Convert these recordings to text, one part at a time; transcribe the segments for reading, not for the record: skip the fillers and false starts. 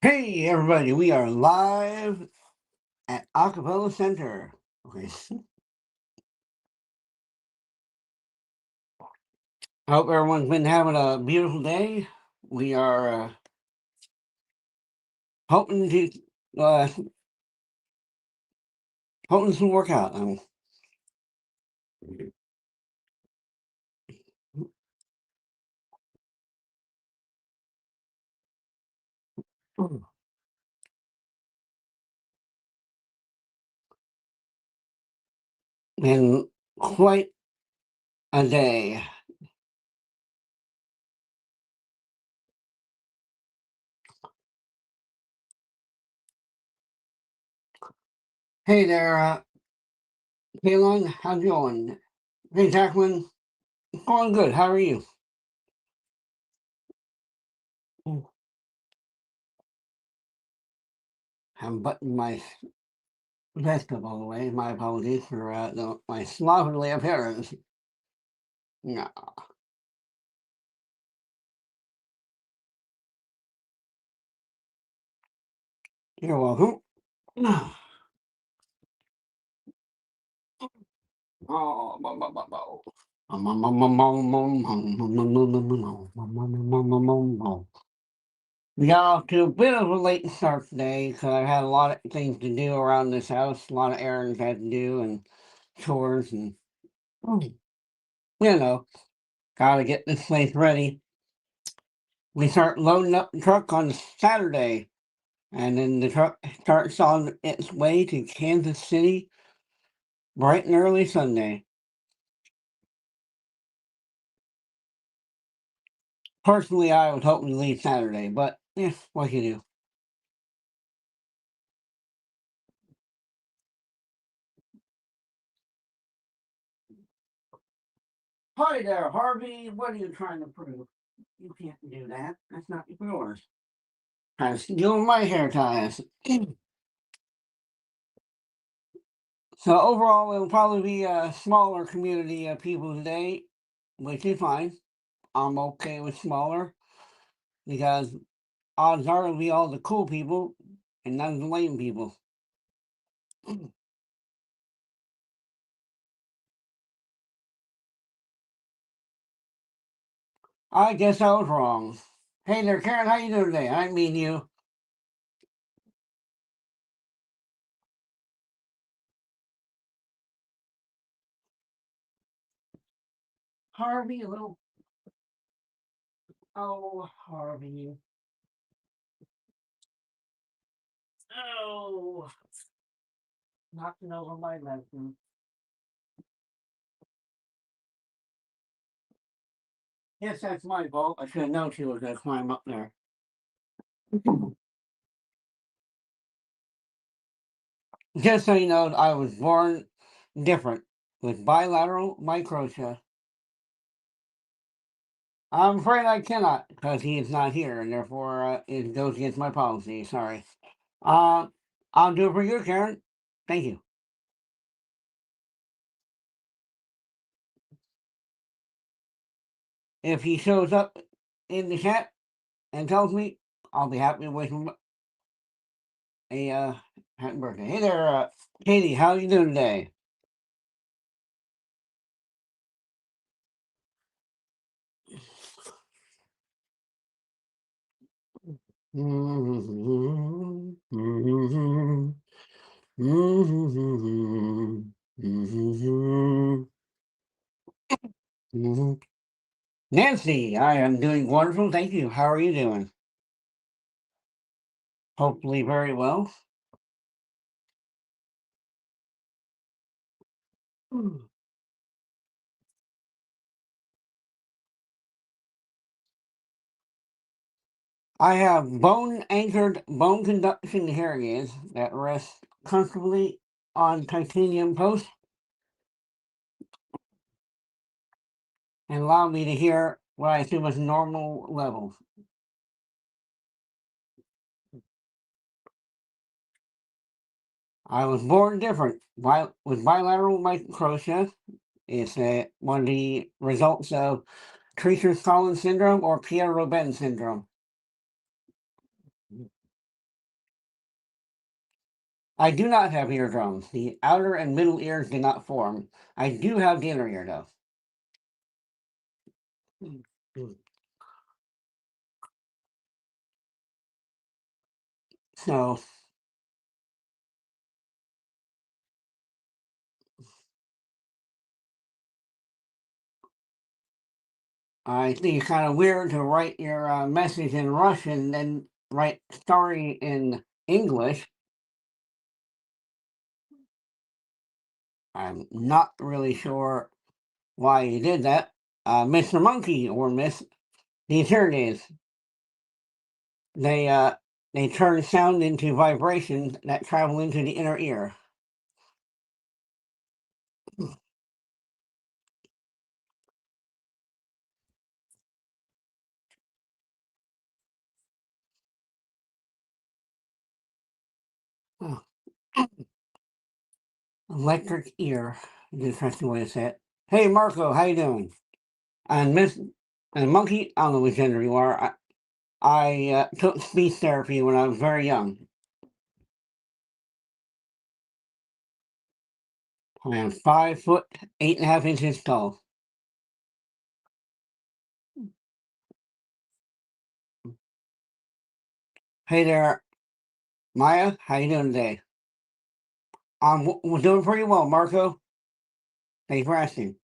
Hey everybody, we are live at Acapella Center. Okay. I hope everyone's been having a beautiful day. We are hoping to uh hoping this will work out. Been quite a day. Hey there, Kaylin, how's it going? Hey Jacqueline, going good. How are you? I'm buttoning my vest up all the way. My apologies for my slovenly appearance. No, you're welcome. Oh, bo- bo- bo- bo. We got off to a bit of a late start today because I had a lot of things to do around this house, a lot of errands I had to do and chores and you know, gotta get this place ready. We start loading up the truck on Saturday, and then the truck starts on its way to Kansas City bright and early Sunday. Personally, I was hoping to leave Saturday, but yeah, what can you do? Hi there, Harvey. What are you trying to prove? You can't do that. That's not yours. I'm doing my hair ties. So overall, it'll probably be a smaller community of people today, which is fine. I'm okay with smaller because odds are it'll be all the cool people and none of the lame people. I guess I was wrong. Hey there, Karen. How you doing today? I mean you. Harvey, a little. Oh, Harvey. Oh, knocking over my lesson. Yes, that's my fault. I should have known she was going to climb up there. Just so you know, I was born different with bilateral microtia. I'm afraid I cannot because he is not here, and therefore it goes against my policy. Sorry. Uh, I'll do it for you, Karen. Thank you. If he shows up in the chat and tells me, I'll be happy to wish him a happy birthday. Hey there, Katie. How you doing today? Nancy, I am doing wonderful. Thank you. How are you doing? Hopefully, very well. I have bone anchored bone conduction hearing aids that rest comfortably on titanium posts and allow me to hear what I assume is normal levels. I was born different with bilateral microtia. It's one of the results of Treacher's Collins syndrome or Pierre Robin syndrome. I do not have eardrums. The outer and middle ears do not form. I do have the inner ear though. So I think it's kind of weird to write your message in Russian, then write story in English. I'm not really sure why you did that. Mr. Monkey or Miss the Eternities, they uh, they turn sound into vibrations that travel into the inner ear. Oh, electric ear, is the interesting way to say it. Hey Marco, how you doing? And Miss and Monkey, I don't know which gender you are. I took speech therapy when I was very young. I am 5 foot 8.5 inches tall. Hey there, Maya. How you doing today? We're doing pretty well, Marco. Thanks for asking.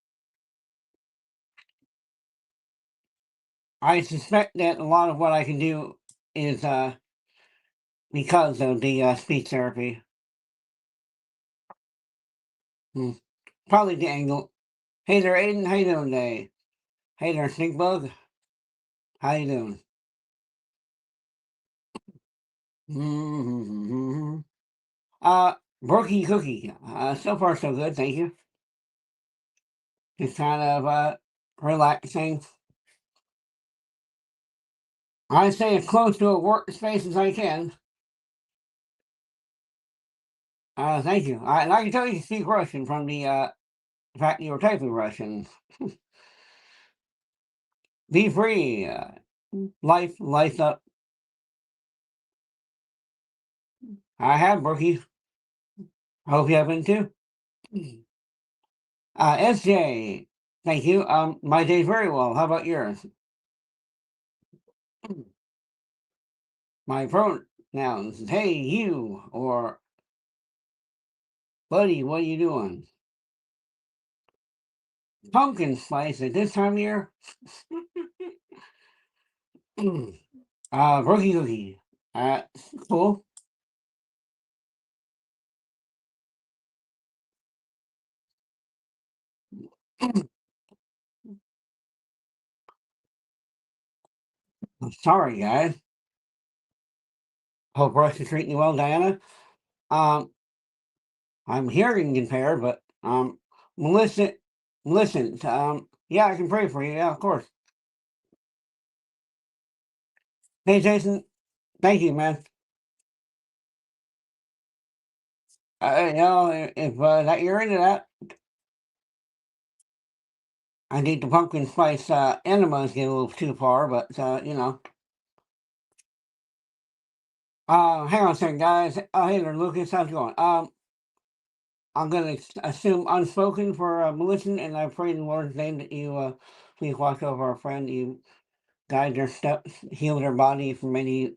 I suspect that a lot of what I can do is because of the speech therapy. Hmm. Probably the angle. Hey there, Aiden. How you doing today? Hey there, Sneakbug. How you doing? Mm-hmm. Brookie Cookie. So far so good, thank you. Just kind of relaxing. I stay as close to a workspace as I can. Thank you. And I can tell you speak Russian from the fact you were typing Russian. Be free. Life up. I have, Brookie. I hope you have been too. SJ, thank you. My day's very well. How about yours? My pronouns, hey, you, or buddy, what are you doing? Pumpkin spice at this time of year? Brookie Cookie. Uh, cool. Sorry, guys. Hope Rush is treating you well, Diana. Um, I'm hearing impaired, but Melissa, listen. Yeah, I can pray for you. Yeah, of course. Hey, Jason. Thank you, man. If that you're into that, I think the pumpkin spice enemas get a little too far, but hang on a second, guys. Hey there, Lucas. How's it going? I'm gonna assume unspoken for Melissa, and I pray in the Lord's name that you please watch over our friend. You guide their steps, heal their body from any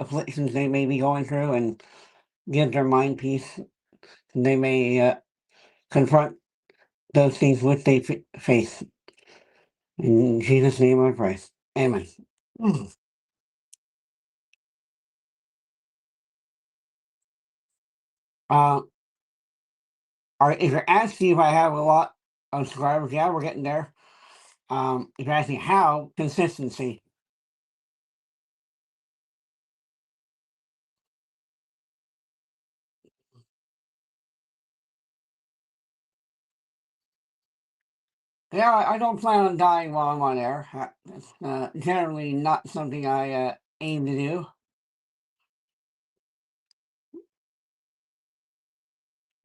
afflictions they may be going through, and give their mind peace. And they may confront those things which they face. In Jesus' name I pray. Amen. Mm. Uh, if you're asking if I have a lot of subscribers, yeah, we're getting there. If you're asking how, consistency. Yeah, I don't plan on dying while I'm on air. That's generally not something I aim to do.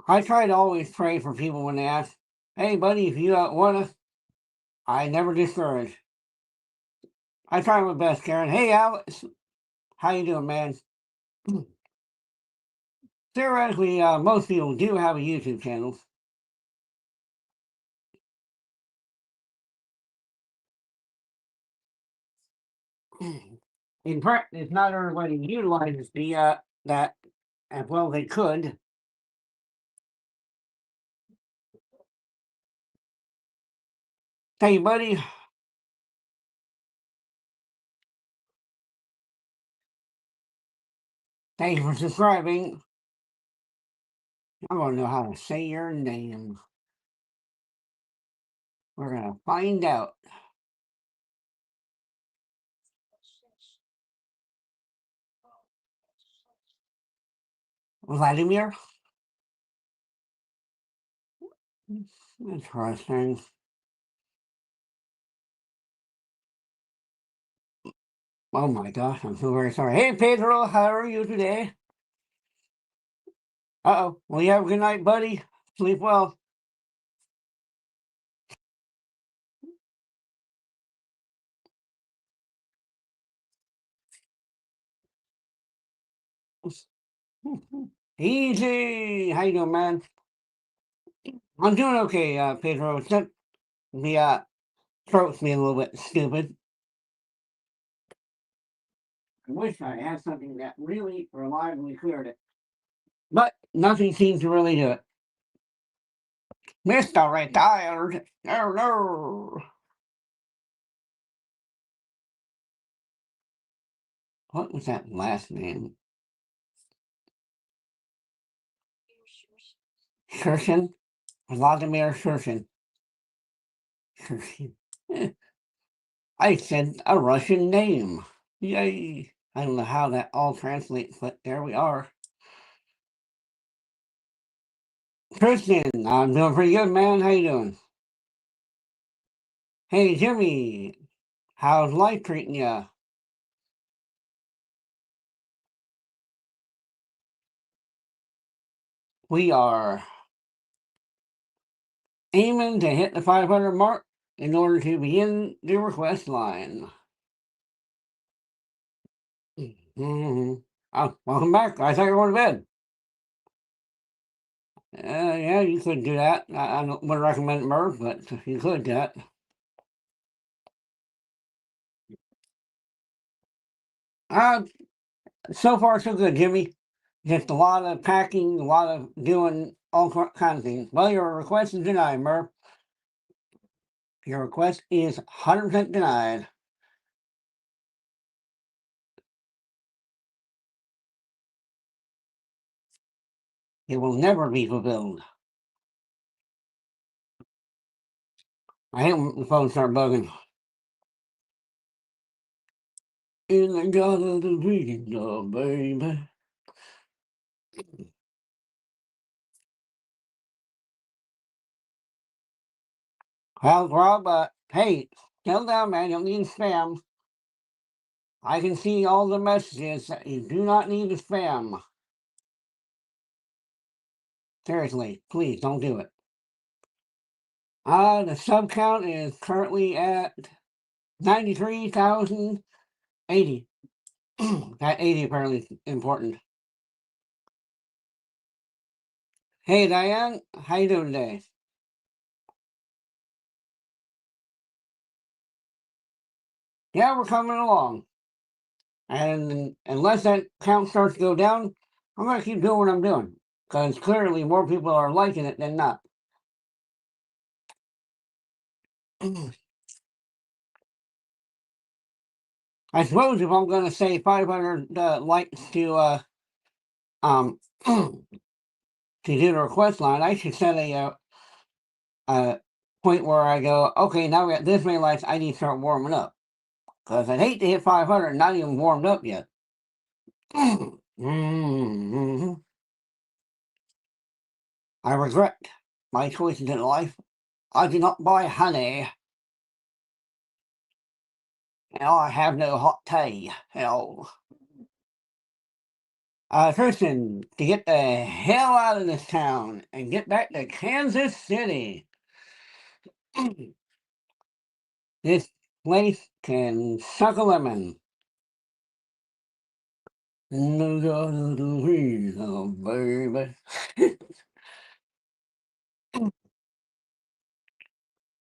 I try to always pray for people when they ask, "Hey, buddy, if you want to," I never discourage. I try my best, Karen. Hey, Alex, how you doing, man? theoretically, most people do have a YouTube channel. In practice, not everybody utilizes that as well as they could. Hey, buddy. Thanks for subscribing. I want to know how to say your name. We're going to find out. Vladimir? Interesting. Oh my gosh, I'm so very sorry. Hey, Pedro, how are you today? Uh-oh. Well, you have a good night, buddy. Sleep well. Easy. How you doing, man? I'm doing okay, Pedro. Except the throat's me a little bit stupid. I wish I had something that really reliably cleared it. But nothing seems to really do it. Mr. Retired. No, no. What was that last name? Shershin? Vladimir Shershin. Shershin. I said a Russian name. Yay. I don't know how that all translates, but there we are. Tristan, I'm doing pretty good, man. How you doing? Hey, Jimmy, how's life treating you? We are aiming to hit the 500 mark in order to begin the request line. Mm-hmm. Oh, welcome back. I thought you were going to bed. Yeah, you could do that. I wouldn't recommend it, Merv, but you could do that. Uh, so far, so good, Jimmy. Just a lot of packing, a lot of doing all kinds of things. Well, your request is denied, Merv. Your request is 100% denied. It will never be fulfilled. I hate when the phone start bugging. In the God of the kingdom, baby. Well, Rob, hey, settle down, man. You don't need spam. I can see all the messages. You do not need to spam. Seriously, please don't do it. The sub count is currently at 93,080. That 80 apparently is important. Hey, Diane, how you doing today? Yeah, we're coming along. And unless that count starts to go down, I'm going to keep doing what I'm doing. Because clearly more people are liking it than not. I suppose if I'm going to say 500 likes to um to do the request line, I should set a point where I go, okay, now we got this many likes, I need to start warming up. Because I'd hate to hit 500 and not even warmed up yet. Mhm. I regret my choices in life. I do not buy honey. And I have no hot tea. Hell. Tristan, to get the hell out of this town and get back to Kansas City. This place can suck a lemon. No God to please, oh, baby.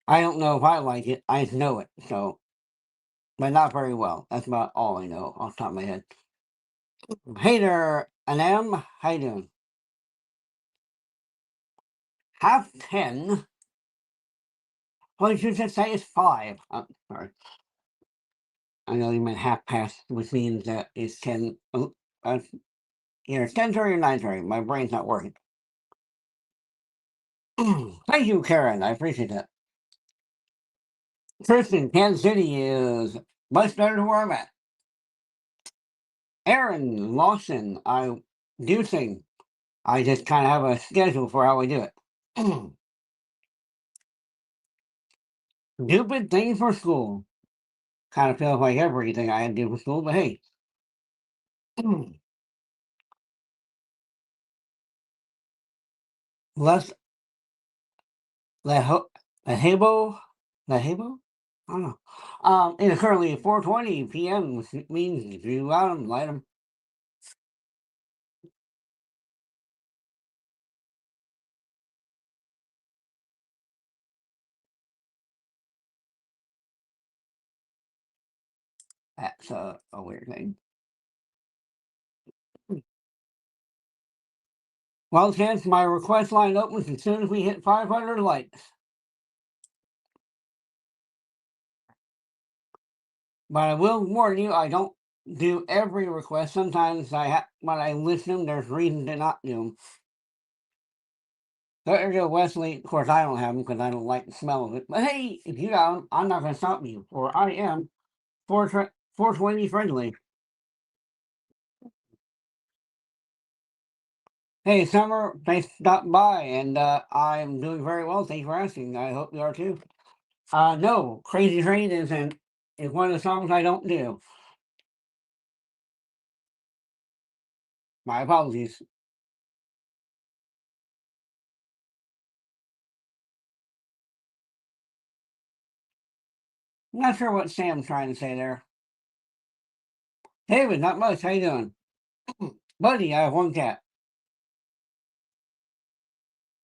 I don't know if I like it. I just know it, so but not very well. That's about all I know off the top of my head. Hey there, Anam. How you doing? Half 10. What did you just say? It's 5. Sorry. I know you meant half past, which means that it's 10. Either 10:30 or 9:30. My brain's not working. Thank you, Karen. I appreciate that. Tristan, Kansas City is much better than where I'm at. Aaron Lawson, I do sing. I just kind of have a schedule for how we do it. Stupid things for school. Kind of feels like everything I had to do for school, but hey. Less Leho Lehebo Lehebo? I don't know. It is currently 4:20 PM, which means if you got them, light them. That's a weird thing. Well, chance my request line opens as soon as we hit 500 likes. But I will warn you, I don't do every request. Sometimes when I list them, there's reason to not do them. There you go, Wesley. Of course, I don't have them because I don't like the smell of it. But hey, if you got them, I'm not going to stop you, for I am 420 friendly. Hey, Summer, thanks for stopping by, and I'm doing very well. Thanks for asking. I hope you are too. No, Crazy Train is one of the songs I don't do. My apologies. I'm not sure what Sam's trying to say there. David, not much. How you doing? Buddy, I have one cat.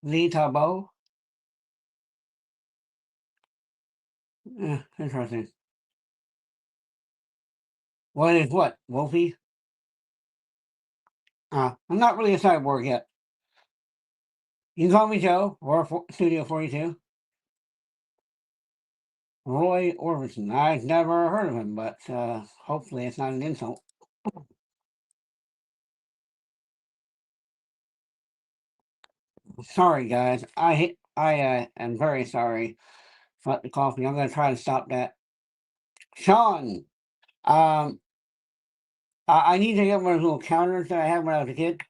Lee Tabo. Interesting. What is what? Wolfie? I'm not really a cyborg yet. You can call me Joe or Studio 42. Roy Orbison. I've never heard of him, but hopefully it's not an insult. Sorry, guys. I am very sorry about the coffee. I'm going to try to stop that. Sean, um, I need to get one of those little counters that I had when I was a kid.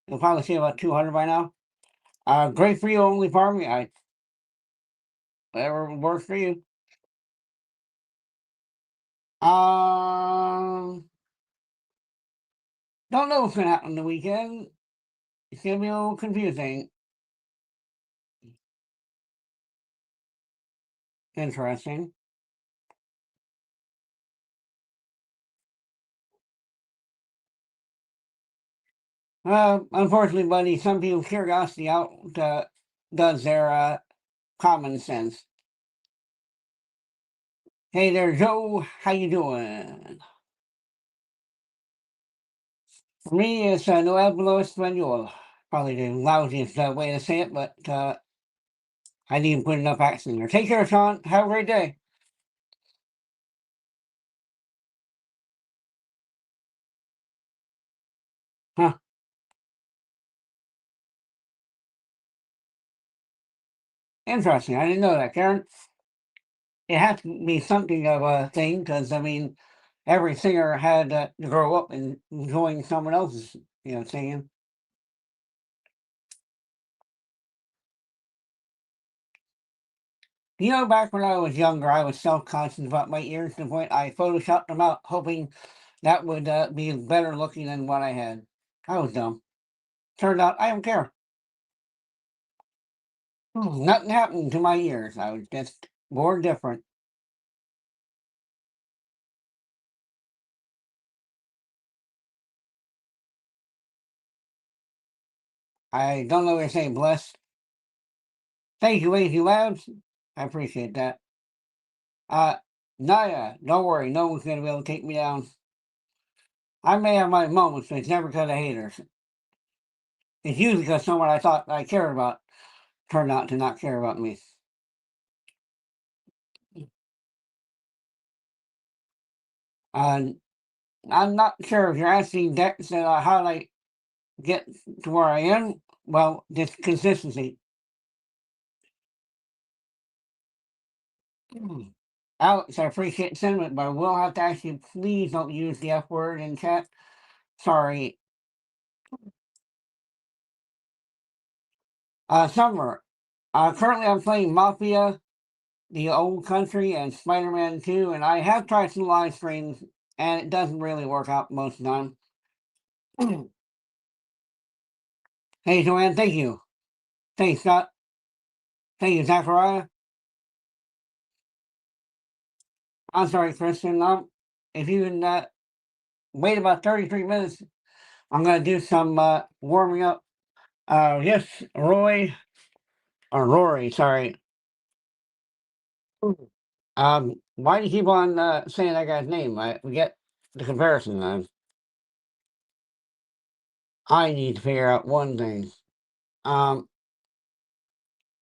You'll probably see about 200 by now. Great for you, only farming. Whatever works for you. Um, don't know what's gonna happen the weekend. It's gonna be a little confusing. Interesting. Unfortunately, buddy, some people's curiosity does their common sense. Hey there, Joe. How you doing? For me, it's no hablo español. Probably the lousiest way to say it, but I didn't put enough accent there. Take care, Sean. Have a great day. Huh. Interesting. I didn't know that, Karen. It has to be something of a thing because I mean, every singer had to grow up and enjoying someone else's, singing. Back when I was younger, I was self-conscious about my ears to the point I photoshopped them out, hoping that would be better looking than what I had. I was dumb. Turned out I don't care. Nothing happened to my ears. I was just born different. I don't know what to say, blessed. Thank you, Lazy Labs. I appreciate that. Uh, Naya, don't worry, no one's gonna be able to take me down. I may have my moments, but it's never because of haters. It's usually because someone I thought I cared about turned out to not care about me. Uh, I'm not sure if you're asking Dex how I get to where I am. Well, just consistency. Alex, I appreciate the sentiment, but I will have to ask you, please don't use the F word in chat. Sorry. Summer. Currently I'm playing Mafia, the old country, and Spider-Man 2, and I have tried some live streams, and it doesn't really work out most of the time. Hey, Joanne, thank you. Thanks, Scott. Thank you, Zachariah. I'm sorry, Kristen. If you can wait about 33 minutes, I'm going to do some warming up. Yes, Roy, or Rory, sorry. Why do you keep on saying that guy's name? We get the comparison. I need to figure out one thing. Um,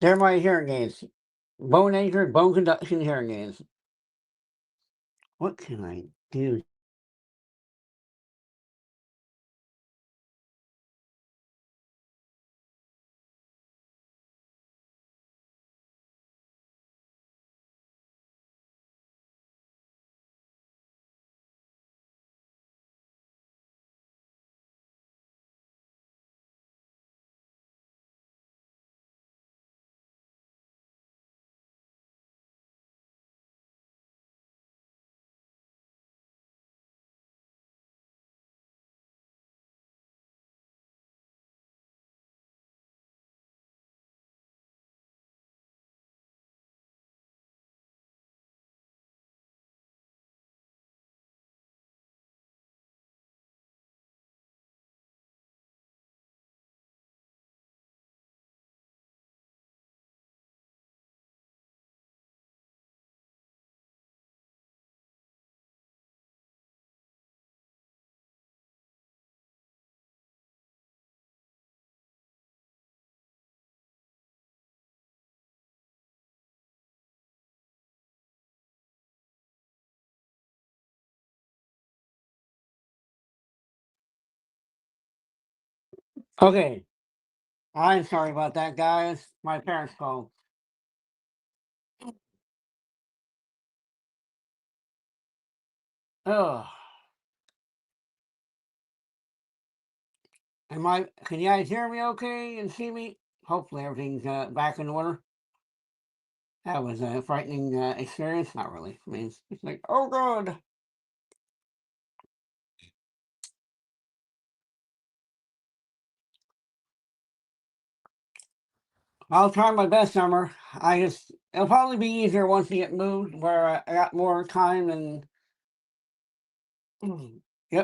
they're my hearing aids. Bone anchored, bone conduction hearing aids. What can I do? Okay, I'm sorry about that, guys. My parents called. Oh, can you guys hear me okay and see me? Hopefully everything's back in order. That was a frightening experience. Not really. I mean, it's like, oh god. I'll try my best, Summer. It'll probably be easier once you get moved where I got more time and. Yep.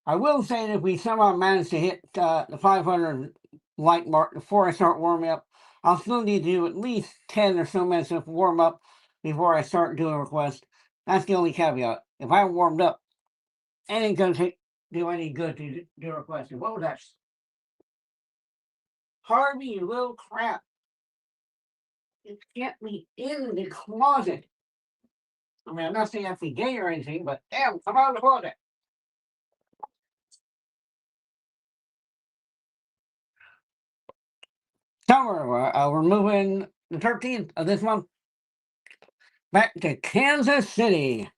I will say that if we somehow manage to hit the 500 like mark before I start warming up, I'll still need to do at least 10 or so minutes of warm up before I start doing requests. That's the only caveat. If I haven't warmed up, it ain't going to do any good to do a request. What was that? Harvey, you little crap. You get me in the closet. I mean, I'm not saying I have to be gay or anything, but damn, come out of the closet. Summer, we're moving the 13th of this month back to Kansas City.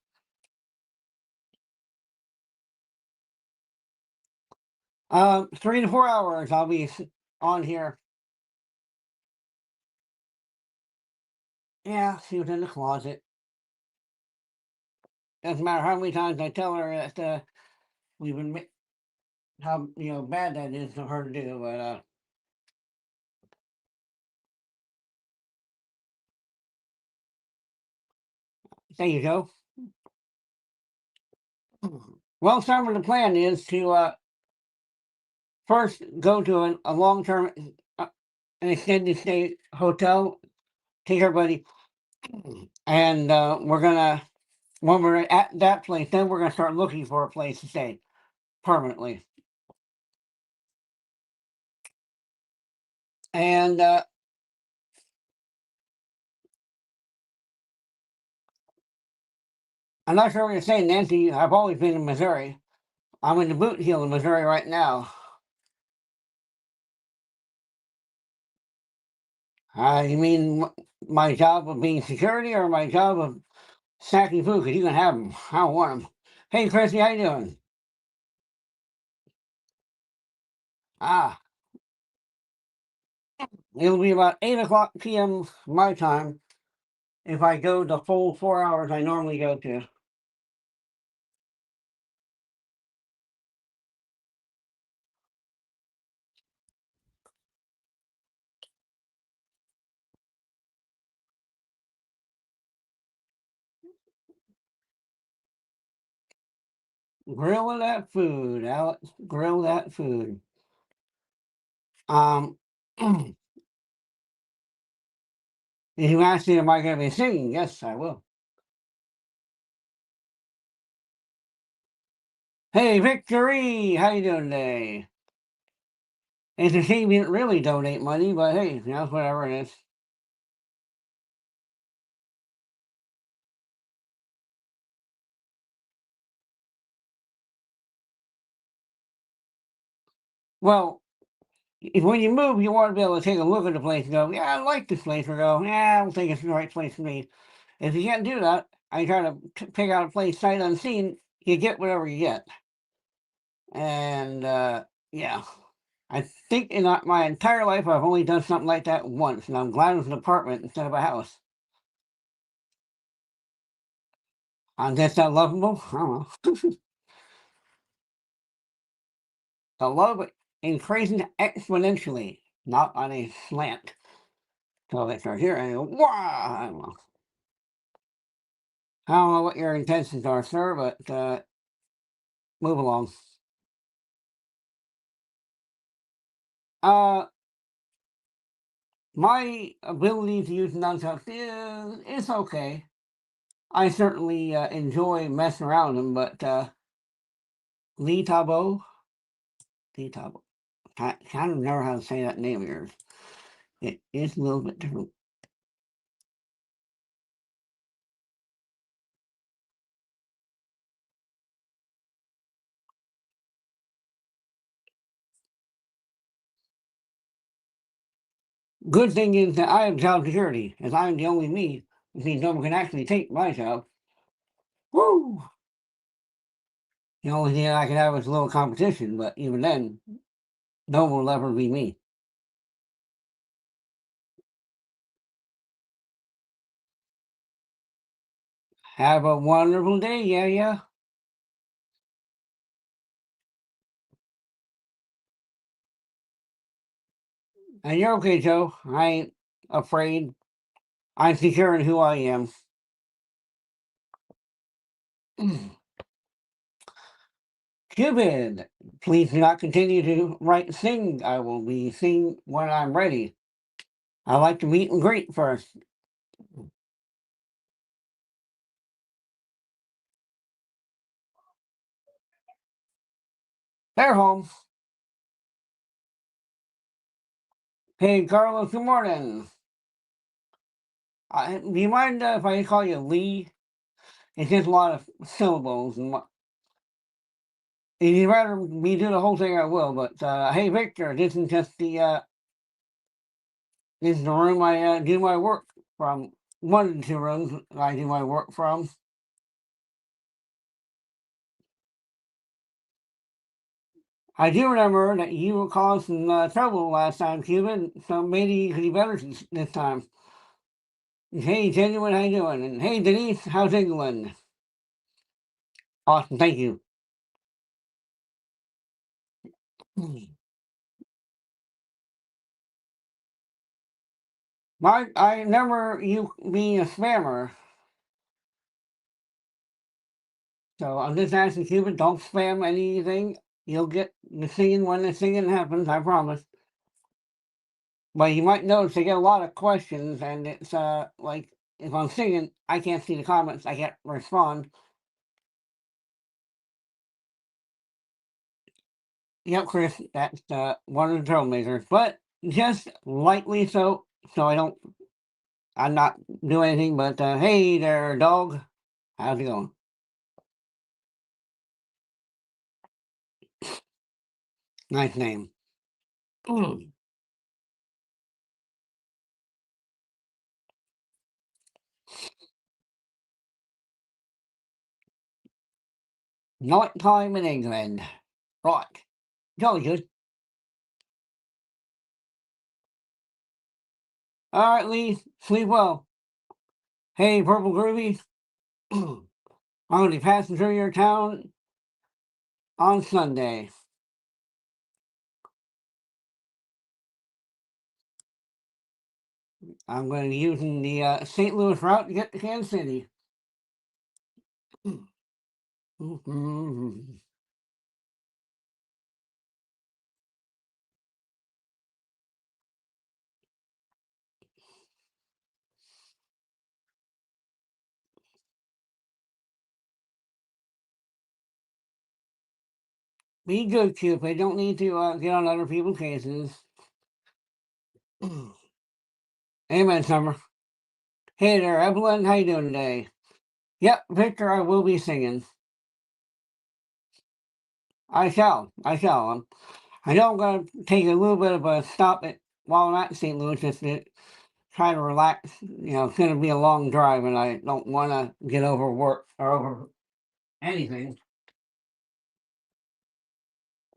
3 to 4 hours I'll be on here. Yeah, she was in the closet. Doesn't matter how many times I tell her that we've been how bad that is for her to do, but there you go. Well, some of the plan is to first go to a long-term, uh, an extended stay hotel, take everybody, and we're gonna when we're at that place, then we're gonna start looking for a place to stay permanently. And I'm not sure what you're saying, Nancy. I've always been in Missouri. I'm in the Boot Heel in Missouri right now. You mean my job of being security or my job of snacking food? Because you can have them. I don't want them. Hey, Chrissy, how you doing? Ah, it'll be about 8 o'clock p.m. my time if I go the full 4 hours I normally go to. Grill that food, Alex. Grill that food. Um, if you ask me, am I going to be singing? Yes, I will. Hey, Victory, how you doing today? It's a shame you didn't really donate money, but hey, whatever it is. Well, if when you move, you want to be able to take a look at the place and go, yeah, I like this place, or go, yeah, I don't think it's the right place for me. If you can't do that, I try to pick out a place sight unseen. You get whatever you get, and yeah, I think in my entire life I've only done something like that once, and I'm glad it was an apartment instead of a house. I guess that lovable. I don't know. The love increasing exponentially, not on a slant. So they start here and go, wow. I don't know what your intentions are, sir, but move along. Uh, my ability to use nunchucks is okay. I certainly enjoy messing around them, but Lee Tabo, Lee Tabo, I kind of know how to say that name of yours. It is a little bit different. Good thing is that I have job security, as I'm the only me, which means no one can actually take my job. Woo! The only thing I could have is a little competition, but even then, no one will ever be me. Have a wonderful day, yeah, yeah. And you're okay, Joe. I ain't afraid. I'm secure in who I am. Cupid, please do not continue to write sing. I will be sing when I'm ready. I like to meet and greet first. They're home. Hey, Carlos, good morning. Do you mind if I call you Lee? It's just a lot of syllables. And if you'd rather me do the whole thing, I will. But hey, Victor, this is just this is the room I do my work from. One of the two rooms I do my work from. I do remember that you were causing trouble last time, Cuban, so maybe you could be better this time. Hey, Genuine, how you doing? And hey, Denise, how's it going? Awesome, thank you. I remember you being a spammer. So I'm just asking Cupid, don't spam anything. You'll get the singing when the singing happens, I promise. But you might notice I get a lot of questions, and it's like if I'm singing, I can't see the comments, I can't respond. Yep, Chris, that's one of the troublemakers, but just lightly so, so I'm not doing anything. But hey there, dog, how's it going? Nice name. Night time in England, right? Jolly good. All right, Lee, sleep well. Hey, Purple Groovy, I'm going to be passing through your town on Sunday. I'm going to be using the St. Louis route to get to Kansas City. Be good, Cupid. Don't need to get on other people's cases. Amen, Summer. Hey there, Evelyn. How you doing today? Yep, Victor, I will be singing. I shall. I shall. I know I'm going to take a little bit of a stop at while I'm at St. Louis just to try to relax. You know, it's going to be a long drive, and I don't want to get overworked or over anything.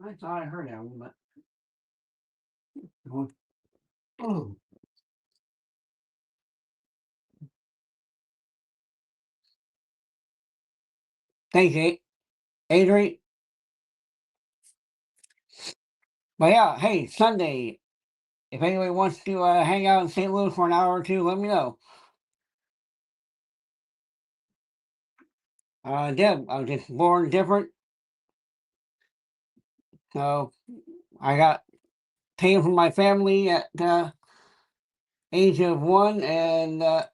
I thought I heard that one, but. Oh, thanks, Adrian. But yeah, hey, Sunday. If anybody wants to hang out in St. Louis for an hour or two, let me know. Deb, I was just born different, so I got taken from my family at age of 1, and I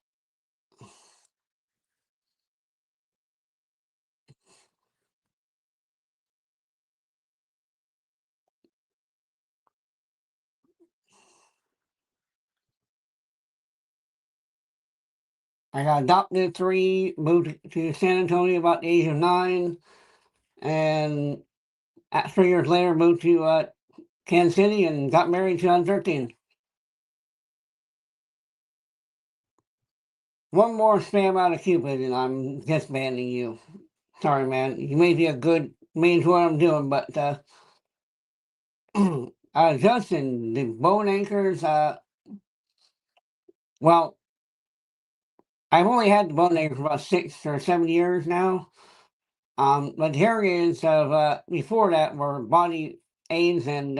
got adopted at 3, moved to San Antonio about the age of 9, and 3 years later moved to Kansas City and got married in 2013. One more spam out of Cupid, and I'm just banning you. Sorry, man. You may be a good means what I'm doing, but Justin, the bone anchors. Well, I've only had the bone anchor for about 6 or 7 years now. But the areas of before that were body aids and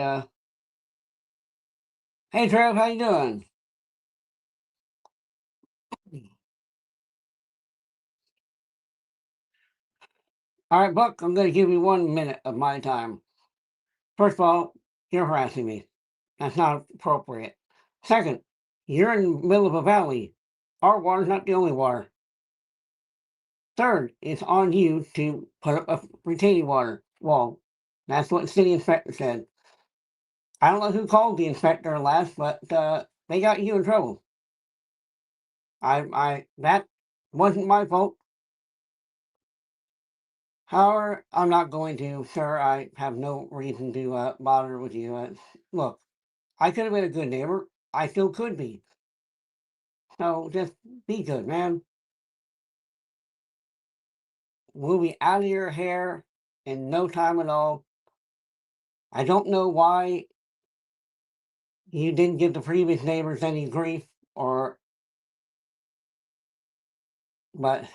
hey Trev, how you doing? All right, Buck, I'm gonna give you 1 minute of my time. First of all, you're harassing me. That's not appropriate. Second, you're in the middle of a valley. Our water's not the only water. Third, it's on you to put up a retaining water wall. That's what the city inspector said. I don't know who called the inspector last, but they got you in trouble. That wasn't my fault. However, I'm not going to, sir. I have no reason to bother with you. Look, I could have been a good neighbor. I still could be. So just be good, man. We'll be out of your hair in no time at all. I don't know why you didn't give the previous neighbors any grief, or but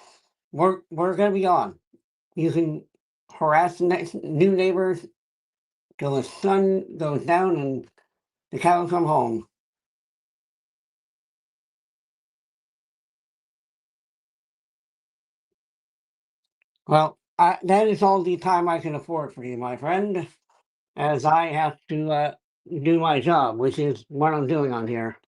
we're gonna be on. You can harass the next new neighbors till the sun goes down and the cows come home. Well, That is all the time I can afford for you, my friend, as I have to do my job, which is what I'm doing on here.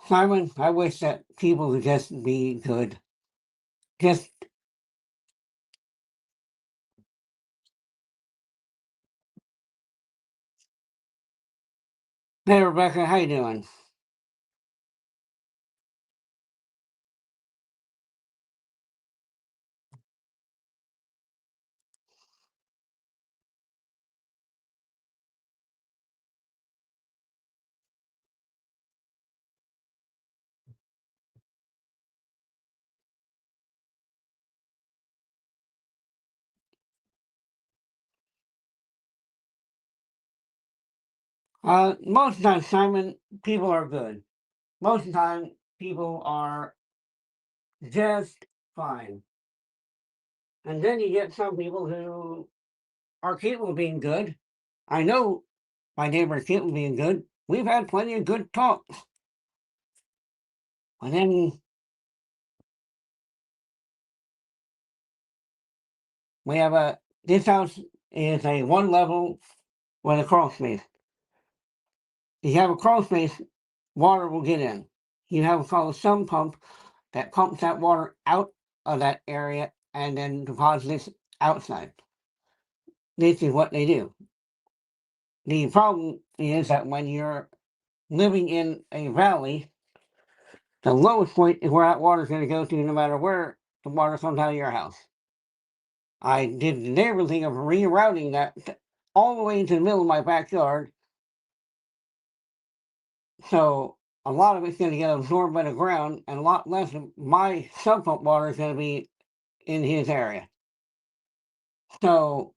Simon, I wish that people would just be good. Just, hey, Rebecca, how you doing? Most of the time, Simon, people are good. Most of the time, people are just fine. And then you get some people who are capable of being good. I know my neighbor is capable of being good. We've had plenty of good talks. And then we have this house is a one level with a crawl space. If you have a crawl space, water will get in. You have what's called a sump pump that pumps that water out of that area and then deposits it outside. This is what they do. The problem is that when you're living in a valley, the lowest point is where that water is going to go to no matter where the water comes out of your house. I did the neighbor thing of rerouting that all the way into the middle of my backyard. So a lot of it's going to get absorbed by the ground, and a lot less of my sump pump water is going to be in his area. So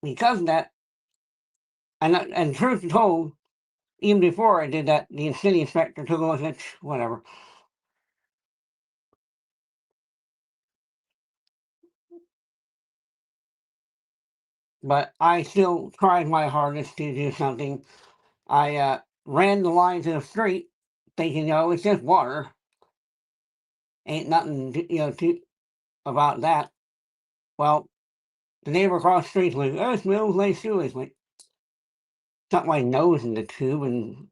because of that, and truth be told, even before I did that, the city inspector took a look at whatever. But I still tried my hardest to do something. I ran the line to the street, thinking, it's just water. Ain't nothing, about that. Well, the neighbor across the street's like, "Oh, it smells like sewage." Like, stuck my nose in the tube and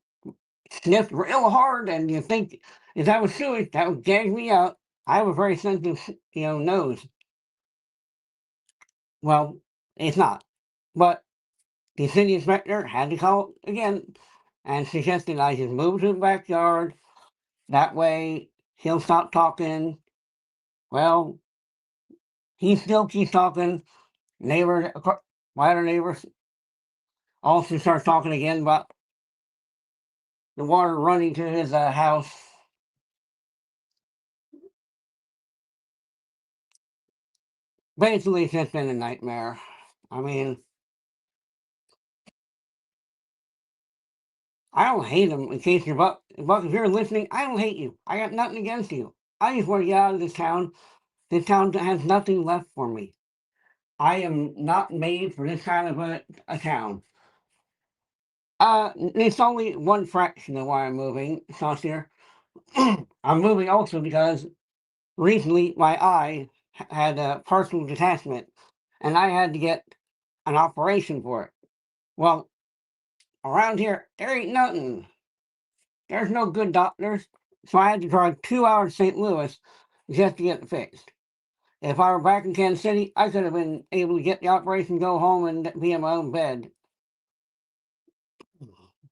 sniffed real hard, and you think if that was sewage, that would gag me out. I have a very sensitive, nose. Well, it's not. But the city inspector had to call again and suggested I just move to the backyard. That way he'll stop talking. Well, he still keeps talking. Neighbor, my other neighbors also starts talking again about the water running to his house. Basically, it's just been a nightmare. I mean, I don't hate him. In case you're Buck, if you're listening, I don't hate you. I got nothing against you. I just want to get out of this town. This town has nothing left for me. I am not made for this kind of a town. It's only one fraction of why I'm moving, Saucier. I'm moving also because recently my eye had a partial detachment, and I had to get an operation for it. Well, around here, there ain't nothing. There's no good doctors, so I had to drive 2 hours to St. Louis just to get it fixed. If I were back in Kansas City, I could have been able to get the operation, go home, and be in my own bed.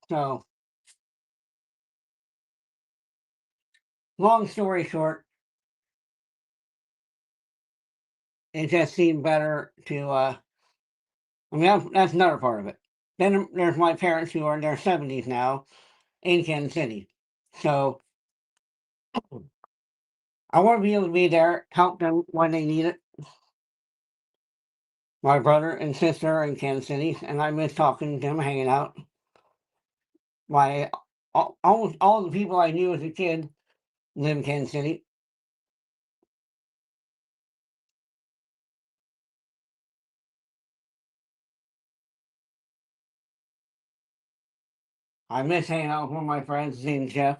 So long story short, it just seemed better to. I mean, that's another part of it. Then there's my parents who are in their 70s now in Kansas City. So I want to be able to be there, help them when they need it. My brother and sister are in Kansas City, and I miss talking to them, hanging out. My almost all the people I knew as a kid live in Kansas City. I miss hanging out with one of my friends, his name's Jeff.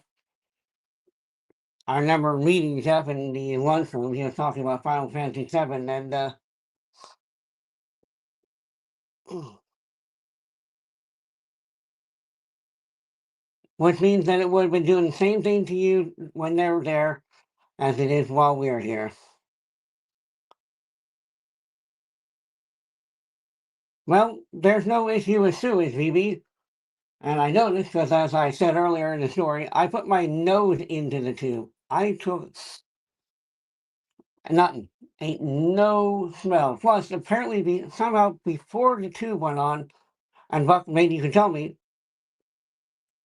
I remember meeting Jeff in the lunchroom. He was talking about Final Fantasy VII, and which means that it would have been doing the same thing to you when they were there as it is while we're here. Well, there's no issue with sewage, VB. And I know this because, as I said earlier in the story, I put my nose into the tube. I took nothing. Ain't no smell. Plus, apparently, somehow before the tube went on, and Buck, maybe you can tell me,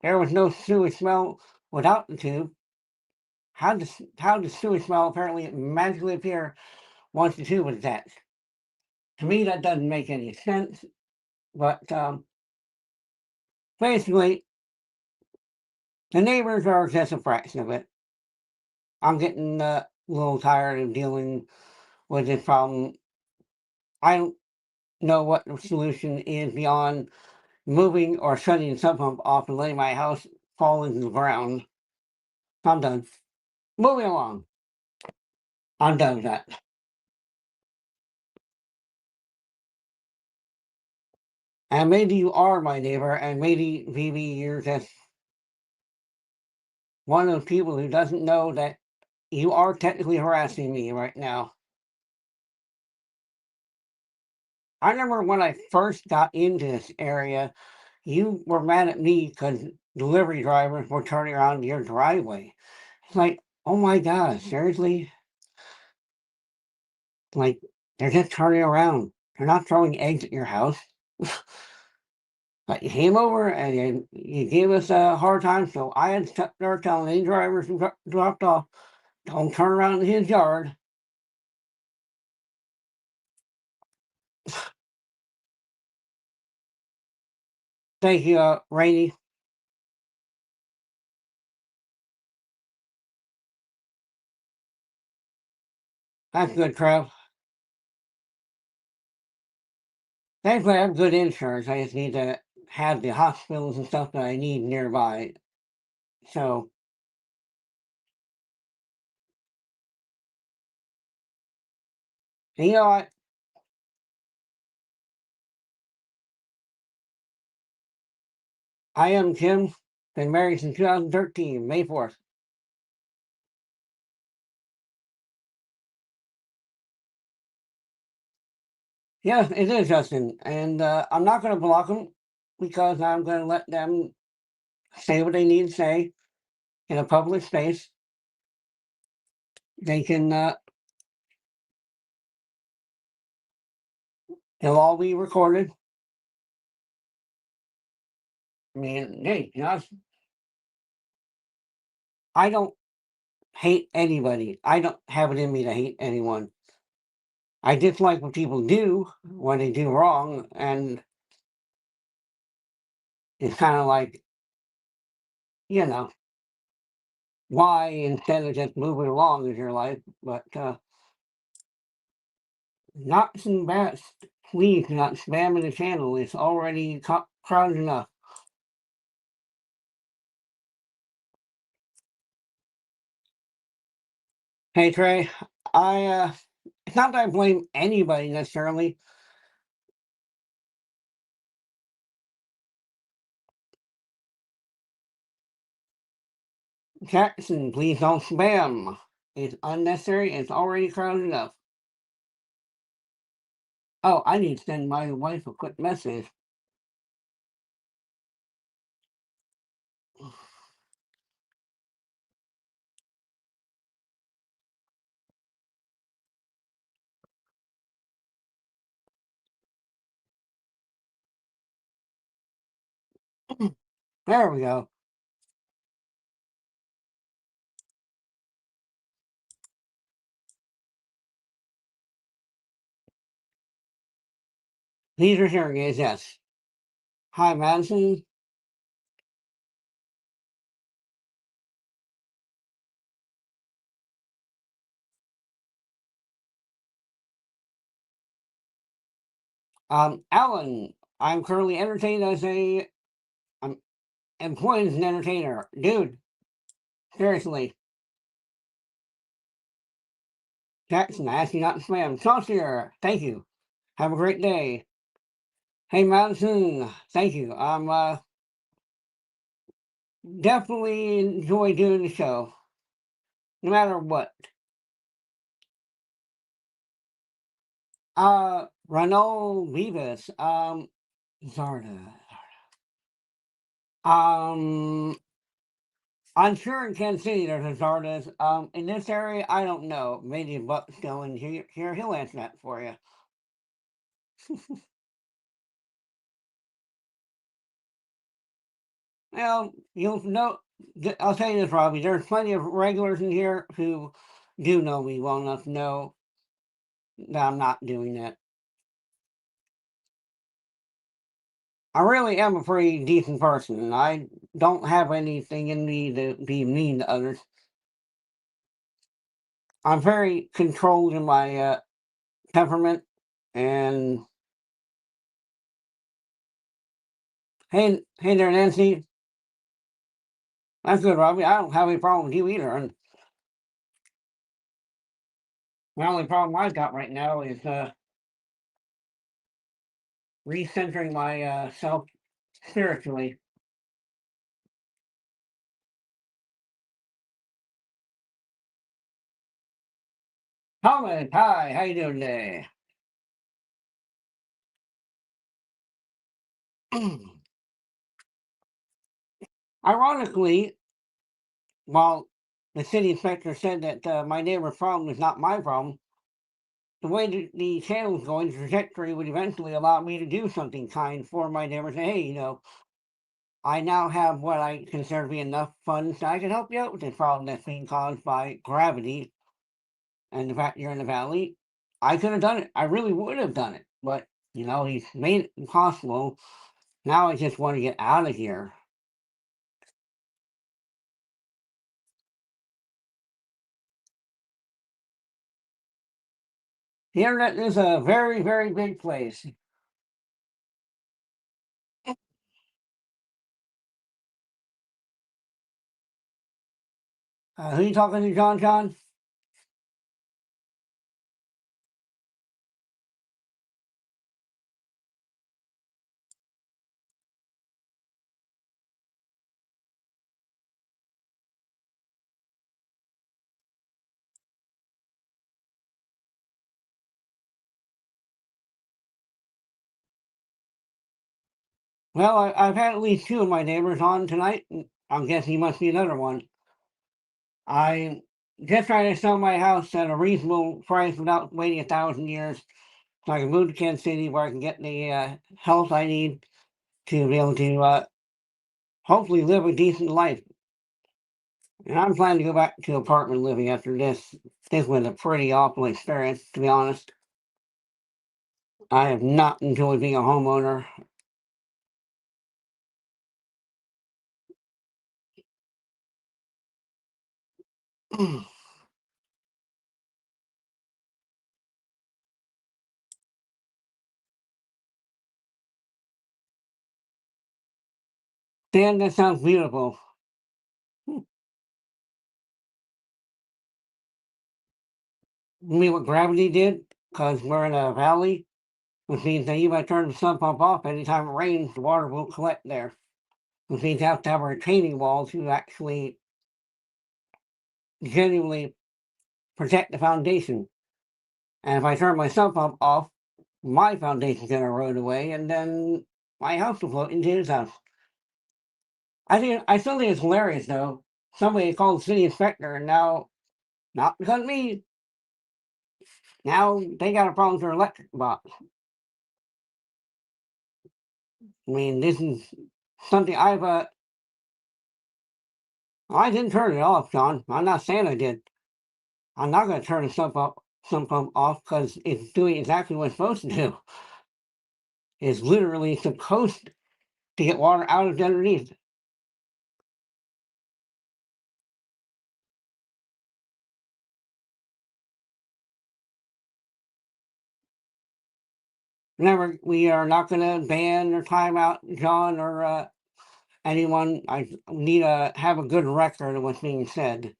there was no sewage smell without the tube. How does sewage smell apparently magically appear once the tube was attached? To me, that doesn't make any sense. But basically, the neighbors are just a fraction of it. I'm getting a little tired of dealing with this problem. I don't know what the solution is beyond moving or shutting the sump pump off and letting my house fall into the ground. I'm done. Moving along. I'm done with that. And maybe you are my neighbor, and maybe you're just one of those people who doesn't know that you are technically harassing me right now. I remember when I first got into this area, you were mad at me because delivery drivers were turning around your driveway. It's like, oh my God, seriously? Like, they're just turning around. They're not throwing eggs at your house. But you came over and you gave us a hard time, so I had to step there telling any drivers who dropped off, don't turn around in his yard. Thank you, Rainey. That's good, Trev. Thankfully, I have good insurance. I just need to have the hospitals and stuff that I need nearby. So, and you know what? I am Tim. Been married since 2013, May 4th. Yeah, it is, Justin. And I'm not going to block them because I'm going to let them say what they need to say in a public space. They can, it'll all be recorded. I mean, hey, I don't hate anybody. I don't have it in me to hate anyone. I dislike what people do when they do wrong, and it's kind of like, you know, why instead of just moving along with your life, but not some bad, please not spamming the channel. It's already crowded enough. Hey Trey, it's not that I blame anybody necessarily. Jackson, please don't spam. It's unnecessary. It's already crowded enough. Oh, I need to send my wife a quick message. There we go. These are hearing aids, yes. Hi, Madison. Alan, I'm currently entertained as I'm employed as an entertainer. Dude, seriously. Jackson, I ask you not to spam. Saucier, thank you. Have a great day. Hey, Madison, thank you. I'm definitely enjoy doing the show, no matter what. Renault Vivas, Zarda. Um, I'm sure in Kansas City there's a Zardas. In this area, I don't know. Maybe Buck's going here. He'll answer that for you. Well, you'll know. I'll tell you this, Robbie. There's plenty of regulars in here who do know me well enough to know that I'm not doing that. I really am a pretty decent person. I don't have anything in me to be mean to others. I'm very controlled in my temperament. And hey there, Nancy. That's good, Robbie. I don't have any problem with you either. And the only problem I've got right now is recentering my self spiritually. Thomas, hi, how you doing today? Ironically, while the city inspector said that my neighbor's problem is not my problem, the way the channel's going, the trajectory would eventually allow me to do something kind for my neighbor. Say, hey, I now have what I consider to be enough funds that I can help you out with this problem that's being caused by gravity and the fact you're in the valley. I could have done it. I really would have done it. But, he's made it impossible. Now I just want to get out of here. The internet is a very, very big place. Who you talking to, John John? Well, I've had at least two of my neighbors on tonight. I'm guessing he must be another one. I just trying to sell my house at a reasonable price without waiting 1,000 years, so I can move to Kansas City where I can get the health I need to be able to hopefully live a decent life. And I'm planning to go back to apartment living after this. This was a pretty awful experience, to be honest. I have not enjoyed being a homeowner. Dan, that sounds beautiful. You mean what gravity did? Because we're in a valley, which means that you might turn the sump pump off anytime it rains, the water will collect there. Which means you have to have a retaining wall to actually genuinely protect the foundation. And if I turn my sump pump off, my foundation's gonna erode away, and then my house will float into his house. I still think it's hilarious though. Somebody called the city inspector, and now, not because of me, now they got a problem with their electric box. I mean, this is something I've I didn't turn it off, John. I'm not saying I did. I'm not going to turn the sump pump off because it's doing exactly what it's supposed to do. It's literally supposed to get water out of underneath. Remember, we are not going to ban or time out John or anyone. I need to have a good record of what's being said.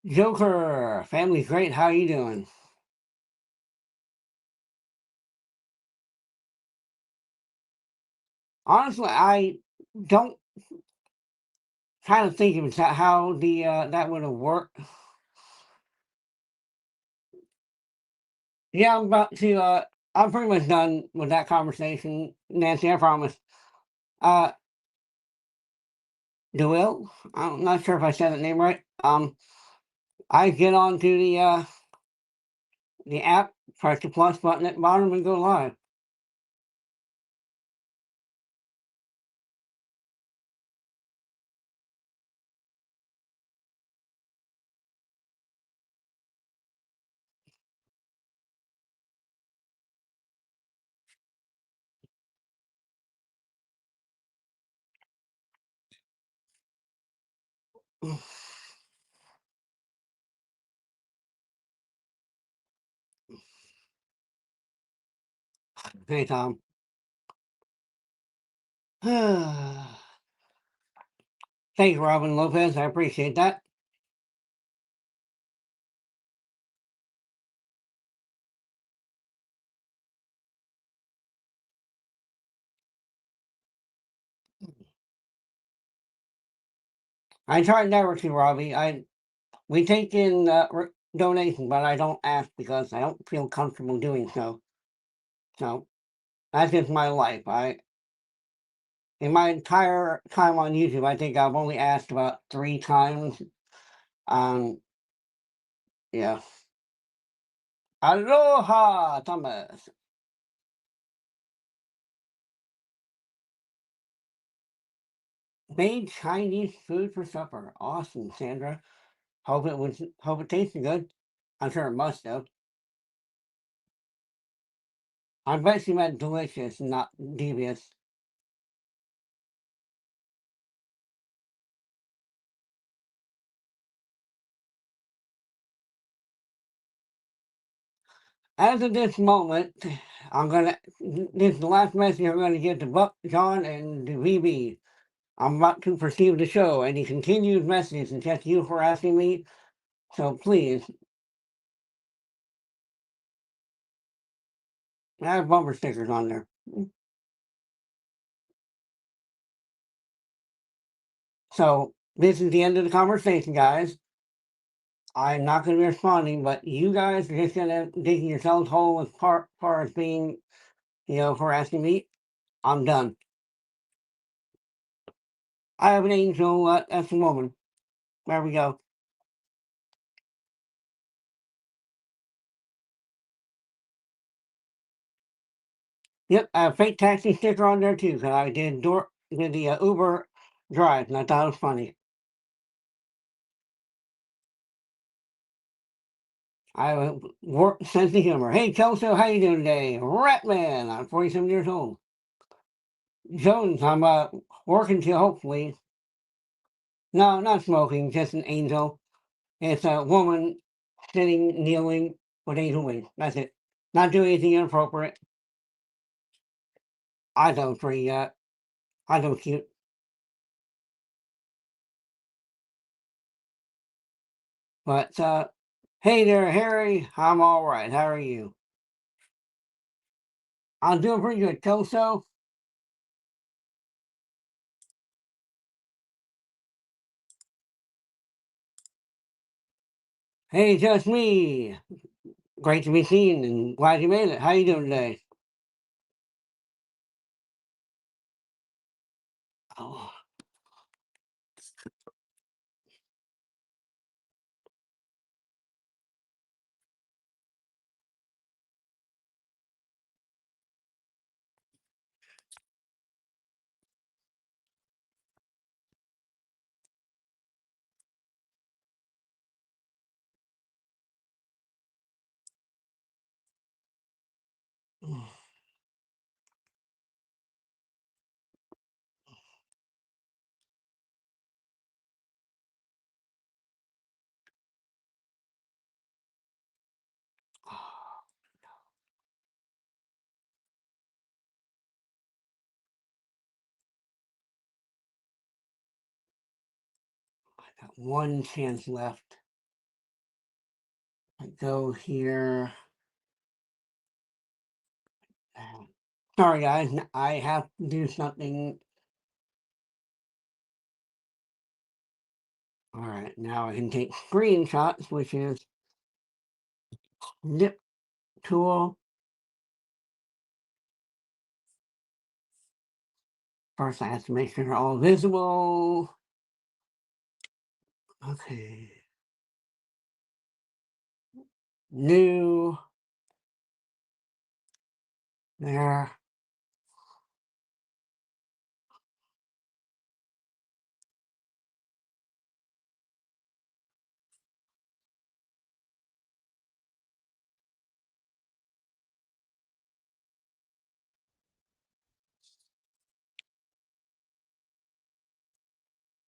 Joker, family's great. How you doing? Honestly, I don't kind of think of how the that would have worked. Yeah, I'm about to. I'm pretty much done with that conversation, Nancy. I promise. Uh, DeWill. I'm not sure if I said the name right. I get onto the app, press the plus button at the bottom, and go live. Hey, Tom. Thanks, Robin Lopez. I appreciate that. I try never to, Robbie. We take in donations, but I don't ask because I don't feel comfortable doing so. So that's just my life. In my entire time on YouTube, I think I've only asked about 3 times. Um, yeah. Aloha, Thomas. Made Chinese food for supper. Awesome, Sandra. Hope it tasted good. I'm sure it must have. I bet she meant delicious, not devious. As of this moment, this is the last message I'm gonna give to Buck, John, and to VB. I'm about to proceed the show. Any continued messages and just you harassing me. So please, I have bumper stickers on there. So this is the end of the conversation, guys. I'm not going to be responding, but you guys are just going to digging yourselves hole as far as being, harassing me. I'm done. I have an angel at the moment. There we go. Yep, I have a fake taxi sticker on there too, because I did the Uber drive, and I thought it was funny. I have a sense of humor. Hey, Kelso, how you doing today? Ratman, I'm 47 years old. Jones, I'm working to hopefully. No, not smoking, just an angel. It's a woman sitting, kneeling with angel wings. That's it. Not doing anything inappropriate. I don't pretty yet. I don't cute. But hey there, Harry. I'm all right. How are you? I'm doing pretty good. Kelso. Hey, just me. Great to be seen and glad you made it. How you doing today? Oh, Got one chance left. I go here. Sorry, guys. I have to do something. All right, now I can take screenshots, which is Nip tool. First, I have to make sure they're all visible. Okay. New. There.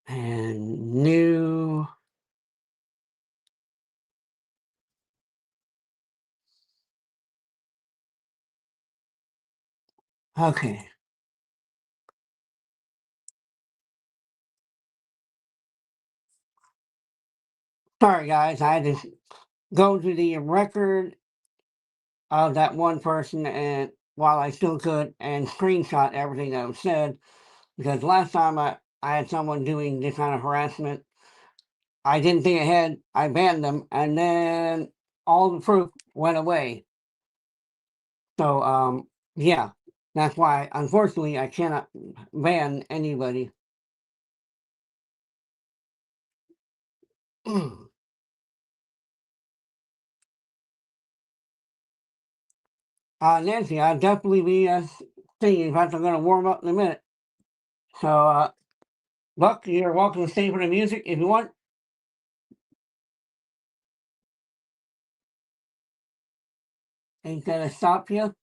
And new. Okay. Sorry, guys. I had to go to the record of that one person, and while I still could, and screenshot everything that was said, because last time I had someone doing this kind of harassment, I didn't think ahead, I banned them, and then all the proof went away. So, yeah, that's why, unfortunately, I cannot ban anybody. Nancy, I'll definitely be singing. In fact, I'm going to warm up in a minute. So, Buck, you're welcome to stay for the music if you want. Ain't gonna stop you.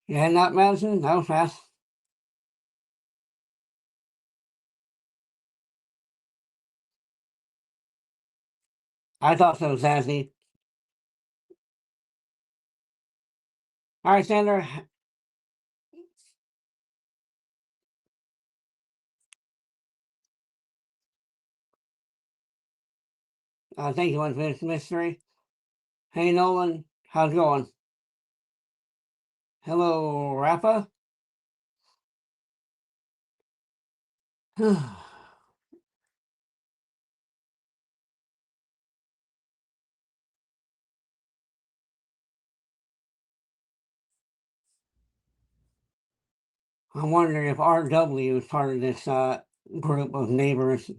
You had not, Madison? That was fast. I thought so, Sassy. All right, Sandra. Thank you, Unfinished Mystery. Hey, Nolan. How's it going? Hello, Rafa. I'm wondering if RW is part of this group of neighbors.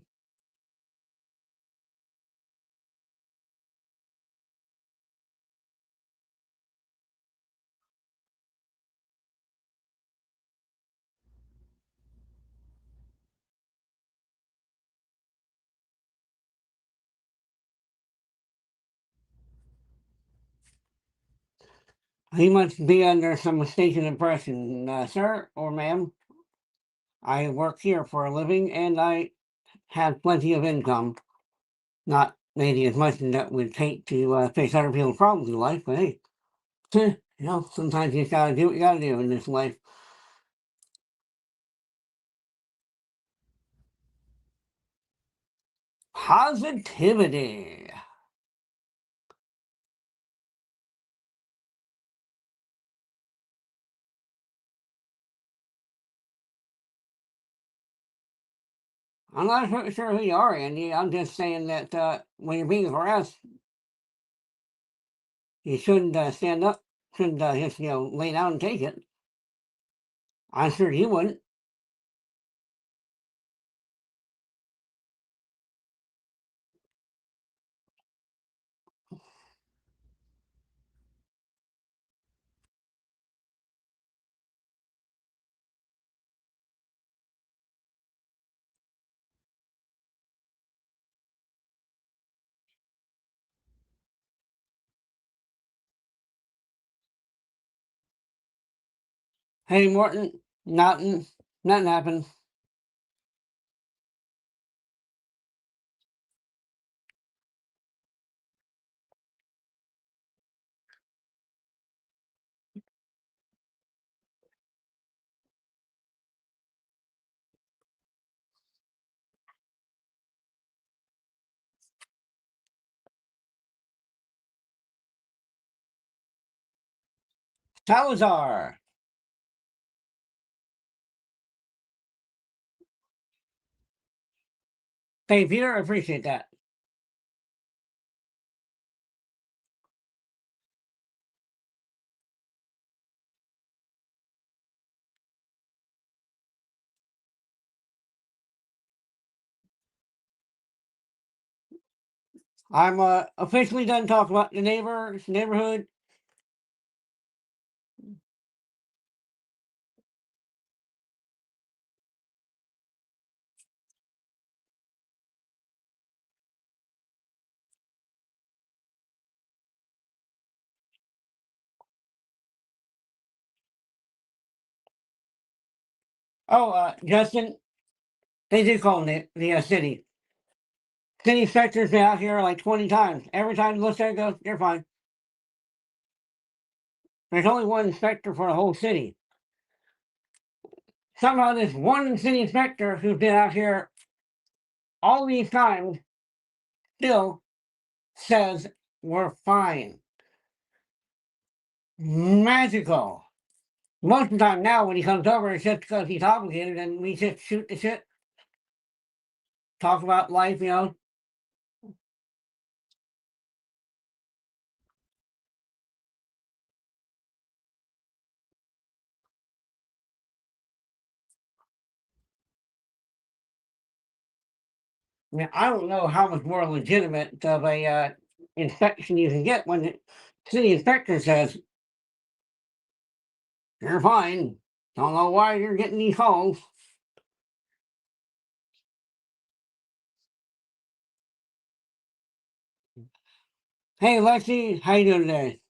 He must be under some mistaken impression, sir or ma'am. I work here for a living and I have plenty of income. Not maybe as much as that would take to face other people's problems in life, but hey, sometimes you just gotta do what you gotta do in this life. Positivity. I'm not sure who you are, Andy. I'm just saying that when you're being harassed, you shouldn't stand up, shouldn't just lay down and take it. I'm sure you wouldn't. Hey, Morton. Nothing. Nothing happened. Salazar. Hey, Peter. I appreciate that. I'm officially done talking about the neighborhood. Oh, Justin. They do call them the city. City inspectors been out here like 20 times. Every time you look at it, goes, you're fine. There's only one inspector for the whole city. Somehow, this one city inspector who's been out here all these times still says we're fine. Magical. Most of the time now, when he comes over, it's just because he's obligated, and we just shoot the shit, talk about life. I mean, I don't know how much more legitimate of a inspection you can get when the city inspector says you're fine. Don't know why you're getting these calls. Hey, Lexi, how you doing today?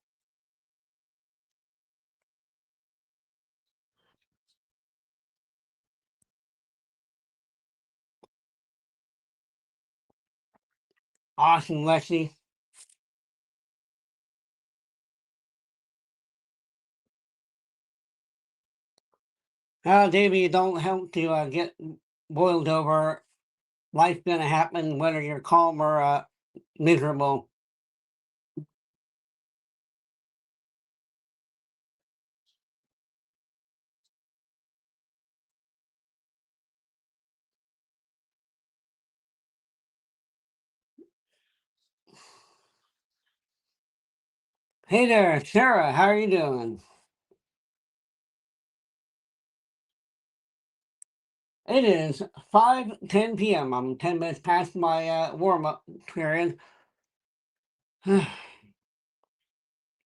Awesome, Lexi. Davey, don't help to get boiled over. Life's gonna happen whether you're calm or miserable. Hey there, Sarah. How are you doing? It is 5:10 p.m. I'm 10 minutes past my warm up period.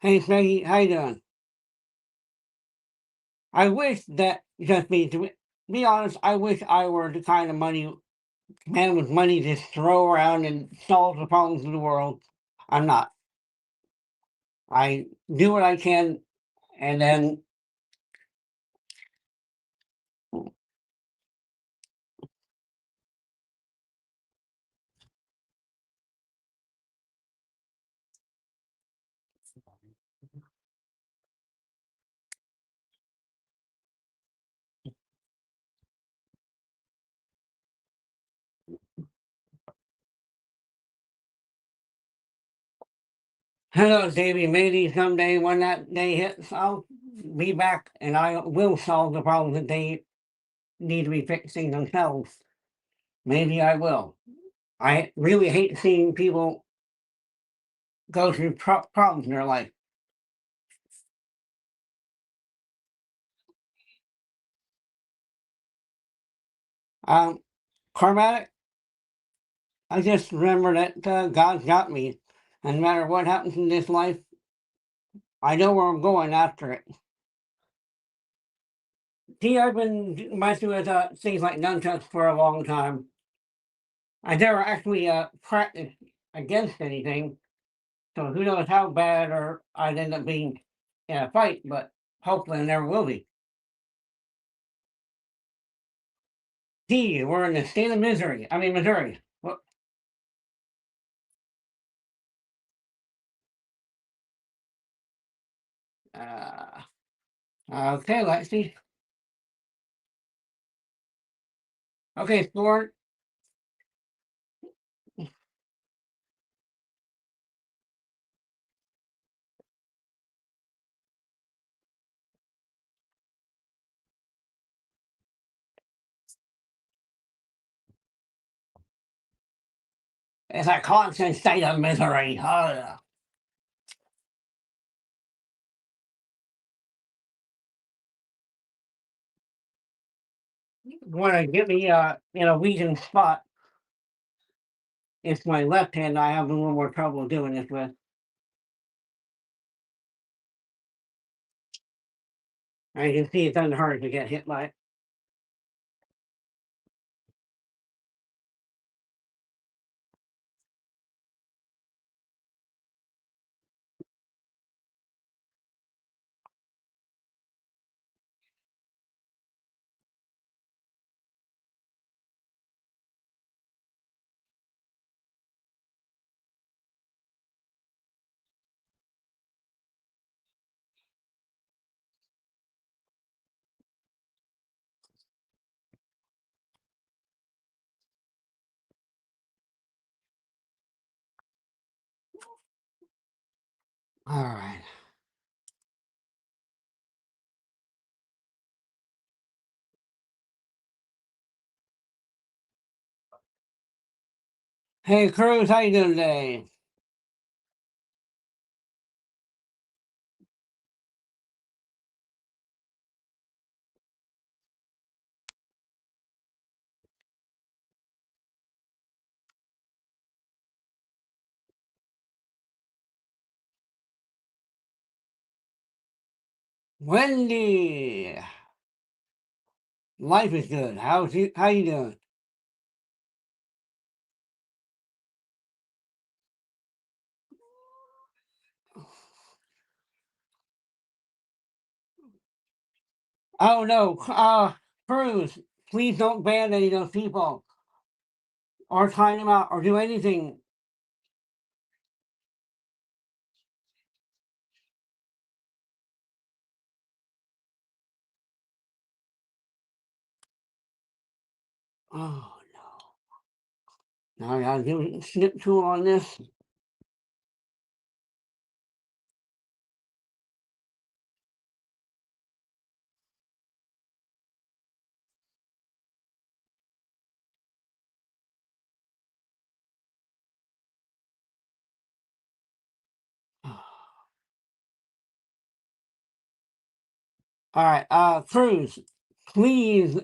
Hey, Smeggy, how you doing? I wish that just me to be honest. I wish I were the kind of man with money to throw around and solve the problems of the world. I'm not. I do what I can, and then hello, Davey. Maybe someday when that day hits, I'll be back and I will solve the problems that they need to be fixing themselves. Maybe I will. I really hate seeing people go through problems in their life. Um, Karmatic, I just remember that God's got me. And no matter what happens in this life, I know where I'm going after it. See, I've been messing with things like nunchucks for a long time. I never actually practiced against anything, so who knows how bad or I'd end up being in a fight, but hopefully I never will be. D, we're in the state of misery. I mean, Missouri. What? Uh, okay, Lexi. Okay, sport. It's a constant state of misery. Want to get me in a weakened spot. It's my left hand I have a little more trouble doing this with. And you can see it's hard to get hit by it. All right. Hey, Cruz, how you doing today? Wendy, life is good. How you doing? Oh no, Cruz, please don't ban any of those people or time them out or do anything. Oh no. Now I gotta do a snip tool on this. All right, Cruz, please,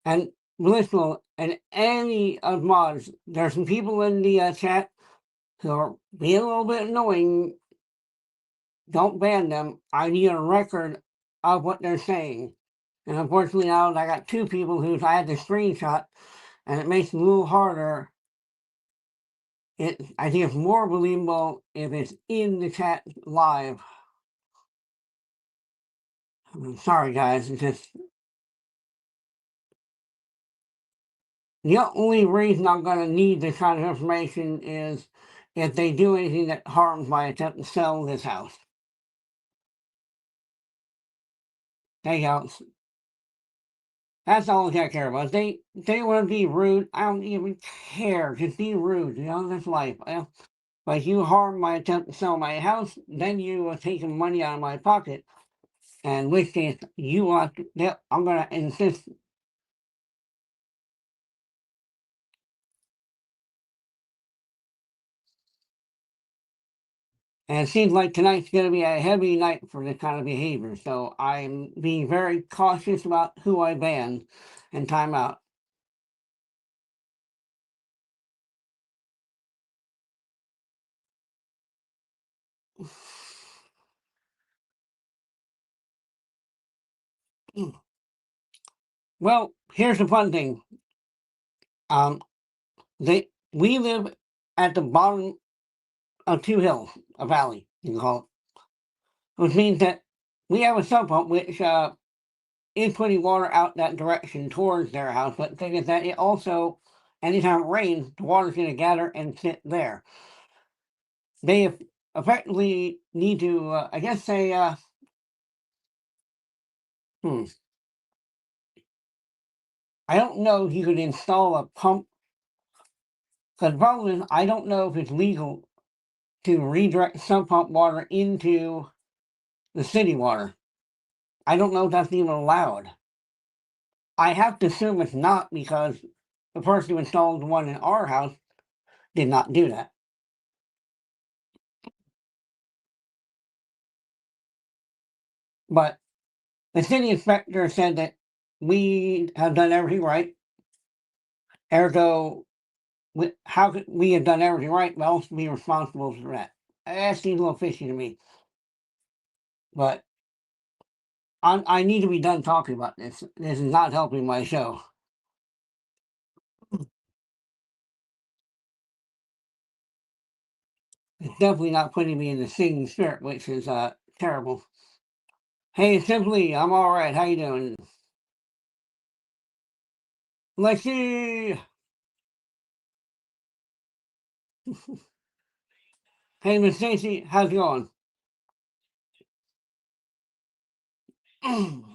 and listen, and any of mods, there's some people in the chat who are being a little bit annoying. Don't ban them. I need a record of what they're saying. And unfortunately now I got two people who I had the screenshot, and it makes it a little harder. I think it's more believable if it's in the chat live. I'm sorry guys, it's just the only reason I'm going to need this kind of information is if they do anything that harms my attempt to sell this house. They else. That's all I care about. They want to be rude. I don't even care. Just be rude. You know, that's life. But if you harm my attempt to sell my house, then you are taking money out of my pocket. And in which case, you want to, I'm going to insist. And it seems like tonight's going to be a heavy night for this kind of behavior. So I'm being very cautious about who I ban and time out. Well, here's the fun thing. We live at the bottom of two hills, a valley, you can call it, which means that we have a sub pump which is putting water out that direction towards their house. But the thing is that it also, anytime it rains, the water's going to gather and sit there. They effectively need to, I guess, say, hmm, I don't know if you could install a pump. Because the problem is, I don't know if it's legal to redirect sump pump water into the city water. I don't know if that's even allowed. I have to assume it's not because the person who installed the one in our house did not do that. But the city inspector said that we have done everything right. Ergo, how could we have done everything right, but also be responsible for that? That seems a little fishy to me. But I need to be done talking about this. This is not helping my show. It's definitely not putting me in the singing spirit, which is terrible. Hey, Simply, I'm all right. How you doing? Lexi! Hey, Miss Stacy, how's it going? I'm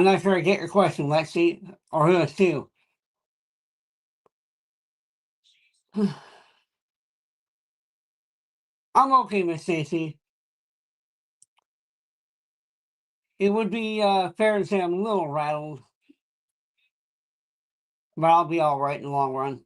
not sure I get your question, Lexi, or who it's to. I'm okay, Miss Stacy. It would be fair to say I'm a little rattled, but I'll be all right in the long run.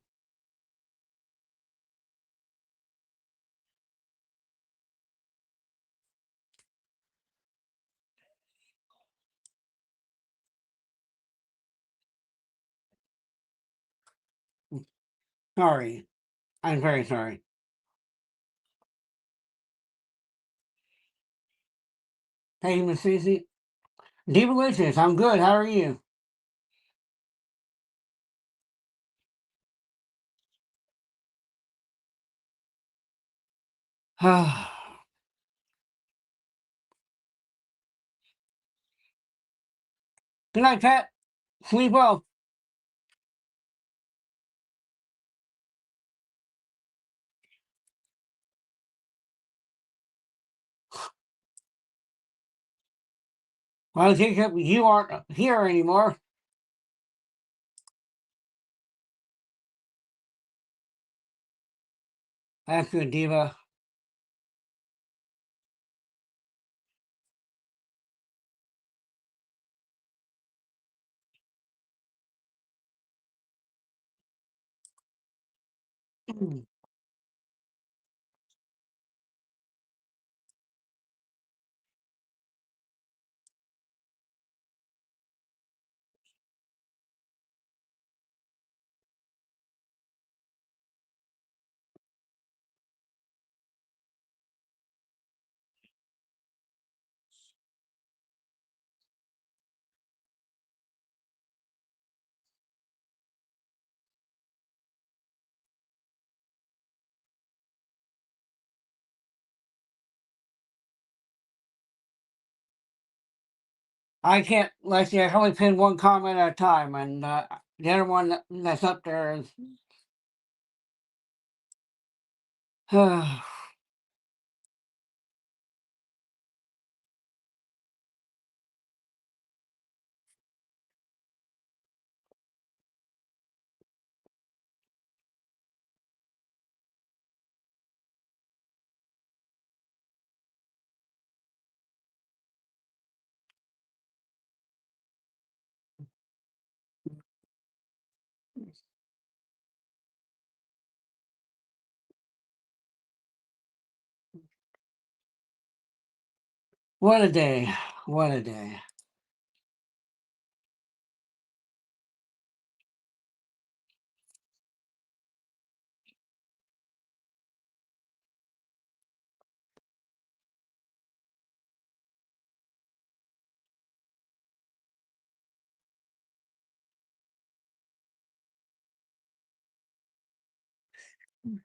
Sorry. I'm very sorry. Hey, Miss Stacy. Delicious. I'm good. How are you? Good night, Pat. Sleep well. Well, Jacob, you aren't here anymore. That's good, Diva. I can't, Lexi, I can only pin one comment at a time, and the other one that's up there is. What a day. What a day. All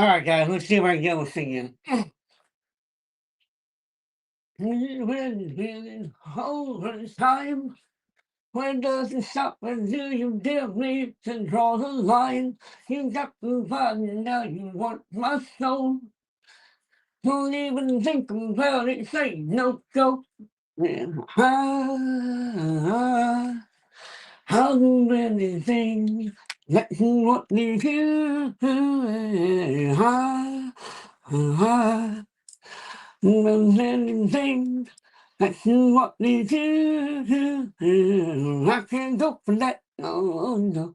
right, guys, let's see if I can get with singing. When over time, when does it stop? When do you dare me to draw the line? You got the button, now you want my soul. Don't even think about it, say no, go. And I'll do anything that you want me to. Do anything that you want me to. I can't go for that. No, no.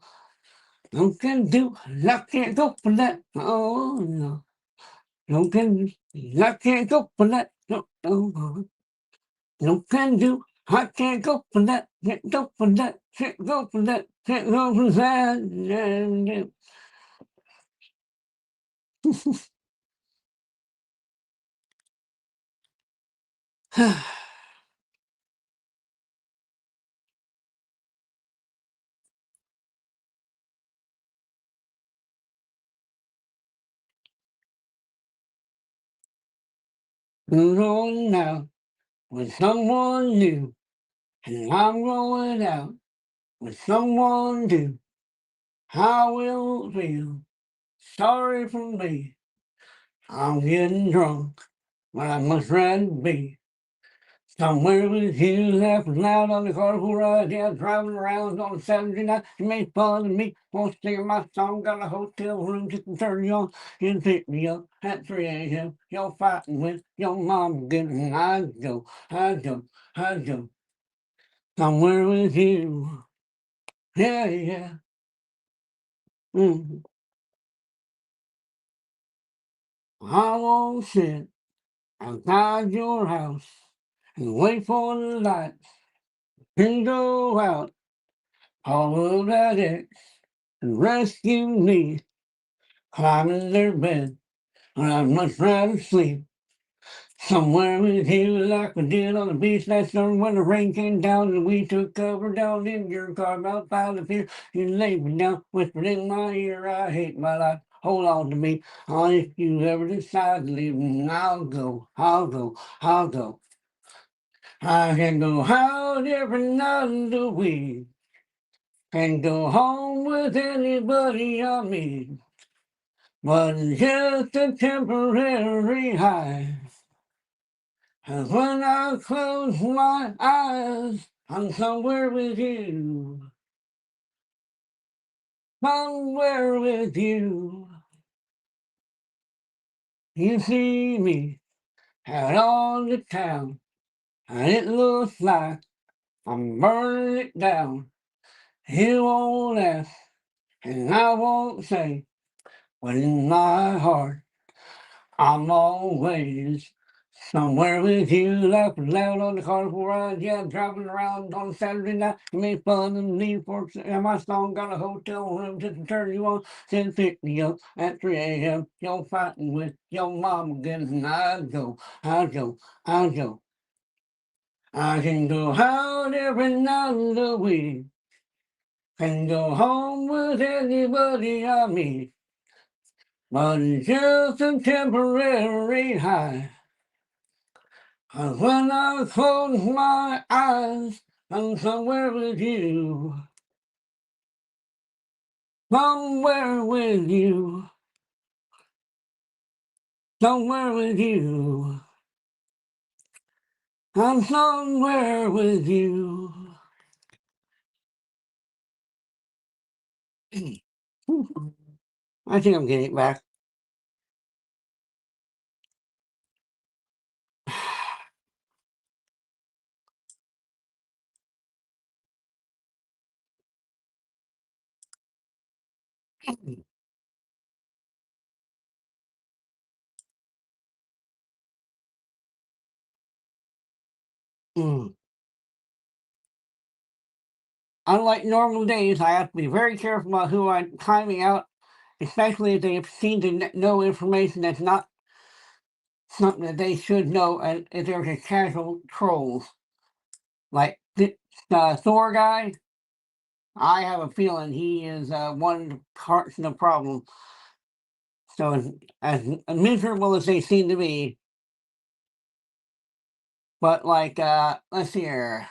No can do. I can't go for that. Oh no. No can. I can't go for that. No, no, no. No can do. I can't go for that. Can't go for that. Can't go for that. Can't go for that. Rolling out with someone new, and I'm rolling out with someone new. I will feel sorry for me. I'm getting drunk, but I must rather be somewhere with you, laughing loud on the carpool ride. Yeah, driving around on Saturday night. You made fun of me. Won't sing my song. Got a hotel room just to turn you on and pick me up at 3 a.m. You're fighting with your mom again. And I go somewhere with you. Yeah, yeah. Mm. I won't sit outside your house and wait for the lights to go out. All of that X and rescue me. Climb in their bed, but I'd much rather sleep somewhere with you like we did on the beach last summer when the rain came down and we took cover down in your car about 5 to 4. You laid me down, whispered in my ear, I hate my life. Hold on to me. Oh, if you ever decide to leave me, I'll go, I'll go, I'll go. I can go out every night of the week and go home with anybody I meet. But it's just a temporary high. And when I close my eyes, I'm somewhere with you. Somewhere with you. You see me out on the town, and it looks like I'm burning it down. You won't ask, and I won't say, but in my heart, I'm always somewhere with you, laughing loud on the carpool ride. Yeah, driving around on Saturday night. You made fun of me for my song. Got a hotel room just to turn you on. Then pick me up at 3 a.m. You're fighting with your mom again, and I go, I go. I can go out every night of the week. Can go home with anybody I meet. But it's just a temporary high. And when I close my eyes, I'm somewhere with you. Somewhere with you. Somewhere with you. I'm somewhere with you. I think I'm getting it back. unlike normal days, I have to be very careful about who I'm timing out, especially if they seem to know information that's not something that they should know, and if they're just casual trolls. Like the Thor guy, I have a feeling he is one of the parts of the problem. So as miserable as they seem to be, but like let's see here.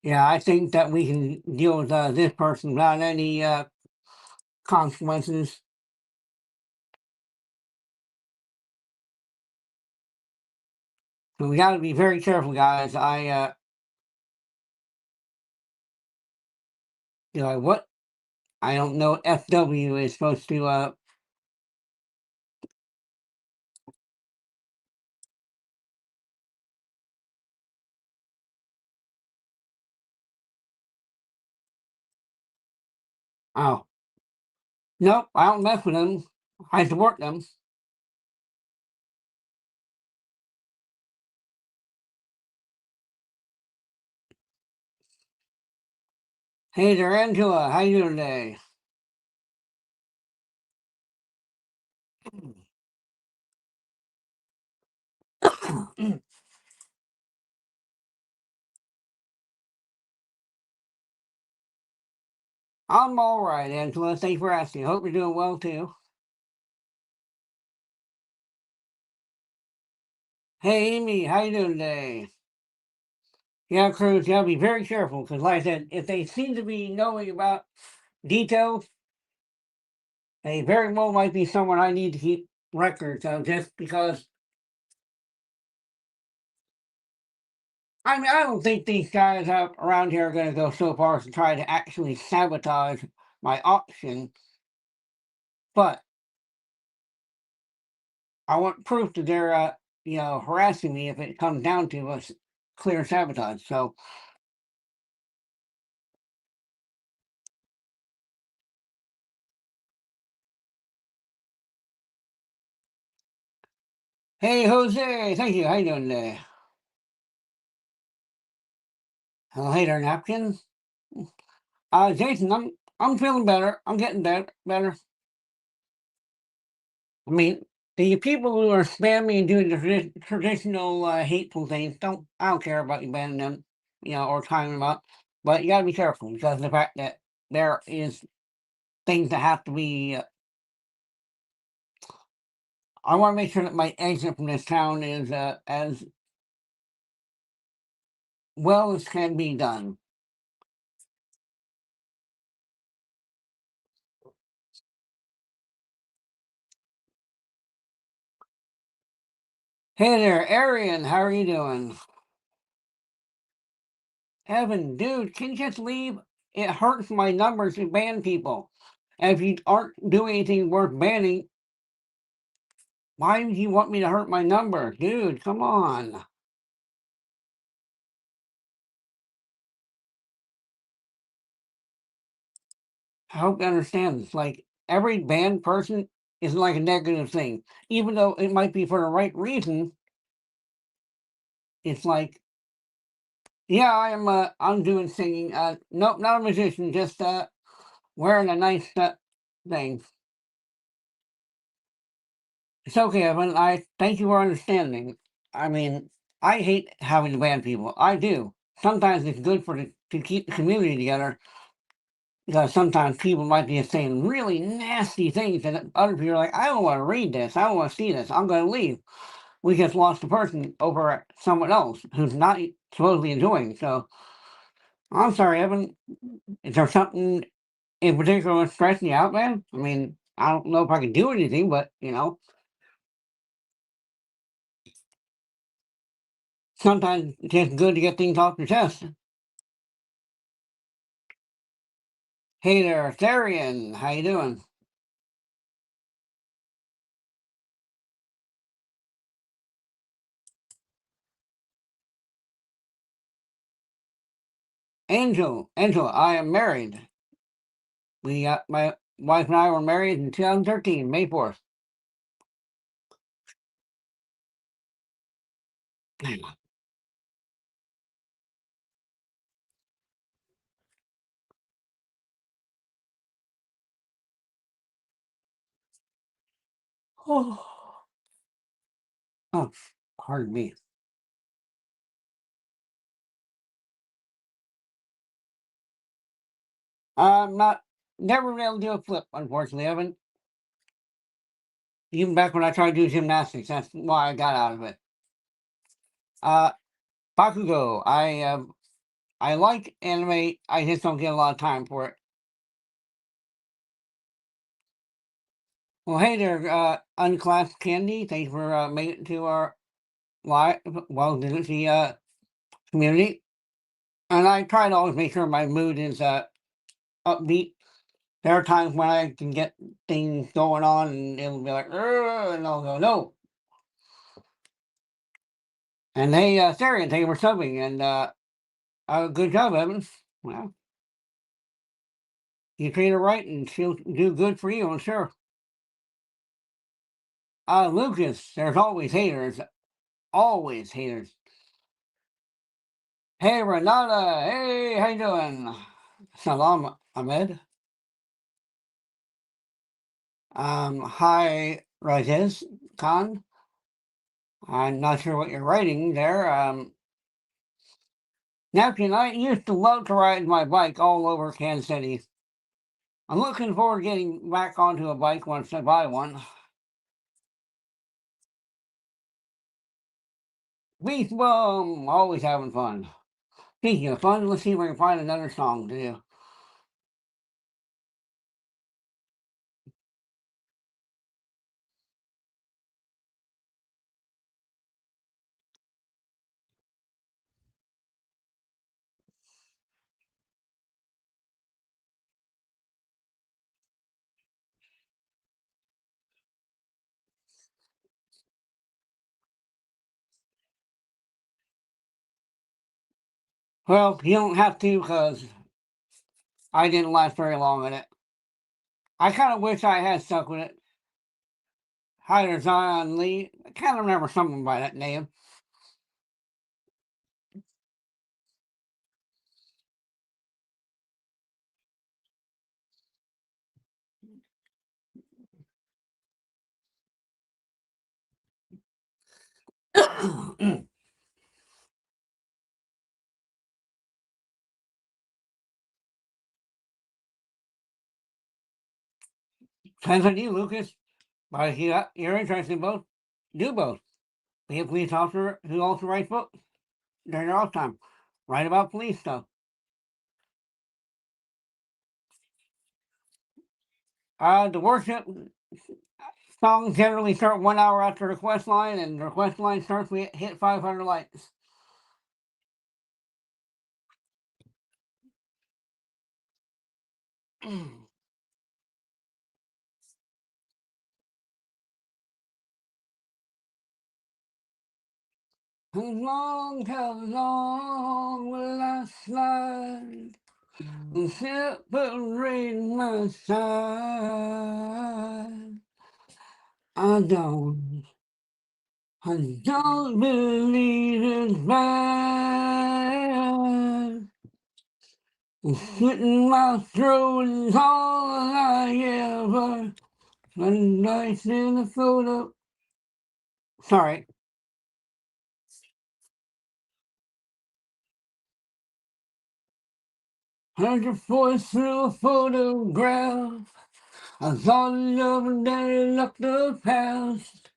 Yeah, I think that we can deal with this person without any consequences. So we got to be very careful, guys. What I don't know. FW is supposed to. Oh, nope. I don't mess with them. I support them. Hey there, Angela. How you doing today? I'm all right, Angela. Thanks for asking. Hope you're doing well too. Hey, Amy. How you doing today? Yeah, Cruz. You gotta be very careful because, like I said, if they seem to be knowing about details, they very well might be someone I need to keep records of just because. I mean, I don't think these guys up around here are going to go so far as to try to actually sabotage my auction, but I want proof that they're, harassing me if it comes down to a clear sabotage. So, hey, Jose, thank you. How you doing today? Oh, hey there, napkin. Jason, I'm feeling better. I'm getting better. I mean, the people who are spamming and doing the traditional hateful things I don't care about you banning them, or timing them out. But you got to be careful because of the fact that there is things that have to be. I want to make sure that my exit from this town is as well as can be done. Hey there, Arian. How are you doing? Evan, dude, can you just leave? It hurts my numbers to ban people. And if you aren't doing anything worth banning, why do you want me to hurt my number? Dude, come on. I hope you understand this. Like, every banned person is like a negative thing. Even though it might be for the right reason, it's like, yeah, I'm doing singing. Nope, not a musician, just wearing a nice thing. It's okay, Evan. I thank you for understanding. I mean, I hate having to ban people. I do. Sometimes it's good to keep the community together because sometimes people might be saying really nasty things, and other people are like, I don't want to read this. I don't want to see this. I'm going to leave. We just lost a person over someone else who's not supposedly enjoying. So I'm sorry, Evan. Is there something in particular that's stressing you out, man? I mean, I don't know if I can do anything, but sometimes it's just good to get things off your chest. Hey there, Therian. How you doing? Angel, I am married. My wife and I were married in 2013, May 4th. Oh, pardon me. I'm not never been able to do a flip, unfortunately. I haven't even back when I tried to do gymnastics. That's why I got out of it. Uh, Bakugo. I like anime. I just don't get a lot of time for it. Well, hey there, unclassed candy. Thanks for making it to our live. Well, the community. And I try to always make sure my mood is upbeat. There are times when I can get things going on and it'll be like, "Ugh," and I'll go, no. And hey, Sarian, thank you for subbing. And good job, Evans. Well, you treat her right and she'll do good for you, I'm sure. Lucas, there's always haters. Always haters. Hey, Renata. Hey, how you doing? Salam, Ahmed. Hi, Rajesh Khan. I'm not sure what you're writing there. Napkin, I used to love to ride my bike all over Kansas City. I'm looking forward to getting back onto a bike once I buy one. Beast Bum, always having fun. Speaking of fun, let's see if we can find another song to do. Well, you don't have to because I didn't last very long in it. I kind of wish I had stuck with it. Hi there, Zion Lee. I kind of remember someone by that name. Depends on you, Lucas. But if you're interested in both, do both. Be a police officer who also writes books during their off time. Write about police stuff. The worship songs generally start 1 hour after the request line, and the request line starts we hit 500 likes. How long will I slide? Separate my side. I don't, I don't believe it's bad. Sitting my throat is all I ever. When I see the photo. Sorry. Heard your voice through a photograph. I thought of a day looked the past.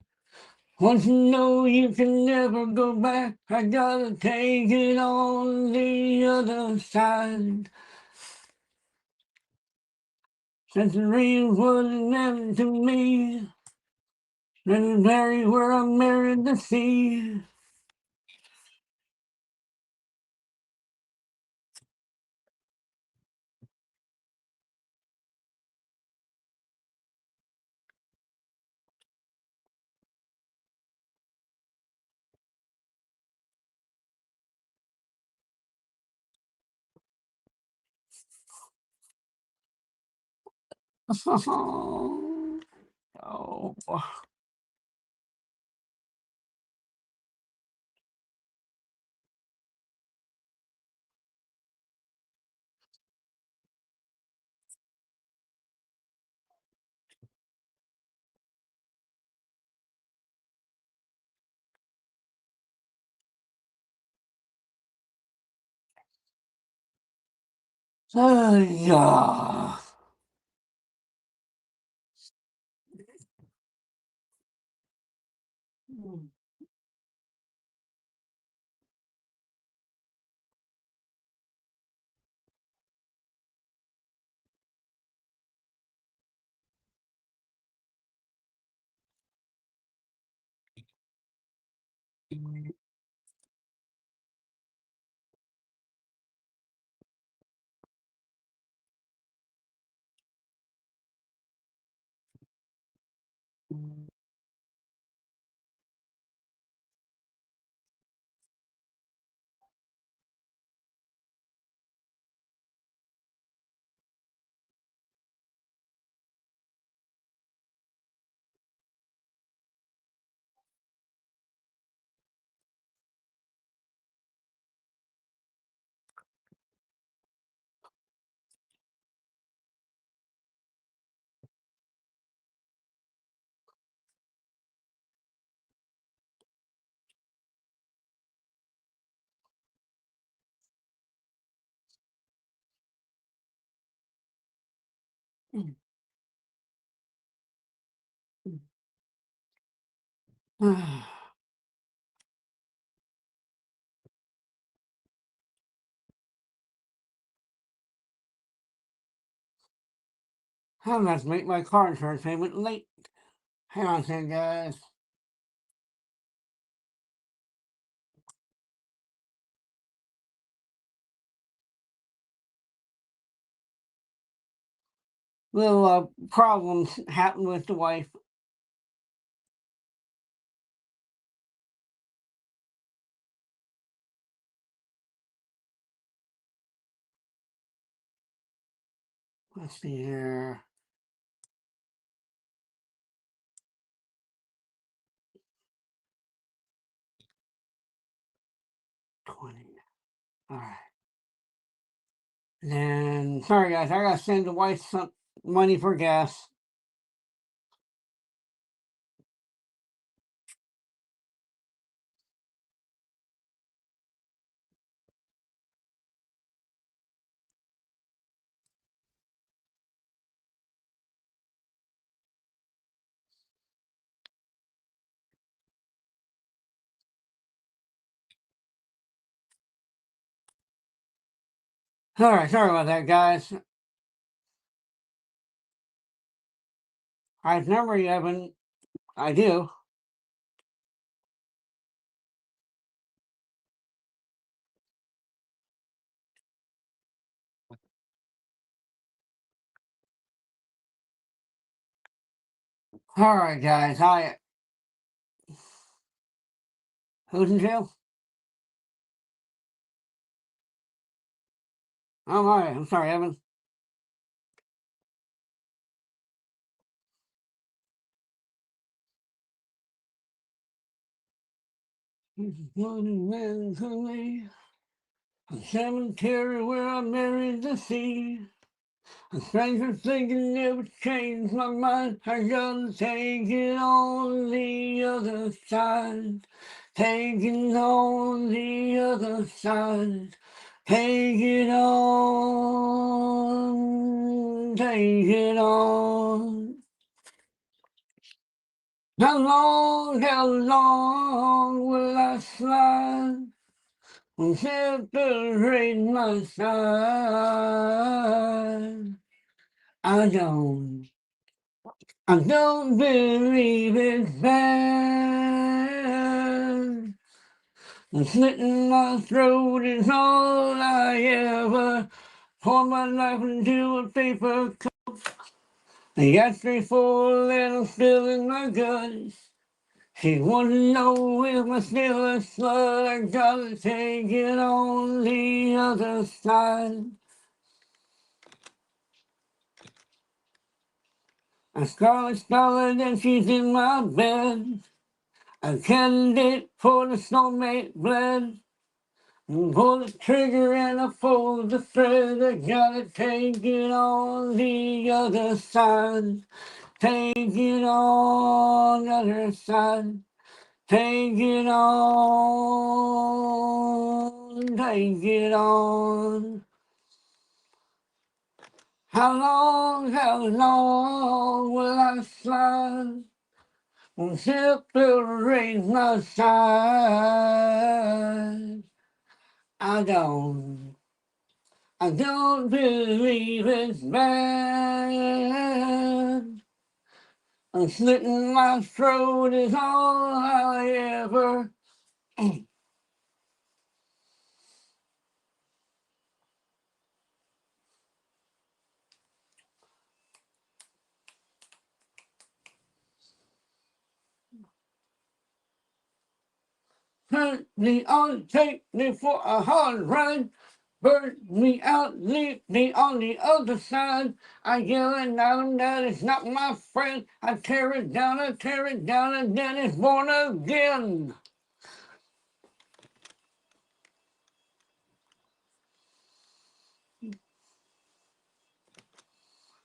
Once you know you can never go back, I gotta take it on the other side. Since the real was never to me, then marry where I married the sea. Oh, Yeah. I must make my car insurance payment late. Hang on a second, guys. Little problems happened with the wife. Let's see here. $20. All right. And sorry, guys, I gotta send the wife some money for gas. All right, sorry about that, guys. I remember you, Evan. I do. All right, guys. Who's in jail? Oh, all right. I'm sorry, Evan. Melancholy, a cemetery where I buried the sea. A stranger thinking never changed my mind. I gotta take it on the other side. Take it on the other side. Take it on. Take it on. How long will I slide? Separate my side. I don't believe it's bad. Slitting my throat is all I ever pour my life into a paper cup. I got 3-4 little still in my guts. She wants to know if I'm still a slut. I gotta take it on the other side. A scarlet starlet and she's in my bed. A candidate for the soulmate blend. Pull the trigger and I pull the thread. I gotta take it on the other side. Take it on the other side. Take it on. Take it on. how long will I slide until the rain my side? I don't, I don't believe it's bad. Slitting my throat is all I ever. Turn me on, take me for a hard ride. Burn me out, leave me on the other side. I yelling at him that it's not my friend. I tear it down, and then it's born again.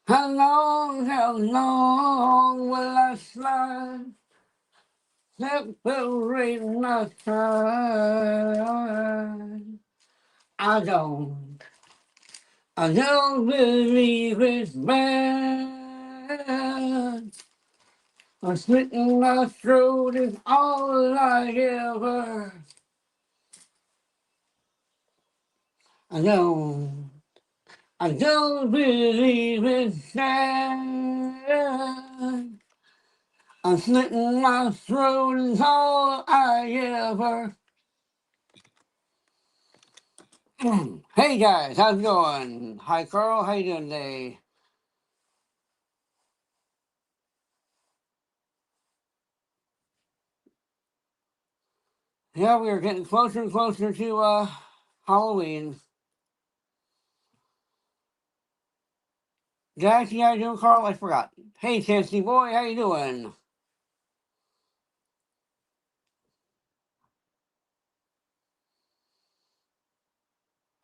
How long will I slide? Separate my side. I don't believe it's bad. I'm slitting my throat is all I ever. I don't, I don't believe it's sad. I'm slitting my throat is all I ever. Hey guys, how's it going? Hi Carl, how you doing today? Yeah, we are getting closer and closer to Halloween. Guys, you guys doing, Carl? I forgot. Hey, Chesty boy, how you doing?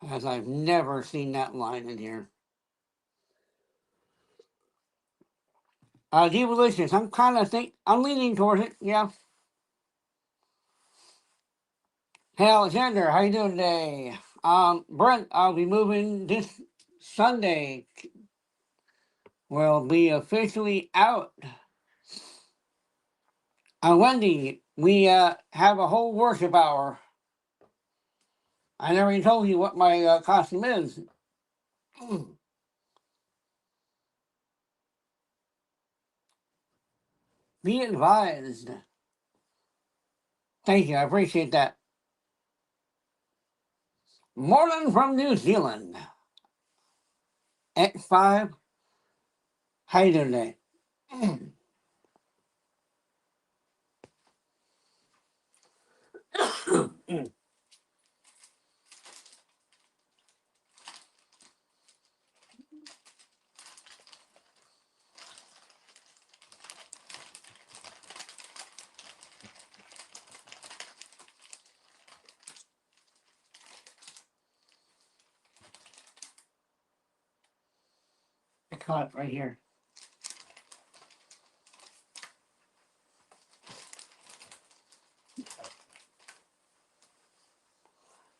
As I've never seen that line in here. Delicious. I'm kind of I'm leaning towards it. Yeah. Hey, Alexander, how you doing today? Brent, I'll be moving this Sunday. We'll be officially out. Wendy, we have a whole worship hour. I never even told you what my costume is. Be advised. Thank you. I appreciate that. Morning from New Zealand. X5. How you doing today? I caught it right here.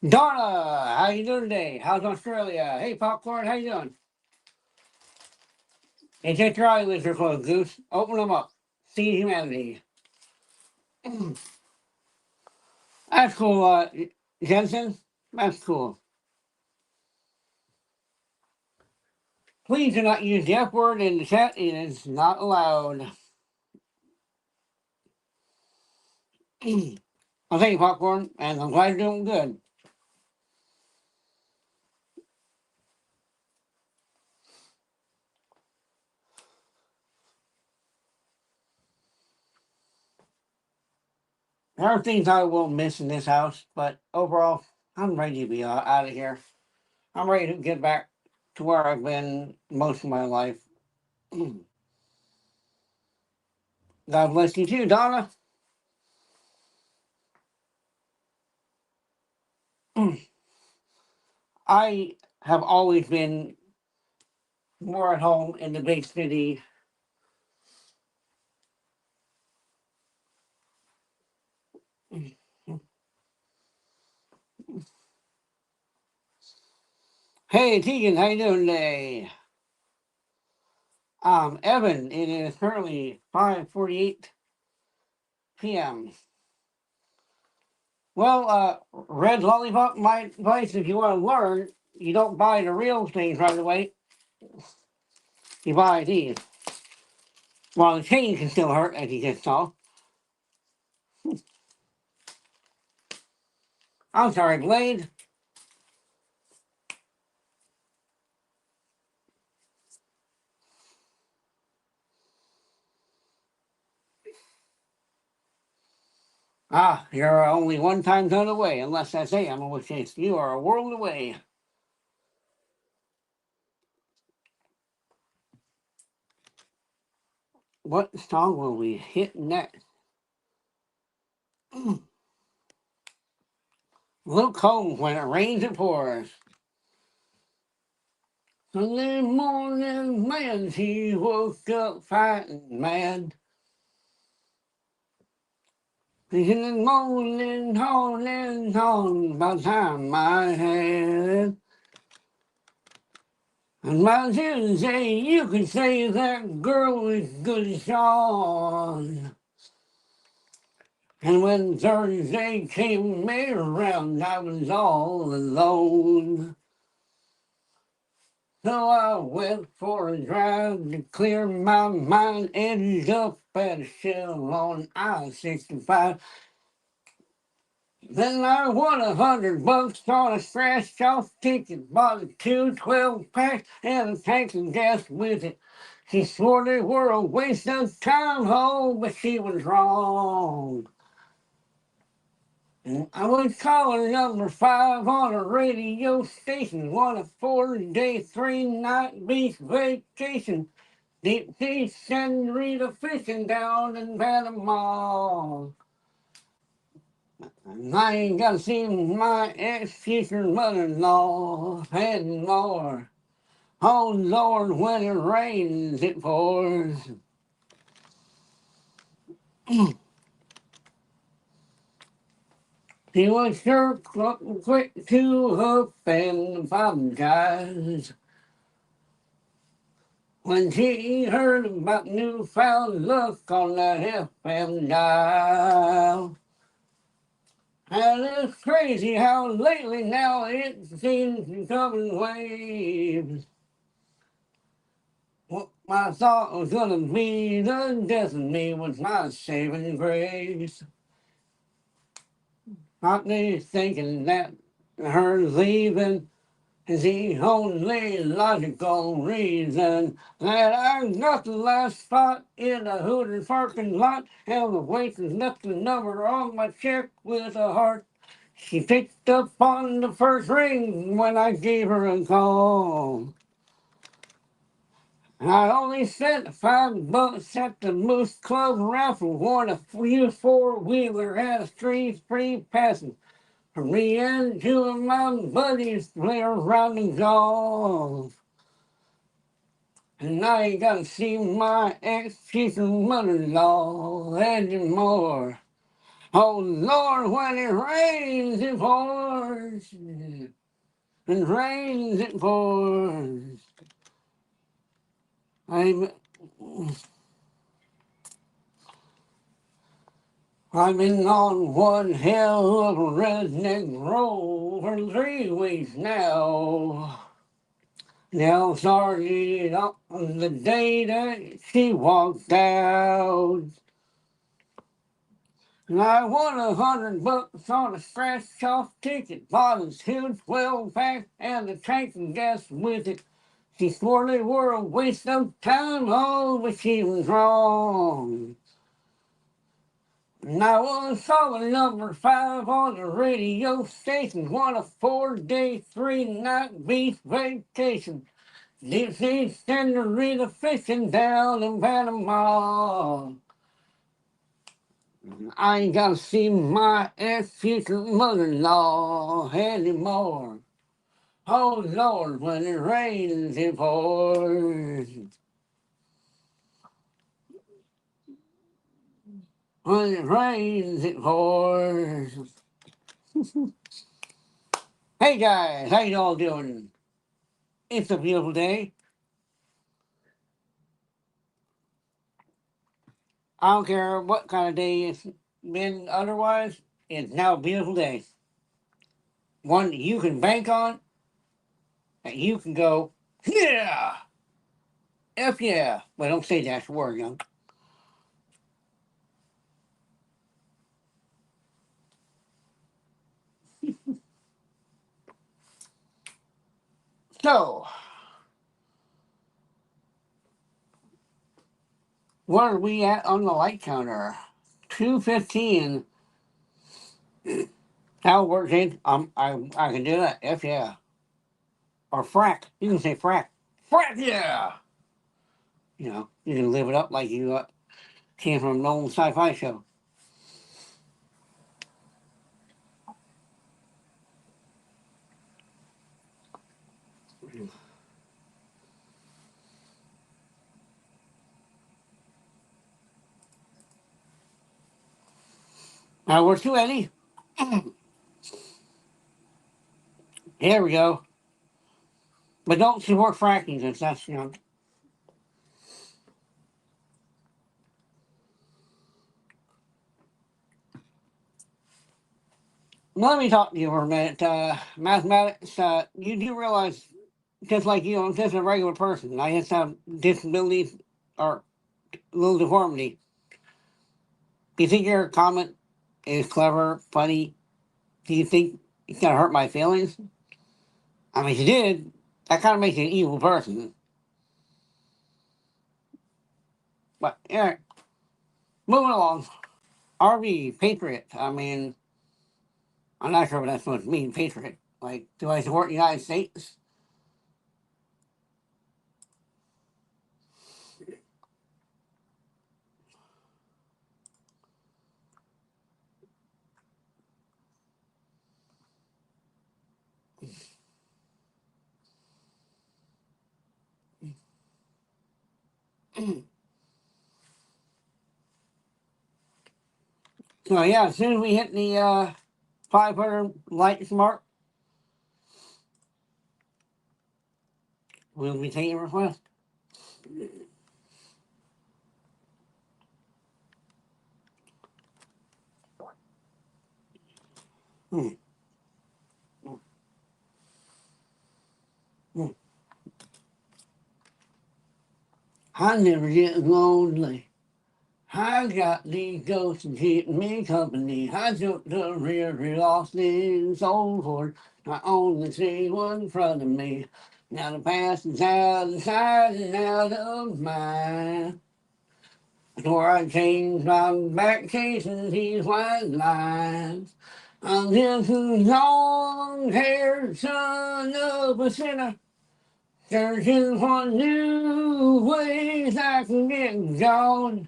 Donna, how you doing today? How's Australia? Hey, Popcorn, how you doing? Hey, take your eyelids are closed, Goose. Open them up. See humanity. That's cool, Jensen. That's cool. Please do not use the F word in the chat. It is not allowed. Well, thank you, Popcorn, and I'm glad you're doing good. There are things I will miss in this house, but overall, I'm ready to be out of here. I'm ready to get back to where I've been most of my life. God bless you too, Donna. I have always been more at home in the big city. Hey, Tegan, how you doing today? Evan, it is currently 5:48 p.m. Well, Red Lollipop, my advice if you want to learn, you don't buy the real things right away. You buy these. Well, the chain can still hurt, as you just saw. I'm sorry, Blade. You're only one time zone away, unless that's AM, in which case you are a world away. What song will we hit next? Luke Combs, When It Rains, It Pours. Sunday morning, man, he woke up fighting mad. Thinking and moaning, hauling on by the time I had. And by Tuesday, you could say that girl was good as gone. And when Thursday came around, I was all alone. So I went for a drive to clear my mind, ended up at a shell on I-65. Then I won $100 on a scratch off ticket, bought a 212 pack and a tank of gas with it. She swore they were a waste of time, oh, but she was wrong. And I was caller number 5 on a radio station, on a 4-day, 3-night beach vacation. Deep sea senorita fishing down in Panama. And I ain't got to see my ex-future mother-in-law and more. Oh Lord, when it rains, it pours. She was sure quick to hook and apologize when she heard about newfound luck on that FM dial. And it's crazy how lately now it seems to come in waves. What I thought was gonna be the death of me was my saving grace. Not me thinking that her leaving is the only logical reason that I got the last spot in a Hooters parking lot, and the waitress left the number on my check with a heart. She picked up on the first ring when I gave her a call. I only spent $5 at the Moose Club raffle, won a few four-wheeler, had a street free passes for me and two of my buddies to play around the golf. And now you gotta see my ex-future mother-in-law anymore. Oh Lord, when it rains, it pours. And rains, it pours. I'm I've been on one hell of a redneck roll for 3 weeks now. Now started on the day that she walked out. And I won $100 on a scratch off ticket, bought a 212 pack and a tank of gas with it. She swore they were a waste of time, oh, but she was wrong. And I was calling number 5 on the radio station, on a 4-day, 3-night beach vacation. Deep sea senorita fishing down in Panama. I ain't gotta see my ex-future mother-in-law anymore. Oh Lord, when it rains, it pours. When it rains, it pours. Hey guys, how you all doing? It's a beautiful day. I don't care what kind of day it's been otherwise, it's now a beautiful day. One that you can bank on, that you can go, yeah, F yeah. Well, don't say that word, young. So, what are we at on the light counter? 2:15. That'll work, Jane. I can do that. F yeah. Or frack. You can say frack. Frack yeah. You can live it up like you came from an old sci-fi show. Now we're too Eddie. Here we go. But don't support fracking because that's. Let me talk to you for a minute. Mathematics, you do realize, just like you, I'm just a regular person. I just have disabilities or little deformity. Do you think your comment is clever, funny? Do you think it's going to hurt my feelings? I mean, if you did, that kind of makes you an evil person. But, yeah, moving along. RV, Patriot. I mean, I'm not sure what that's supposed to mean, Patriot. Like, do I support the United States? So, yeah, as soon as we hit the 500 likes mark, we'll be taking requests. Hmm. Hmm. I never get lonely. I got these ghosts keeping me company. I took the rear, lost in soul for I only see one in front of me. Now the past is out of sight and out of mind. Before I changed my back chasing these white lines. I'm just a long-haired son of a sinner, searching for new ways I can get gone.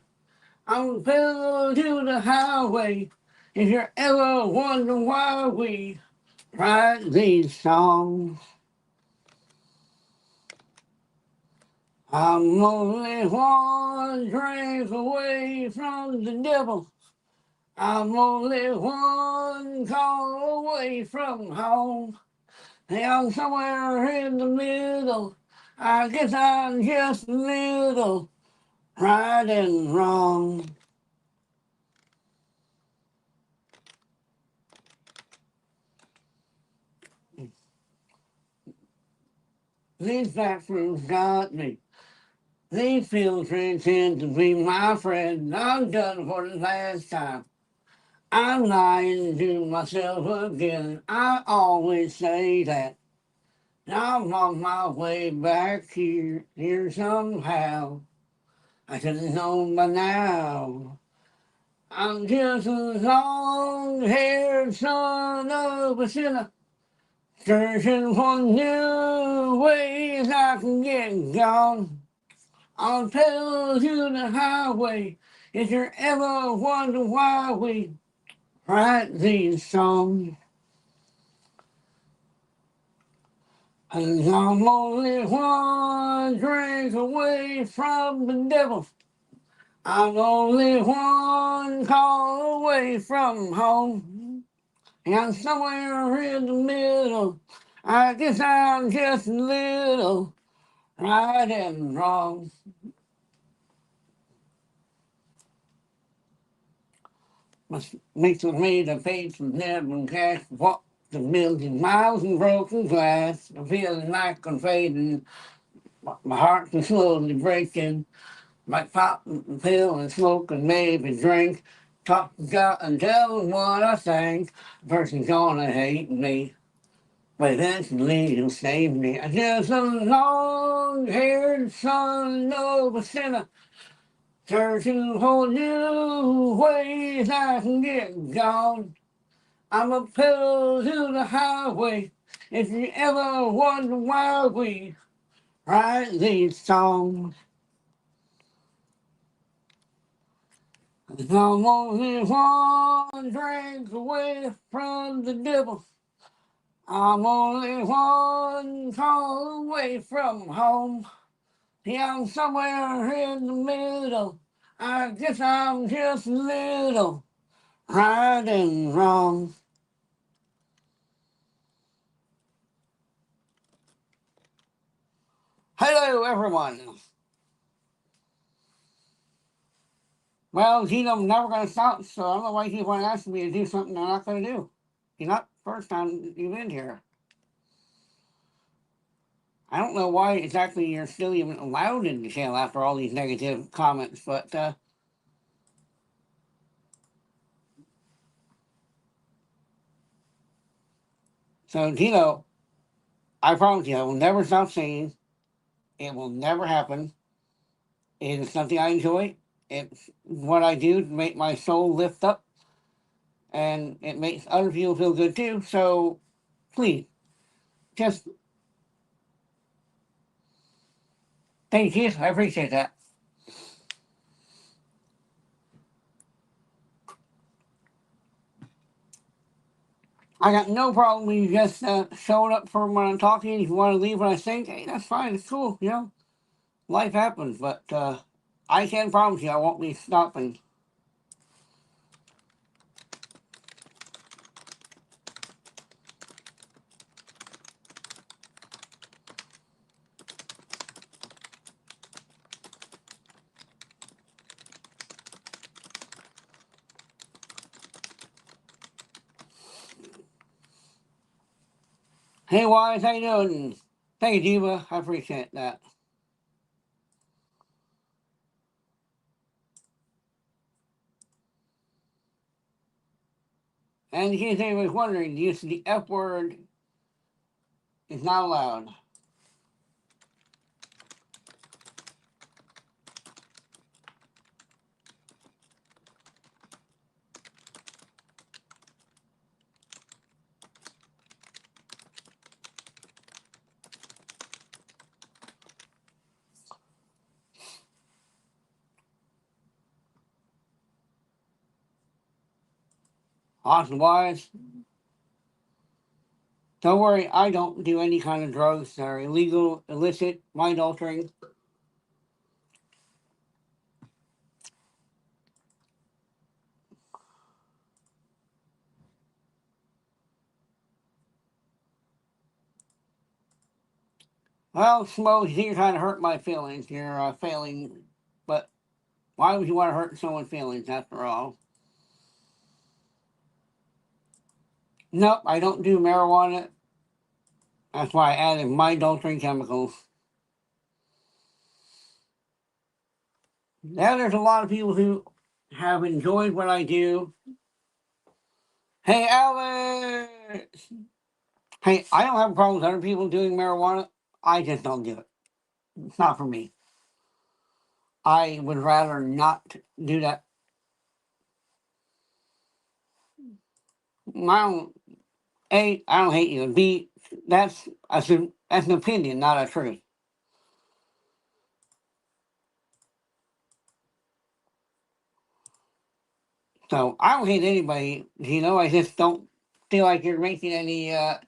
I'm pedal to the highway. If you're ever wondering why we write these songs, I'm only one drink away from the devil. I'm only one call away from home. And I'm somewhere in the middle. I guess I'm just a little right and wrong. These bathrooms got me. These field trips tend to be my friend. I'm done for the last time. I'm lying to myself again. I always say that. I'm on my way back here somehow. I should have known by now. I'm just a long-haired son of a sinner, searching for new ways I can get gone. I'll tell you the highway if you're ever wondering why we write these songs. And I'm only one drink away from the devil. I'm only one call away from home. And I'm somewhere in the middle. I guess I'm just a little right and wrong. Makes me the face of never cash. Walked a million miles in broken glass. I'm feeling like I'm fading. My heart is slowly breaking. Like popping a pill and smoking maybe drink. Talk to God and tell him what I think. The person's gonna hate me. But eventually he'll save me. I just a long-haired son of a sinner. Turn to whole new ways I can get gone. I'm a pedal to the highway. If you ever wonder why we write these songs, I'm only one drink away from the devil. I'm only one call away from home. Yeah, I'm somewhere in the middle. I guess I'm just a little right and wrong. Hello, everyone. Well, Gene, I'm never going to stop, so I don't know why you keep on asking me to do something I'm not going to do. You're not the first time you've been here. I don't know why exactly you're still even allowed in the channel after all these negative comments, but so Gino, I promise you, I will never stop singing. It will never happen. It is something I enjoy. It's what I do to make my soul lift up, and it makes other people feel good too. So please, just thank you. I appreciate that. I got no problem with you just showing up for when I'm talking. If you want to leave when I sing, hey, that's fine. It's cool. You know, life happens. But I can promise you, I won't be stopping. Hey, Wise, how you doing? Thank you, Diva. I appreciate that. And in case anyone was wondering, the use of the F word is not allowed. Awesome, Wise. Don't worry, I don't do any kind of drugs that are illegal, illicit, mind altering. Well, Smo, you're kind of hurt my feelings. You're failing, but why would you want to hurt someone's feelings after all? Nope, I don't do marijuana. That's why I added mind altering chemicals. Now, there's a lot of people who have enjoyed what I do. Hey, Alex! Hey, I don't have a problem with other people doing marijuana. I just don't do it. It's not for me. I would rather not do that. I don't. A, I don't hate you. B, that's an opinion, not a truth. So I don't hate anybody. You know, I just don't feel like you're making any. You're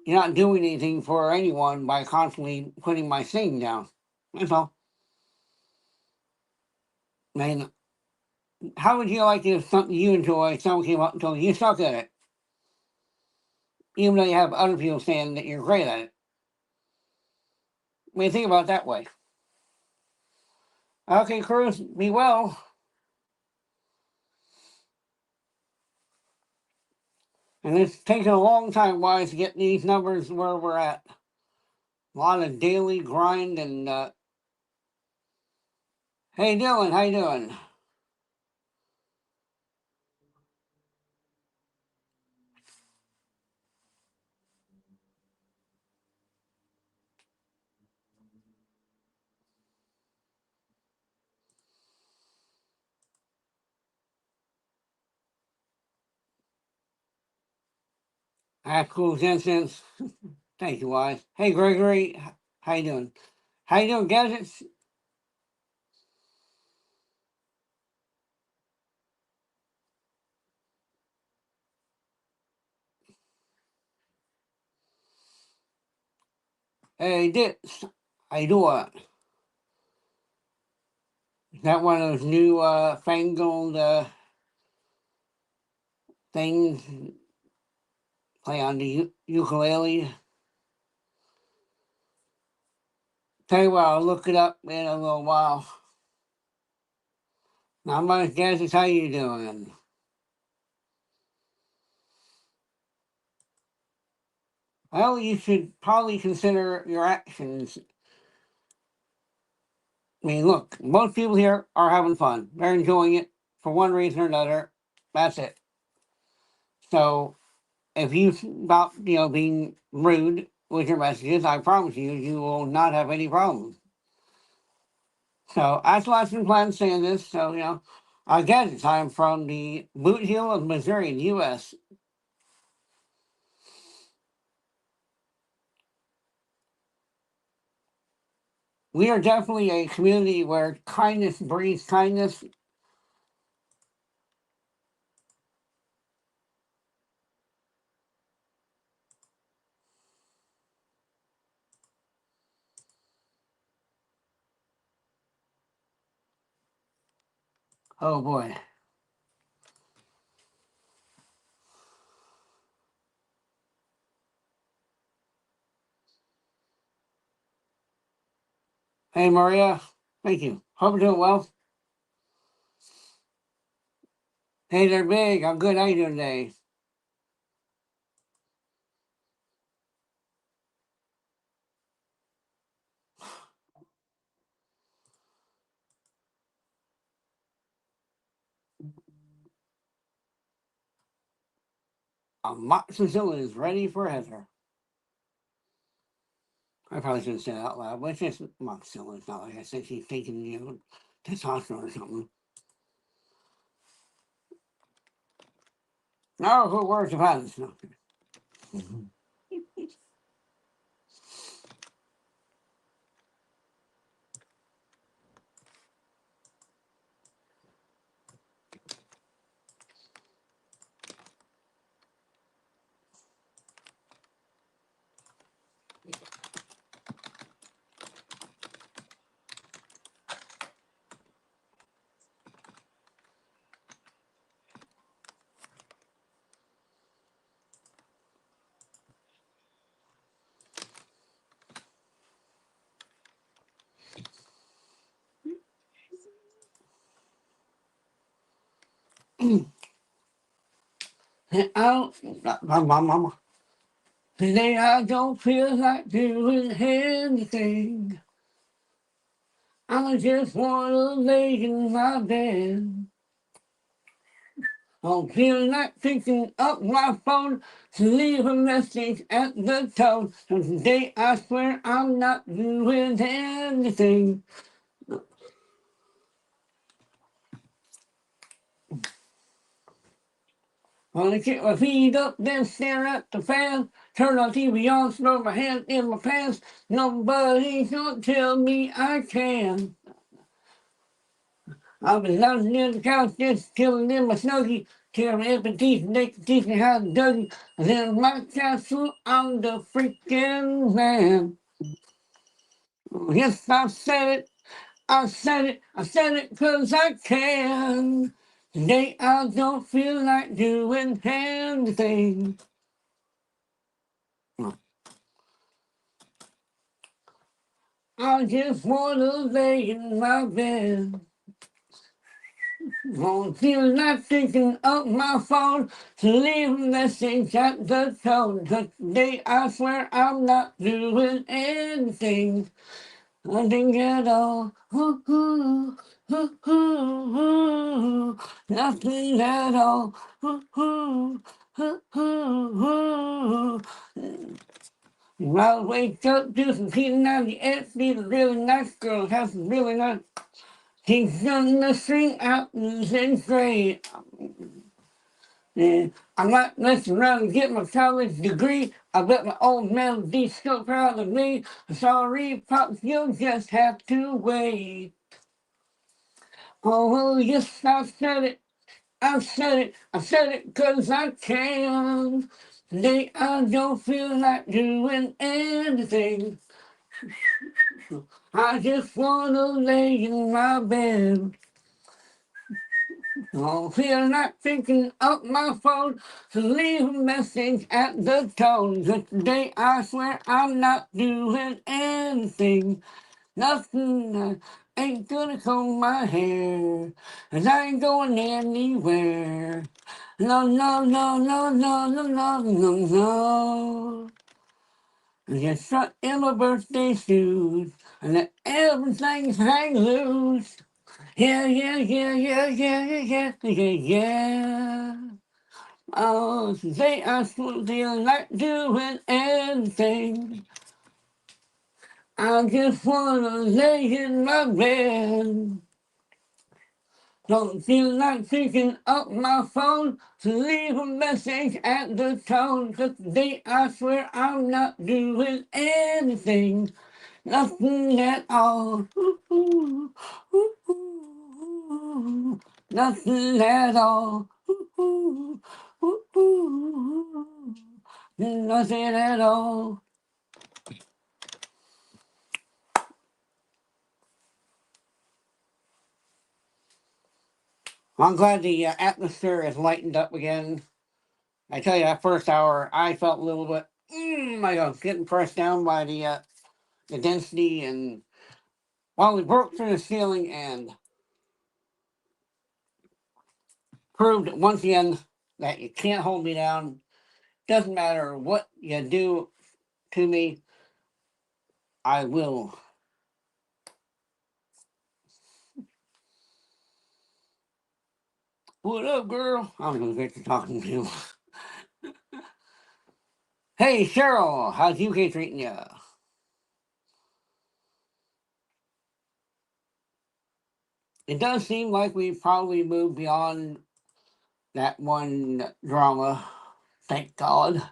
not doing anything for anyone by constantly putting my singing down. That's all. I mean, how would you like if something you enjoy, someone came up and told you suck at it, even though you have other people saying that you're great at it? I mean, think about it that way. Okay, Cruz, be well. And it's taken a long time, wise, to get these numbers where we're at. A lot of daily grind and hey Dylan, how you doing? Cool instance. Thank you, Wise. Hey Gregory, how you doing? How you doing, gadgets? Hey Ditz, how you doing? Is that one of those new fangled things? Play on the ukulele? Tell you what, I'll look it up in a little while. Not much, gadgets. How you doing? Well, you should probably consider your actions. I mean, look, most people here are having fun. They're enjoying it for one reason or another. That's it. So if you stop, being rude with your messages, I promise you, you will not have any problems. So that's why I've been planning saying this. So, again, I'm from the Boot Heel of Missouri, U.S. We are definitely a community where kindness breeds kindness. Oh boy. Hey, Maria. Thank you. Hope you're doing well. Hey there, Big. I'm good. How you doing today? Moxazilla is ready for Heather. I probably shouldn't say that out loud, but it's just Moxazilla. It's not like I said she's taking, testosterone or something. No, who worries about it? No. I don't, today I don't feel like doing anything. I just want to lay in my bed. I'm feeling like picking up my phone to leave a message at the tone. And today I swear I'm not doing anything. Wanna kick my feet up, then stare at the fan. Turn on TV on, throw my hand in my pants. Nobody gonna tell me I can. I've been lounging in the couch, just chilling in my snuggie. Tearing every teeth, and they can teach me how to Dougie. And then my castle, I'm the freaking man. Yes, I said it, I said it 'cause I can. Today I don't feel like doing anything. I just wanna lay in my bed. Won't feel like picking up my phone to leave a message at the tone. Today I swear I'm not doing anything. Nothing at all. Ooh, ooh, ooh, ooh, ooh. Nothing at all. Ooh, ooh, ooh, ooh, ooh. I'll wake up, do some cleaning out the edge, be a really nice girl, have some really nice. He's done the string out and great. Yeah, I might mess around and get my college degree. I bet my old man would be so proud of me. Sorry, Pops, you'll just have to wait. Oh, well, yes, I said it. I said it. I said it 'cause I can. Today I don't feel like doing anything. I just wanna lay in my bed. Oh, feel like picking up my phone to leave a message at the tone. But today I swear I'm not doing anything. Nothing, I ain't gonna comb my hair. And I ain't going anywhere. No, no, no, no, no, no, no, no, no. Just stuck in my birthday shoes and let everything hang loose. Yeah, yeah, yeah, yeah, yeah, yeah, yeah, yeah, yeah. Oh, today I still feel like doing anything. I just wanna lay in my bed. Don't feel like picking up my phone to leave a message at the tone. 'Cause today I swear I'm not doing anything. Nothing at all. Ooh, ooh, ooh, ooh. Nothing at all. Ooh, ooh, ooh, ooh. Nothing at all. I'm glad the atmosphere is lightened up again. I tell you, that first hour, I felt a little bit, my God, getting pressed down by the density. And while we broke through the ceiling and proved once again that you can't hold me down, doesn't matter what you do to me, I will. What up, girl? I'm gonna get to talking to you. Hey, Cheryl, how's UK treating you? It does seem like we've probably moved beyond that one drama. Thank God.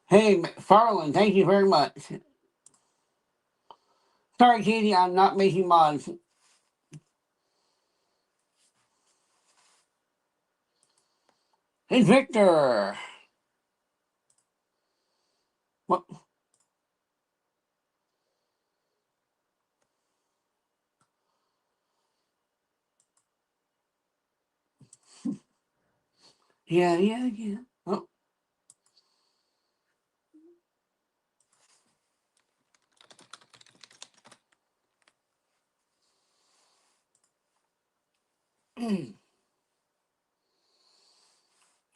Hey, Farland, thank you very much. Sorry, Katie, I'm not making mods. Hey, Victor. What? Yeah, yeah, yeah. Oh.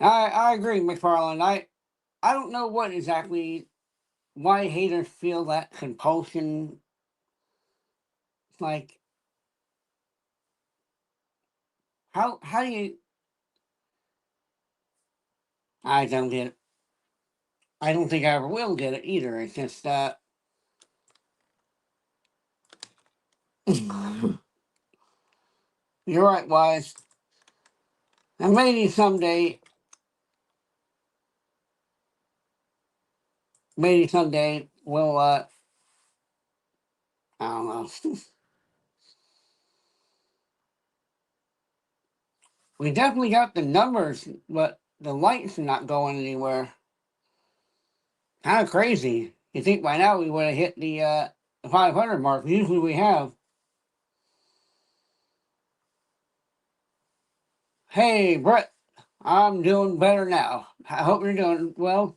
I agree, McFarland. I don't know what exactly why haters feel that compulsion. Like, how do you? I don't get it. I don't think I ever will get it either. It's just you're right, Wise. And maybe someday we'll I don't know. We definitely got the numbers, but the lights are not going anywhere. Kind of crazy. You think by now we would have hit the 500 mark? Usually we have. Hey, Brett, I'm doing better now. I hope you're doing well.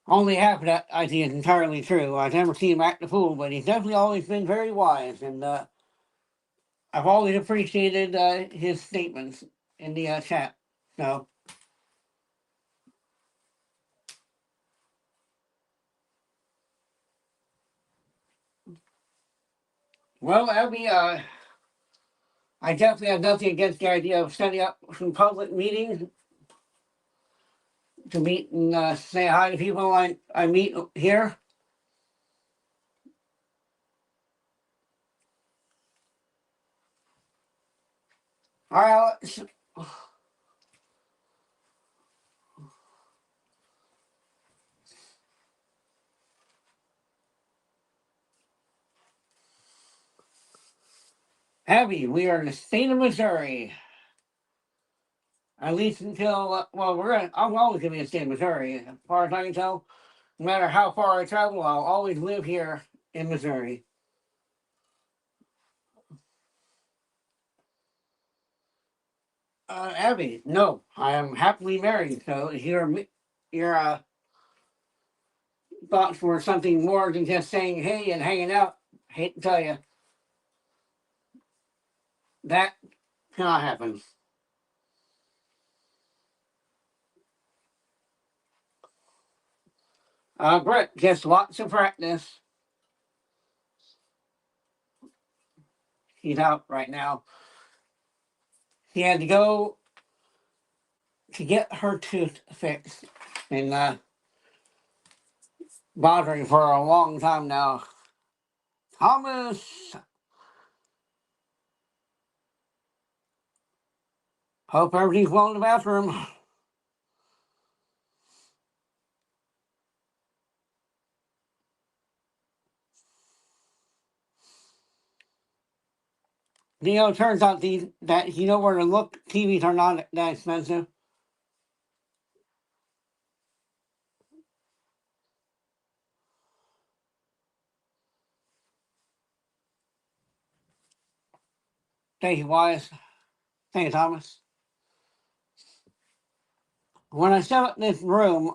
Only half of that I think is entirely true. I've never seen him act a fool, but he's definitely always been very wise, and I've always appreciated his statements in the chat. So, well, Abby, I definitely have nothing against the idea of setting up some public meetings to meet and say hi to people I meet here. All right, Abby, we are in the state of Missouri. At least until, well, I'm always going to be in the state of Missouri. As far as I can tell, no matter how far I travel, I'll always live here in Missouri. Abby, no, I am happily married. So if your thoughts were something more than just saying hey and hanging out, I hate to tell you, that cannot happen. Brett, just lots of practice. He's out right now. He had to go to get her tooth fixed, and bothering for a long time now. Thomas, hope everything's well in the bathroom. It turns out that you know where to look. TVs are not that expensive. Thank you, Wise. Thank you, Thomas. When I set up this room,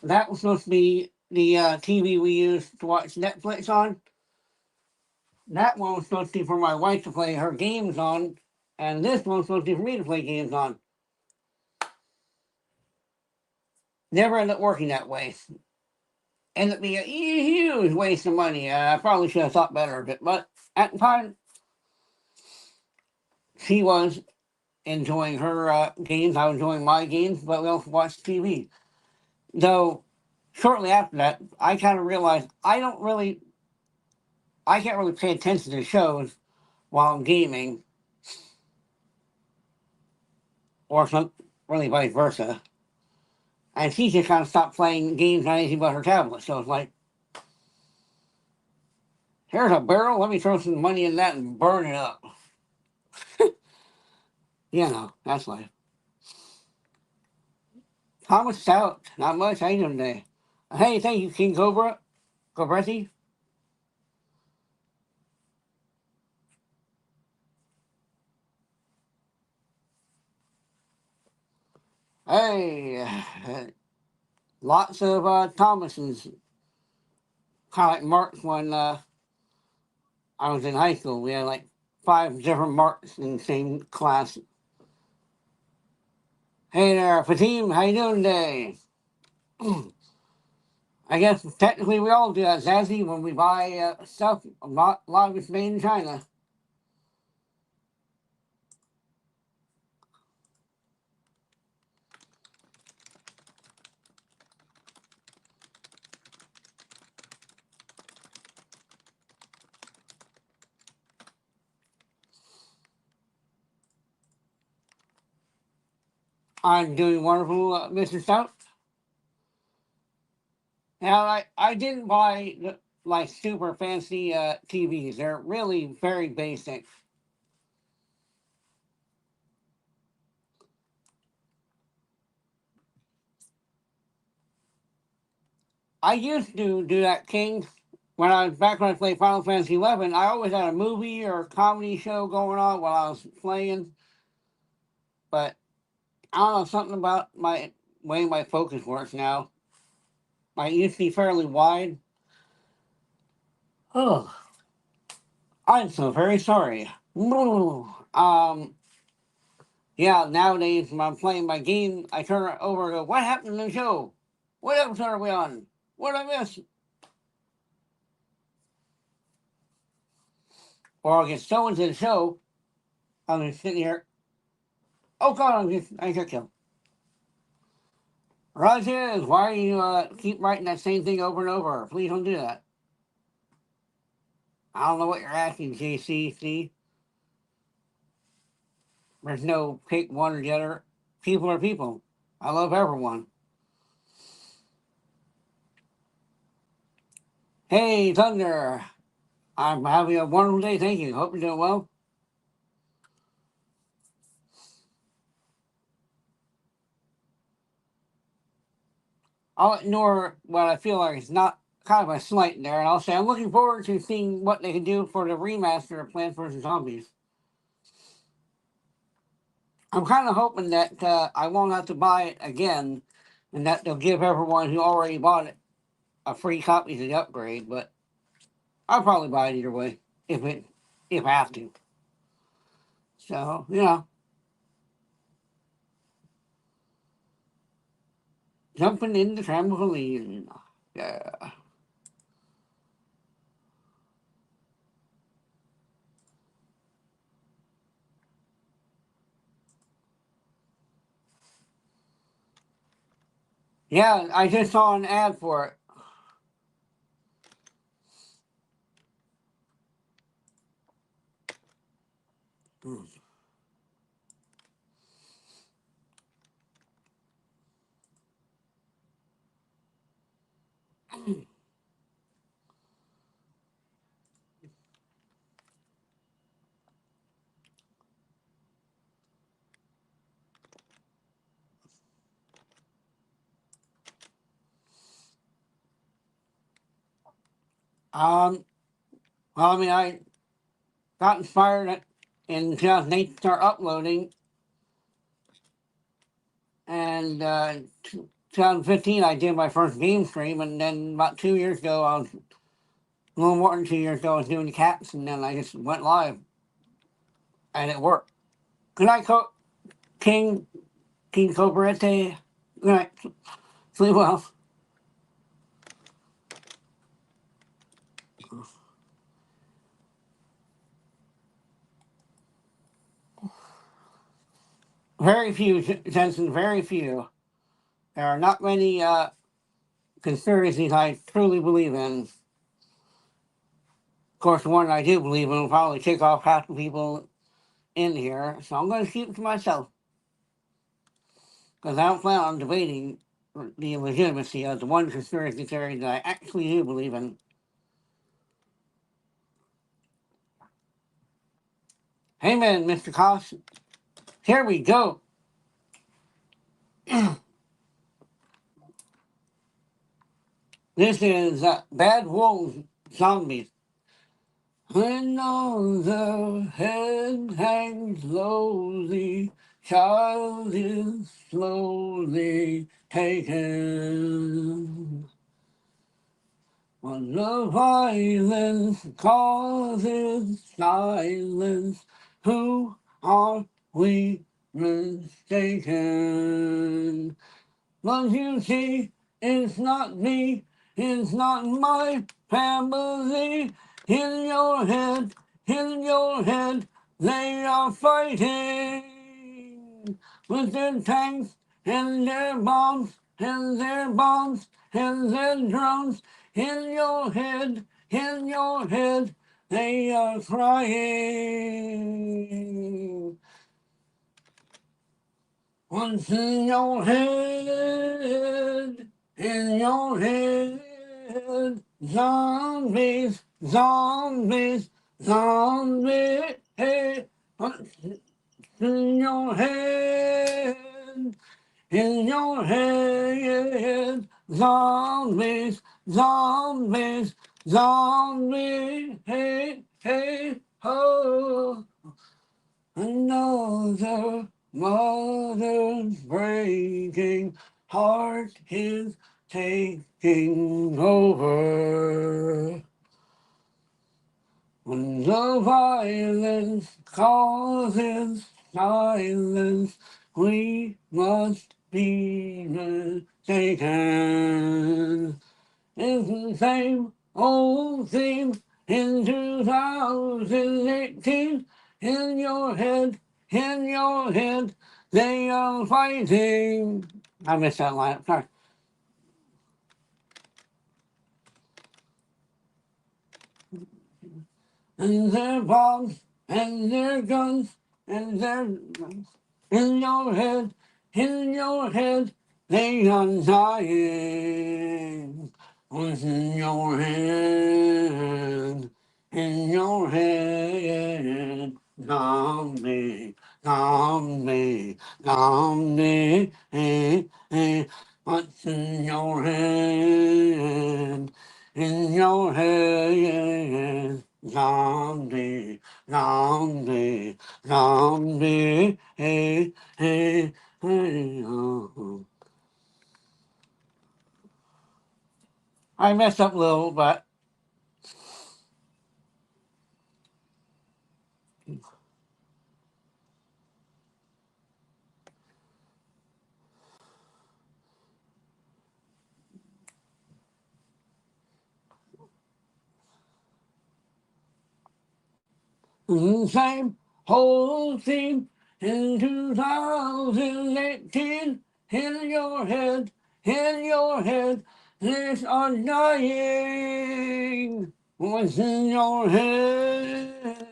that was supposed to be the TV we use to watch Netflix on. That one was supposed to be for my wife to play her games on, and this one was supposed to be for me to play games on. Never ended up working that way. Ended up being a huge waste of money. I probably should have thought better of it, but at the time, she was enjoying her games. I was enjoying my games, but we also watched TV. Though, shortly after that, I kind of realized I can't really pay attention to shows while I'm gaming, or some, really vice versa. And she just kind of stopped playing games on anything but her tablet. So it's like, here's a barrel, let me throw some money in that and burn it up. That's life. Thomas Stout, not much. How you doing today? Hey, thank you, King Cobra. Cobretti. Hey, lots of Thomasons. Kind of like Marks when I was in high school. We had like 5 different Marks in the same class. Hey there, Fatim. How you doing today? I guess technically we all do that, Zazzy, when we buy stuff. A lot of it's made in China. I'm doing wonderful, Mr. Stout. Now, I didn't buy like super fancy TVs. They're really very basic. I used to do that, King. When I played Final Fantasy 11, I always had a movie or comedy show going on while I was playing. But I don't know, something about my way my focus works now. I used to be fairly wide. Oh, I'm so very sorry. Yeah, nowadays when I'm playing my game, I turn it over and go, what happened in the show? What episode are we on? What did I miss? Or I'll get so into the show, I'm just sitting here, oh god, I just killed. Roger, why do you keep writing that same thing over and over? Please don't do that. I don't know what you're asking, JCC. There's no pick one or the other. People are people. I love everyone. Hey, Thunder. I'm having a wonderful day. Thank you. Hope you're doing well. I'll ignore what I feel like is not kind of a slight there, and I'll say I'm looking forward to seeing what they can do for the remaster of Plants vs. Zombies. I'm kind of hoping that I won't have to buy it again, and that they'll give everyone who already bought it a free copy of the upgrade. But I'll probably buy it either way if I have to. So jumping in the trampoline. Yeah. Yeah, I just saw an ad for it. Um, well, I mean, I got inspired in 2008 to start uploading, and 2015 I did my first game stream, and then about 2 years ago, a little more than 2 years ago, I was doing cats, and then I just went live, and it worked. Good night, King Cobrete. Good night. Sleep well. Very few, Jensen, very few. There are not many conspiracies I truly believe in. Of course, the one I do believe in will probably kick off half the people in here, so I'm going to keep it to myself because I don't plan on debating the legitimacy of the one conspiracy theory that I actually do believe in. Hey man, Mr. Koss, here we go. This is Bad Wolves Zombies. When all the head hangs lowly, child is slowly taken. When the violence causes silence, who are we mistaken? But you see, it's not me, it's not my family. In your head, they are fighting with their tanks and their bombs and their bombs and their drones. In your head, they are crying. What's in your head, zombies, zombies, zombies, hey, what's in your head, zombies, zombies, zombies, hey, hey, ho. Another Mother's breaking, heart is taking over. When the violence causes silence, we must be mistaken. It's the same old theme in 2018. In your head, they are fighting. I missed that line. Sorry. And their bombs and their guns and their guns in your head, they are dying. What's in your head, zombie, zombie, zombie, what's in your head, zombie, zombie, zombie, oh. I messed up a little, but same whole theme in 2018. In your head, this are dying. What's in your head?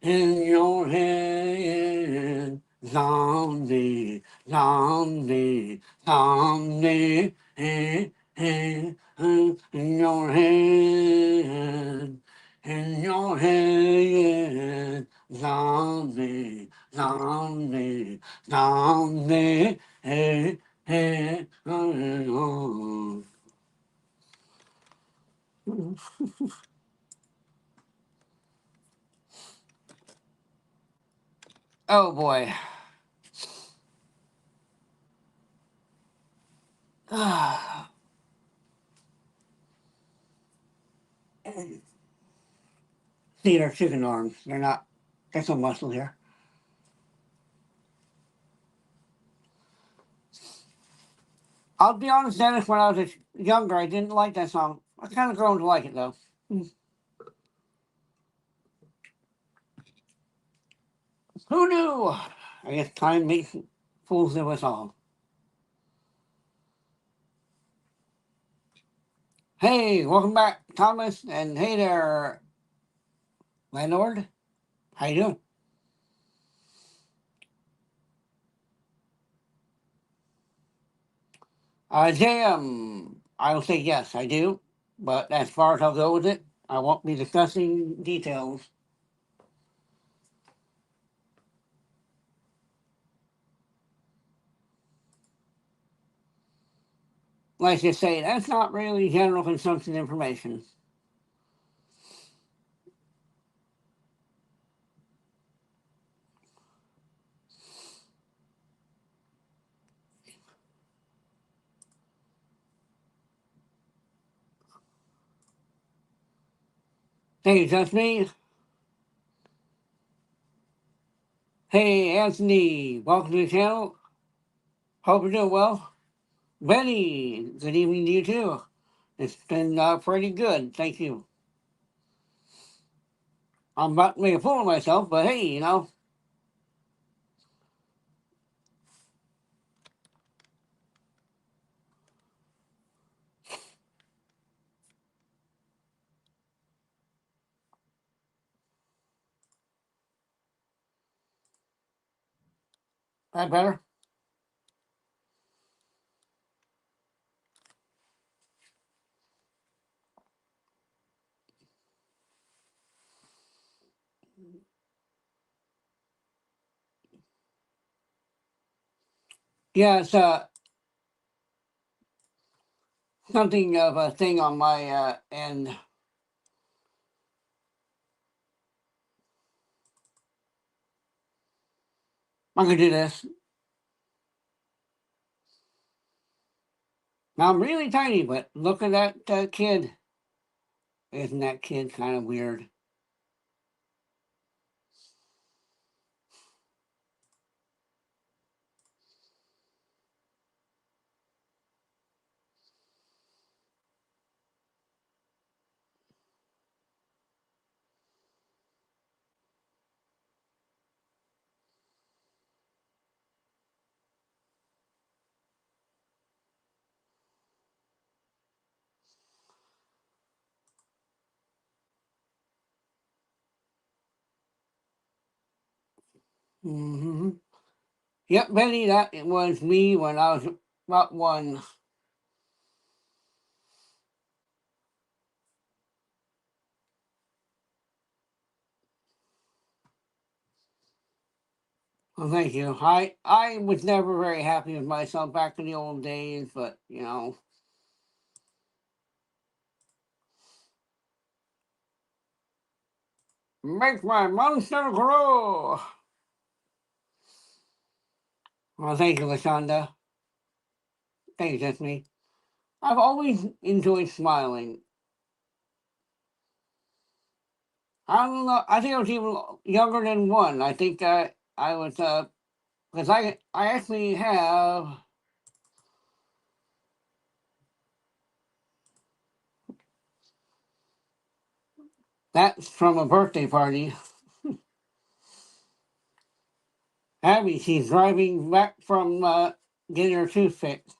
In your head, zombie, zombie, zombie, in your head, in your head, zombie, zombie, zombie, oh. Oh boy. See, they're chicken arms. They're not, there's no muscle here. I'll be honest, Dennis, when I was younger, I didn't like that song. I kind of grown to like it, though. Who knew? I guess time makes fools of us all. Hey, welcome back, Thomas, and hey there, landlord. How you doing? JM, I'll say yes, I do, but as far as I'll go with it, I won't be discussing details. Let's just say that's not really general consumption information. Hey, just me. Hey, Anthony, welcome to the channel. Hope you're doing well. Benny, good evening to you too. It's been pretty good, thank you. I'm about to make a fool of myself, but hey, you know. That better? Yeah, it's something of a thing on my end. I can do this. Now I'm really tiny, but look at that kid. Isn't that kid kind of weird? Hmm. Yep, Betty, that was me when I was about one. Well, thank you. I was never very happy with myself back in the old days, but make my monster grow. Well, thank you, Lashonda. Thank you, Tiffany. I've always enjoyed smiling. I don't know. I think I was even younger than one. I think I was because I actually have that's from a birthday party. Abby, she's driving back from getting her tooth fixed.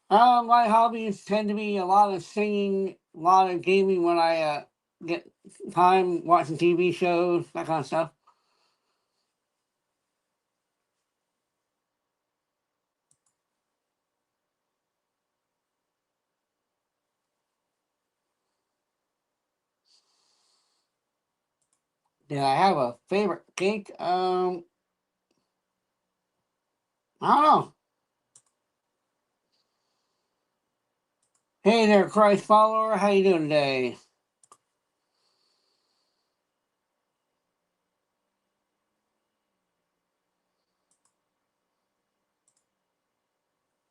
My hobbies tend to be a lot of singing, a lot of gaming when I get time watching TV shows, that kind of stuff. Do I have a favorite cake? I don't know. Hey there, Christ follower. How you doing today?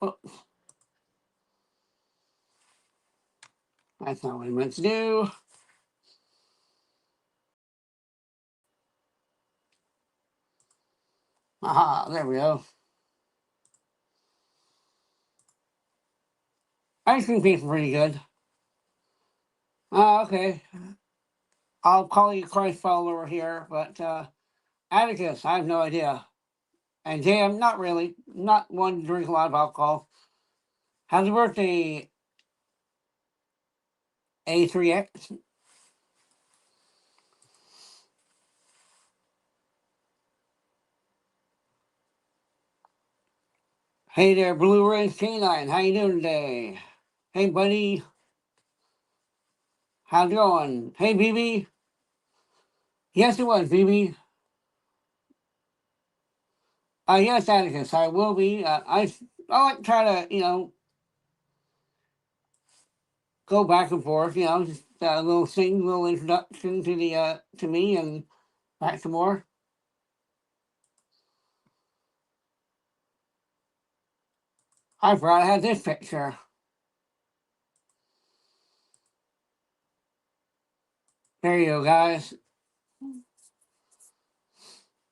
Oh, that's not what I meant to do. Aha, there we go. Ice cream tastes pretty good. Okay. I'll call you Christ follower here, but Atticus, I have no idea. And Jam, not really. Not one to drink a lot of alcohol. Happy birthday, A3X. Hey there, Blue Ridge Canine. How you doing today? Hey, buddy. How's it going? Hey, BB. Yes, it was, BB. Yes, Atticus, I will be. I like to try to, go back and forth, just a little thing, little introduction to the to me and back some more. I forgot I had this picture. There you go, guys.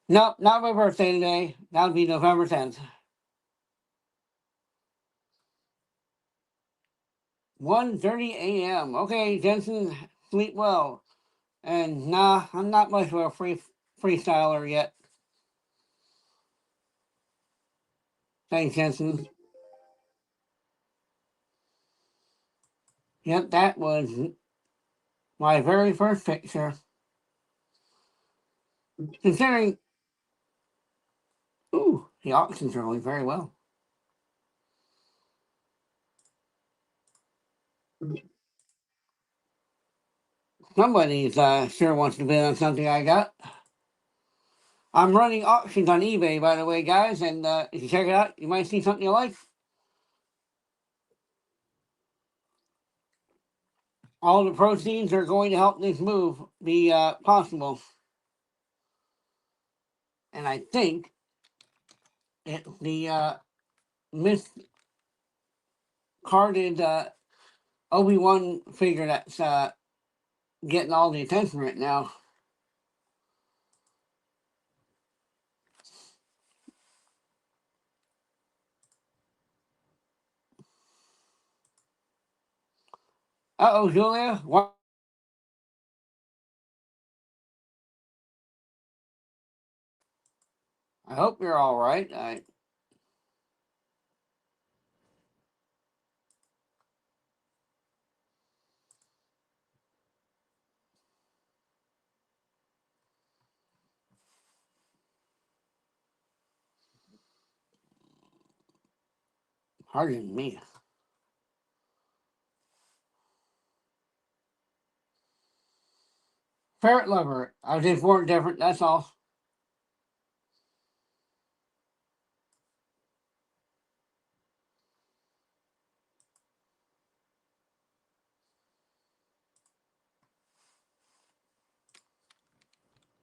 Nope, not my birthday today. That'll be November 10th. 1:30 a.m. Okay, Jensen, sleep well. And nah, I'm not much of a freestyler yet. Thanks, Jensen. Yep, that was my very first picture. Considering, ooh, the auction's are going very well. Somebody's sure wants to bid on something I got. I'm running auctions on eBay, by the way, guys, and if you check it out, you might see something you like. All the proceeds are going to help this move be possible. and I think it's the miscarded Obi-Wan figure that's getting all the attention right now. Uh-oh, Julia. What? I hope you're all right. Pardon me. Ferret lover. I was just born different, that's all.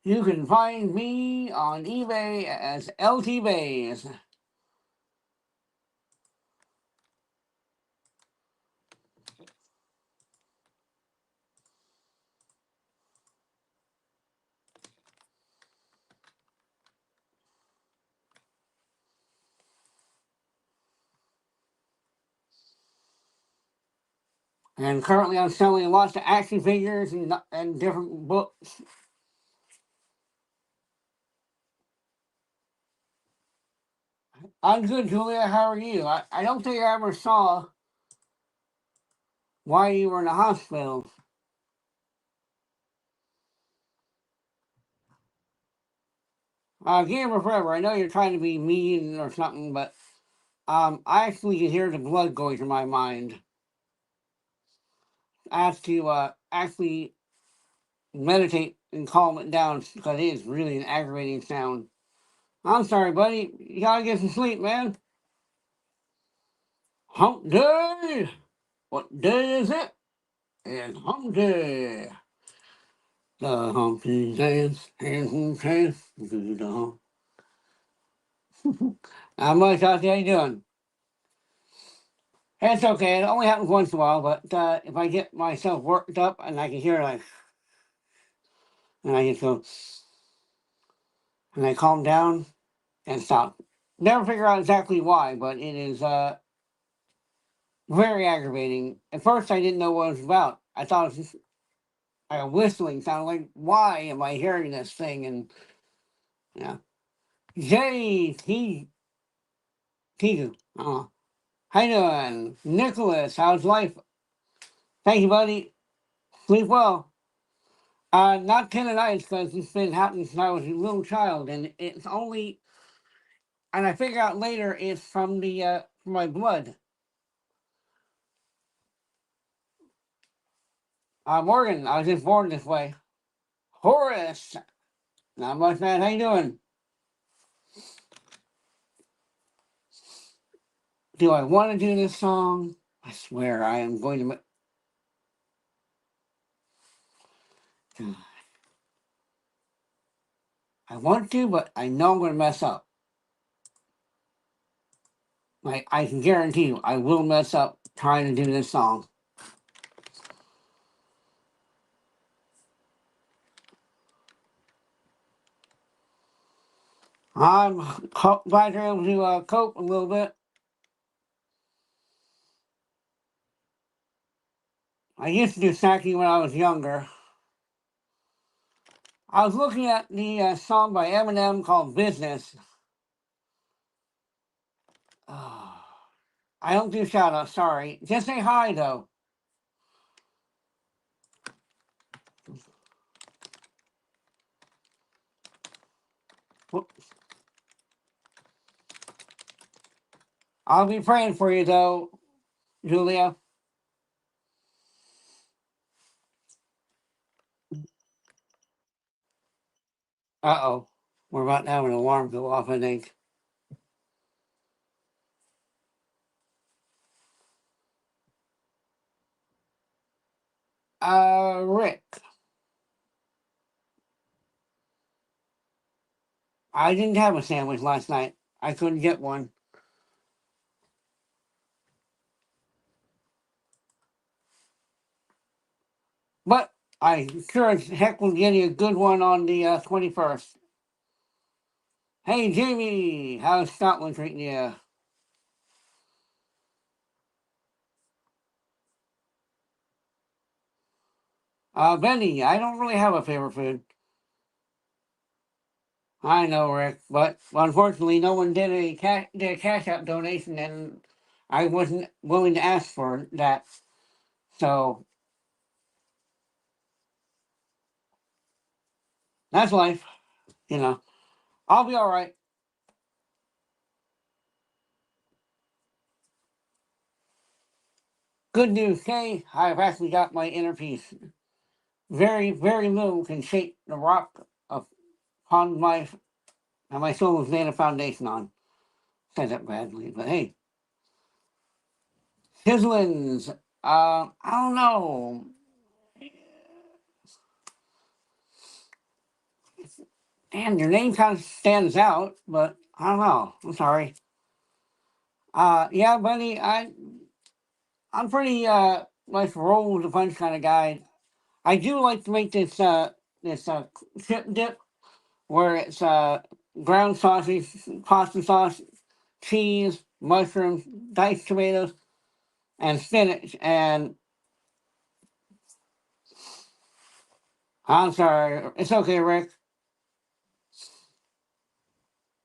You can find me on eBay as LT Bays. And currently I'm selling lots of action figures and different books. I'm good, Julia. How are you? I don't think I ever saw why you were in the hospital. Gamer Forever, I know you're trying to be mean or something, but I actually can hear the blood going through my mind. I have to actually meditate and calm it down because it is really an aggravating sound. I'm sorry, buddy. You gotta get some sleep, man. Hump day! What day is it? It's hump day. The Humpty Dance, hands and hands, do the hump. Not much, how you doing? It's okay. It only happens once in a while, but if I get myself worked up and I can hear like, and I just go, and I calm down and stop. Never figure out exactly why, but it is very aggravating. At first, I didn't know what it was about. I thought it was just like a whistling sound. Like, why am I hearing this thing? And yeah, Jay Tigu. How you doing, Nicholas? How's life? Thank you, buddy. Sleep well. Not tendonitis because it's been happening since I was a little child, and it's only, and I figure out later it's from the from my blood. Morgan, I was just born this way. Horace, not much, man. How you doing? Do I want to do this song? I swear I am going to. I want to, but I know I'm going to mess up. Like I can guarantee you, I will mess up trying to do this song. I'm glad you're able to cope a little bit. I used to do snacking when I was younger. I was looking at the song by Eminem called Business. Oh, I don't do shout outs, sorry. Just say hi, though. I'll be praying for you, though, Julia. Uh-oh. We're about to have an alarm go off, I think. Rick. I didn't have a sandwich last night. I couldn't get one. But I sure as heck will get you a good one on the 21st. Hey, Jamie, how's Scotland treating you? Benny, I don't really have a favorite food. I know, Rick, but unfortunately, no one did a cash app donation, and I wasn't willing to ask for that. So that's life, you know. I'll be all right. Good news, Kay. I've actually got my inner peace. Very, very little can shake the rock upon my soul is made a foundation on. Said that badly, but hey, Hislins. I don't know. Man, your name kind of stands out, but I don't know. I'm sorry. Yeah, buddy, I'm pretty like roll with the punch kind of guy. I do like to make this chip dip where it's ground sausage, pasta sauce, cheese, mushrooms, diced tomatoes, and spinach. And I'm sorry, it's okay, Rick.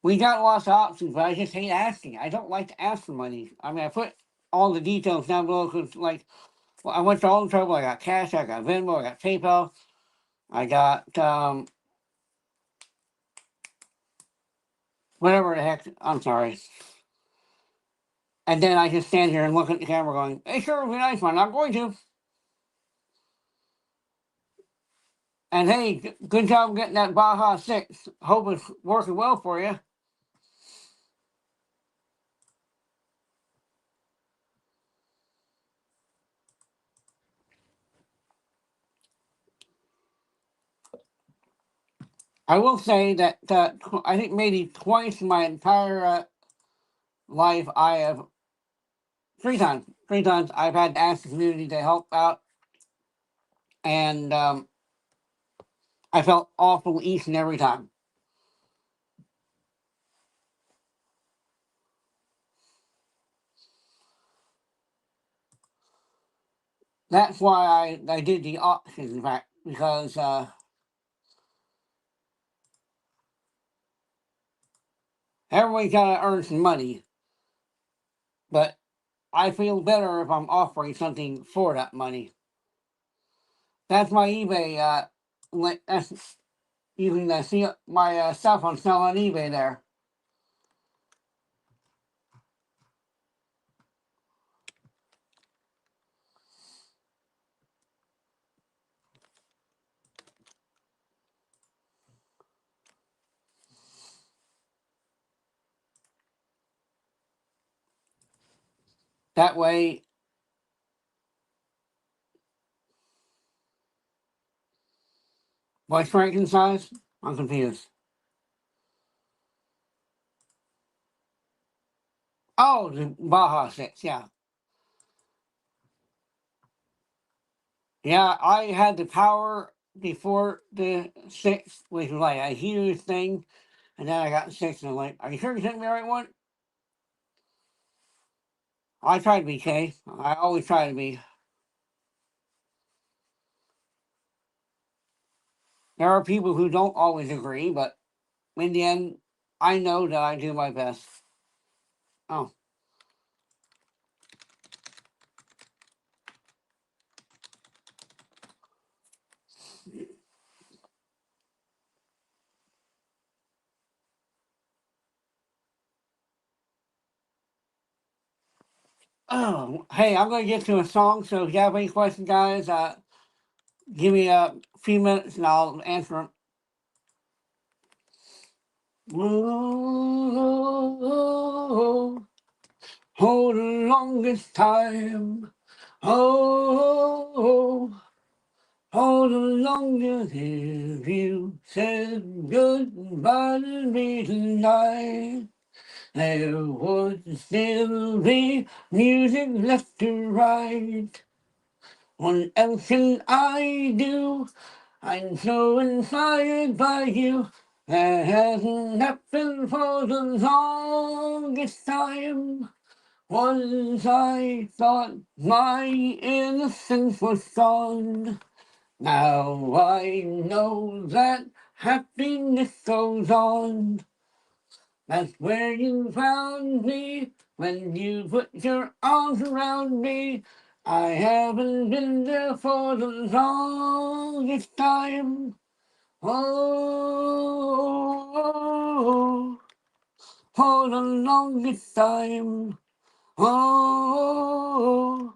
We got lots of options, but I just hate asking. I don't like to ask for money. I mean, I put all the details down below because, like, well, I went to all the trouble. I got Cash, I got Venmo, I got PayPal, I got whatever the heck. I'm sorry. And then I just stand here and look at the camera going, hey, sure, would be nice, man. I'm going to. And hey, good job getting that Baja 6. Hope it's working well for you. I will say that I think maybe twice in my entire life, I have three times I've had to ask the community to help out. And I felt awful each and every time. That's why I did the auctions, in fact, because everybody's got to earn some money. But I feel better if I'm offering something for that money. That's my eBay. That's you can see my stuff on sale on eBay there. That way, voice ranking size. I'm confused. Oh, the Baja 6, yeah. Yeah, I had the power before the 6, which was like a huge thing. And then I got the 6, and I'm like, are you sure you sent me the right one? I try to be, Kay. I always try to be. There are people who don't always agree, but in the end, I know that I do my best. Oh, oh, hey, I'm going to get to a song, so if you have any questions, guys, give me a few minutes and I'll answer them. Oh, oh, the longest time. Oh, All along the hill you said goodbye to me tonight. There would still be music left to write. What else can I do? I'm so inspired by you. That hasn't happened for the longest time. Once I thought my innocence was gone. Now I know that happiness goes on. That's where you found me when you put your arms around me. I haven't been there for the longest time. Oh, for the longest time. Oh,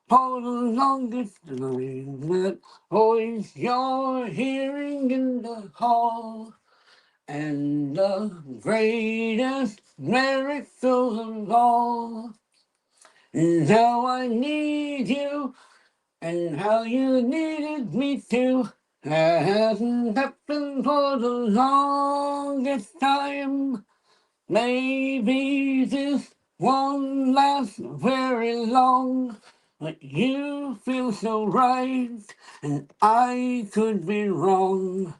for the longest time. That voice you're hearing in the hall. And the greatest miracle of all is how I need you and how you needed me too. That hasn't happened for the longest time. Maybe this won't last very long, but you feel so right, and I could be wrong.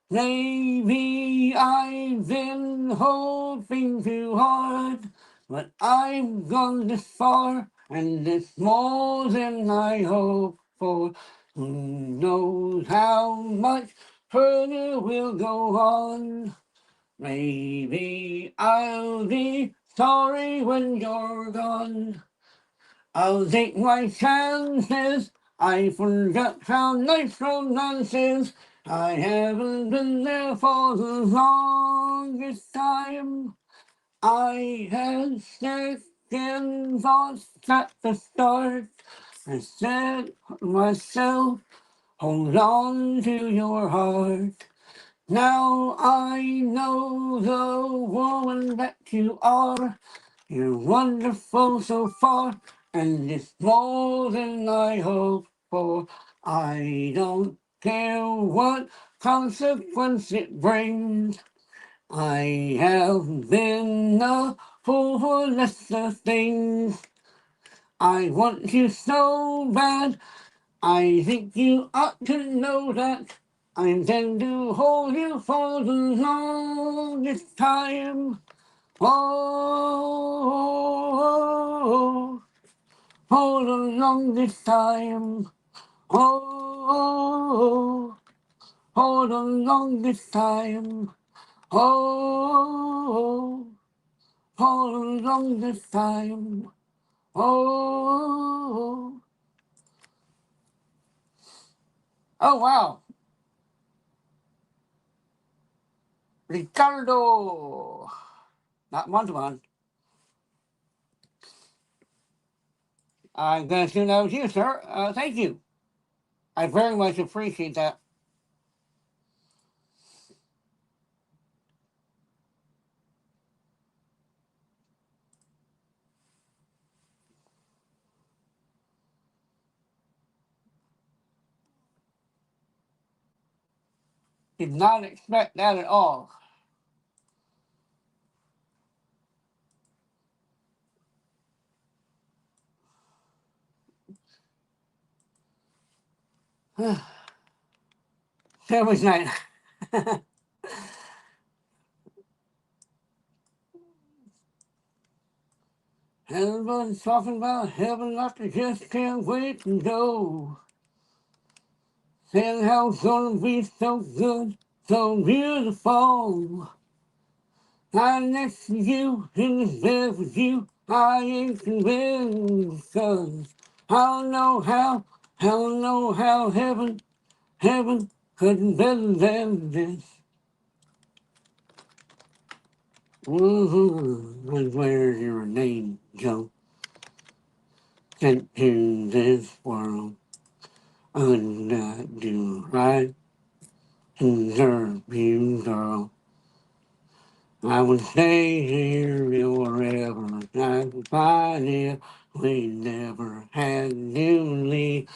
Maybe I've been hoping too hard, but I've gone this far, and it's more than I hoped for. Who knows how much further we'll go on? Maybe I'll be sorry when you're gone. I'll take my chances. I forgot how nice romance is. I haven't been there for the longest time. I had second thoughts at the start. I said to myself, hold on to your heart. Now I know the woman that you are. You're wonderful so far, and it's more than I hoped for. I don't care what consequence it brings. I have been a fool for lesser things. I want you so bad. I think you ought to know that. I intend to hold you for the longest time. Oh, for the longest time. Oh, for the longest time. Oh, for the longest time. Oh, oh wow, Ricardo, not Montalban. I'm gonna assume that was you, sir. Thank you. I very much appreciate that. Did not expect that at all. That was nice. Everybody's talking about heaven like they just can't wait to go. Saying how it's gonna be so good, so beautiful. I'm next to you in this bed with you. I ain't convinced, 'cause I don't know how heaven could be better than this. And where's your name, Joe? Sent to this world. I would not do right to deserve you, girl. I would stay here forever. I could find it. We never had to leave.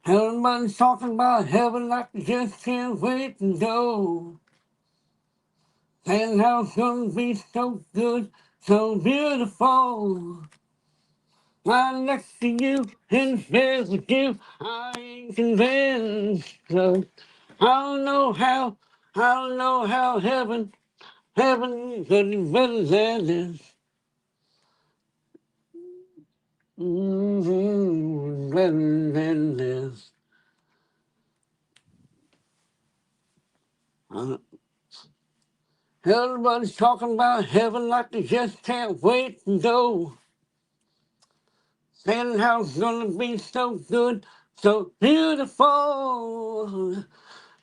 Everybody's talking about heaven like they just can't wait to go. And how it's gonna be so good, so beautiful. I'm next to you, in bed with you. I ain't convinced. So I don't know how heaven could be better than this. Better than this. Uh, Everybody's talking about heaven like they just can't wait to go. Saying how it's gonna be so good, so beautiful.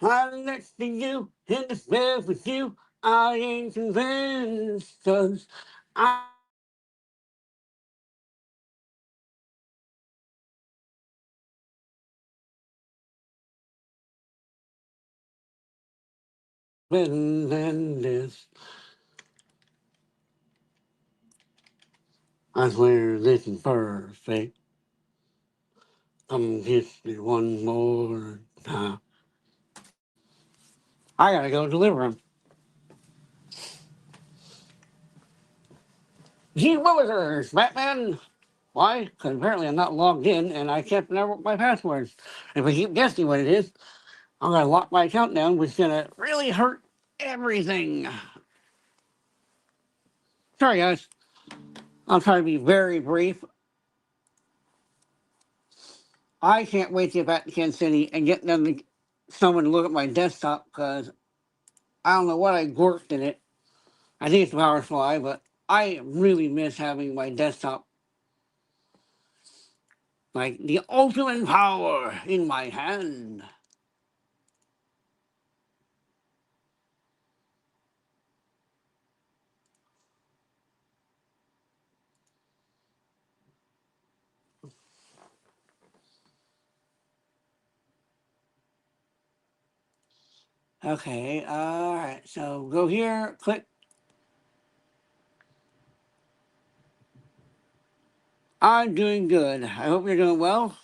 I'm next to you, in the bed with you. I ain't convinced, 'cause I'm better than this. I swear this is perfect. Come kiss me one more time. I gotta go deliver him. Gee Willikers, Batman! Why? Because apparently I'm not logged in and I can't remember my passwords. If I keep guessing what it is, I'm gonna lock my account down, which is gonna really hurt everything. Sorry, guys. I'll try to be very brief. I can't wait to get back to Kansas City and get them to someone to look at my desktop because I don't know what I gorked in it. I think it's the power supply, but I really miss having my desktop, like the ultimate power in my hand. Okay, all right. So go here, click. I'm doing good. I hope you're doing well.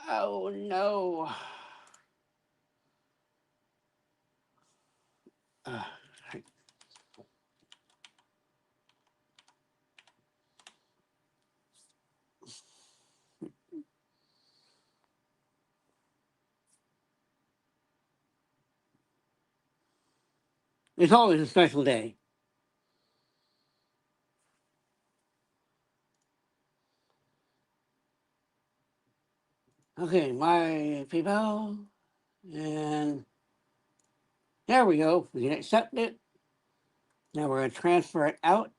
Oh no. Uh, it's always a special day. Okay, my PayPal, and there we go. We can accept it. Now we're going to transfer it out.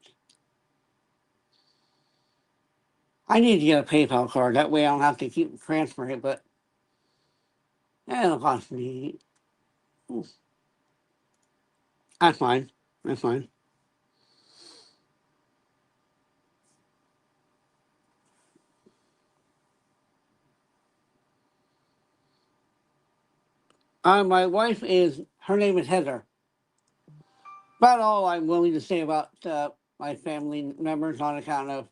I need to get a PayPal card. That way I don't have to keep transferring it, but it'll cost me. That's fine. That's fine. My wife is, her name is Heather. About all I'm willing to say about my family members on account of,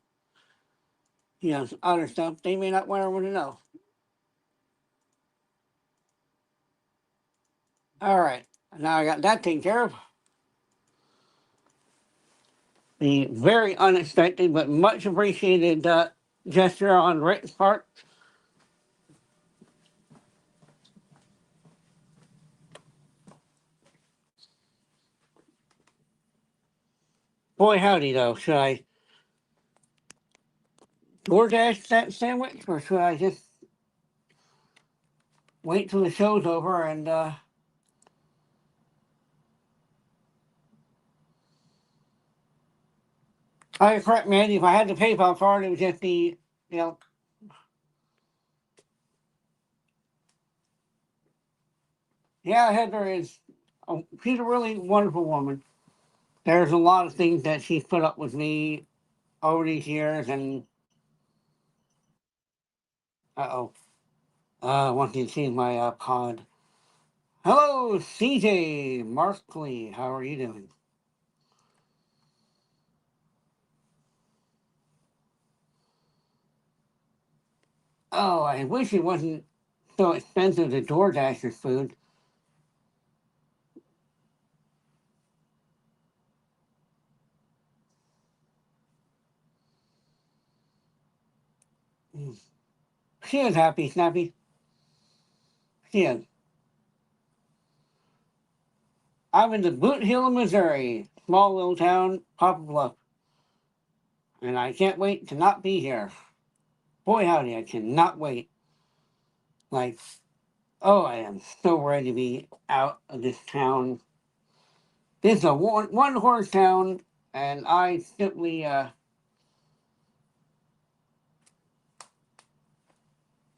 other stuff they may not want everyone to know. All right. Now I got that taken care of. The very unexpected but much appreciated gesture on Rick's part. Boy, howdy, though. Should I DoorDash that sandwich or should I just wait till the show's over and I correct me, Andy, if I had the PayPal card, it would just be, you know, yeah, Heather is, she's a really wonderful woman. There's a lot of things that she's put up with me over these years, and uh-oh, once you see my pod. Hello, CJ Markley, how are you doing? Oh, I wish it wasn't so expensive to DoorDash your food. Mm. She is happy, Snappy. She is. I'm in the Boot Hill, Missouri, small little town, Poplar Bluff, and I can't wait to not be here. Boy, howdy, I cannot wait. Like, oh, I am so ready to be out of this town. This is a one horse town, and I simply,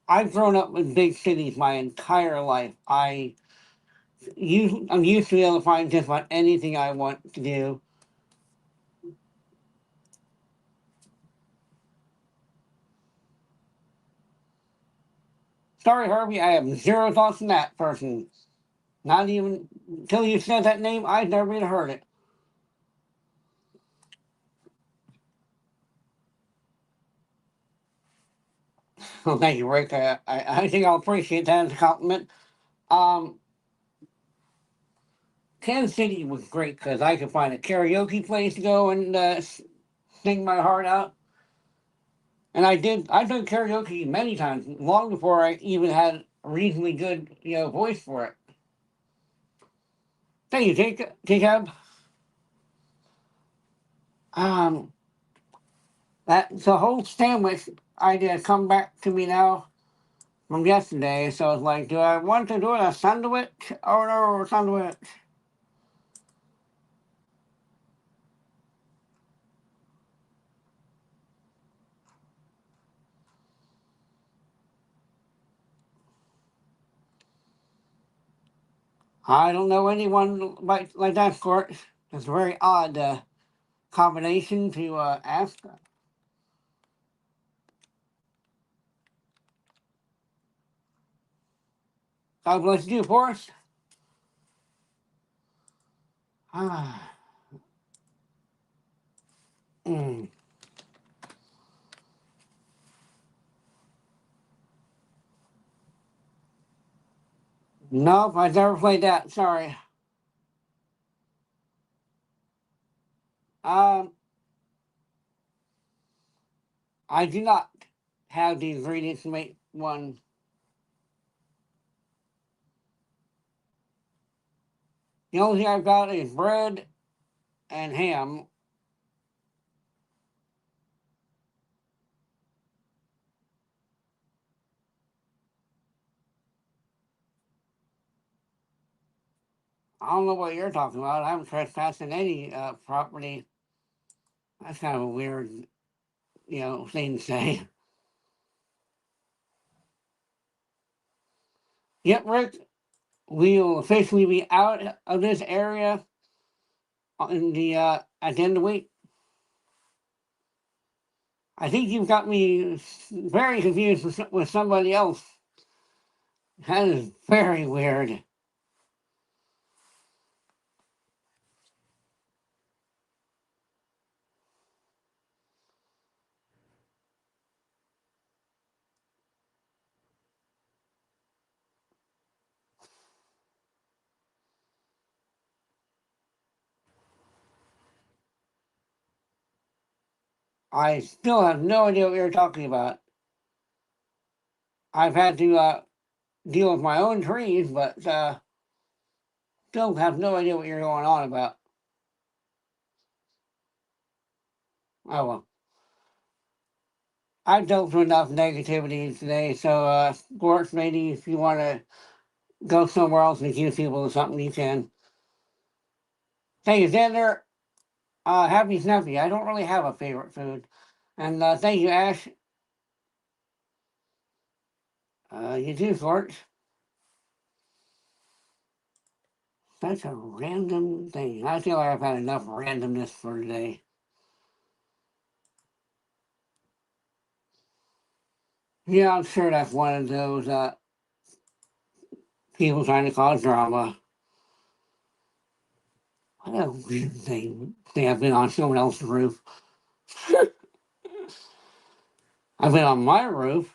I've grown up in big cities my entire life. I'm used to be able to find just about anything I want to do. Sorry, Herbie, I have zero thoughts on that person. Not even until you said that name, I'd never even heard it. Well, thank you, Rick. I think I'll appreciate that as a compliment. Um, Kansas City was great because I could find a karaoke place to go and sing my heart out. And I did. I've done karaoke many times, long before I even had a reasonably good, voice for it. Thank you, Jacob. Um, that's a whole sandwich idea come back to me now from yesterday. So it's like, do I want to do it a sandwich or no sandwich? I don't know anyone like that, Court. It's a very odd combination to ask. God bless you, Forrest. Ah, mm. Nope, I've never played that. Sorry. Um, I do not have the ingredients to make one. The only thing I've got is bread and ham. I don't know what you're talking about. I haven't trespassed in any property. That's kind of a weird, thing to say. Yep, Rick, we will officially be out of this area in the at the end of the week. I think you've got me very confused with somebody else. That is very weird. I still have no idea what you're talking about. I've had to deal with my own trees, but still have no idea what you're going on about. Oh well. I've dealt with enough negativity today, so Gorks, maybe if you want to go somewhere else and accuse people of something, you can. Thank you, Xander. Happy Snuffy. I don't really have a favorite food. And thank you, Ash. You too, Gorks. Such a random thing. I feel like I've had enough randomness for today. Yeah, I'm sure that's one of those people trying to cause drama. What a weird thing. They have been on someone else's roof. I've been on my roof.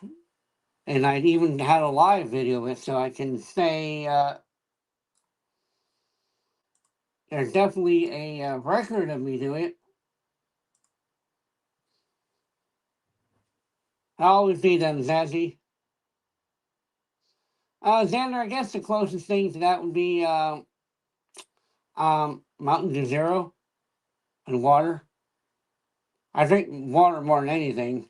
And I even had a live video of it, so I can say there's definitely a record of me doing it. I always do them, Zazzy. Xander, I guess the closest thing to that would be Mountain Dew Zero and water. I drink water more than anything.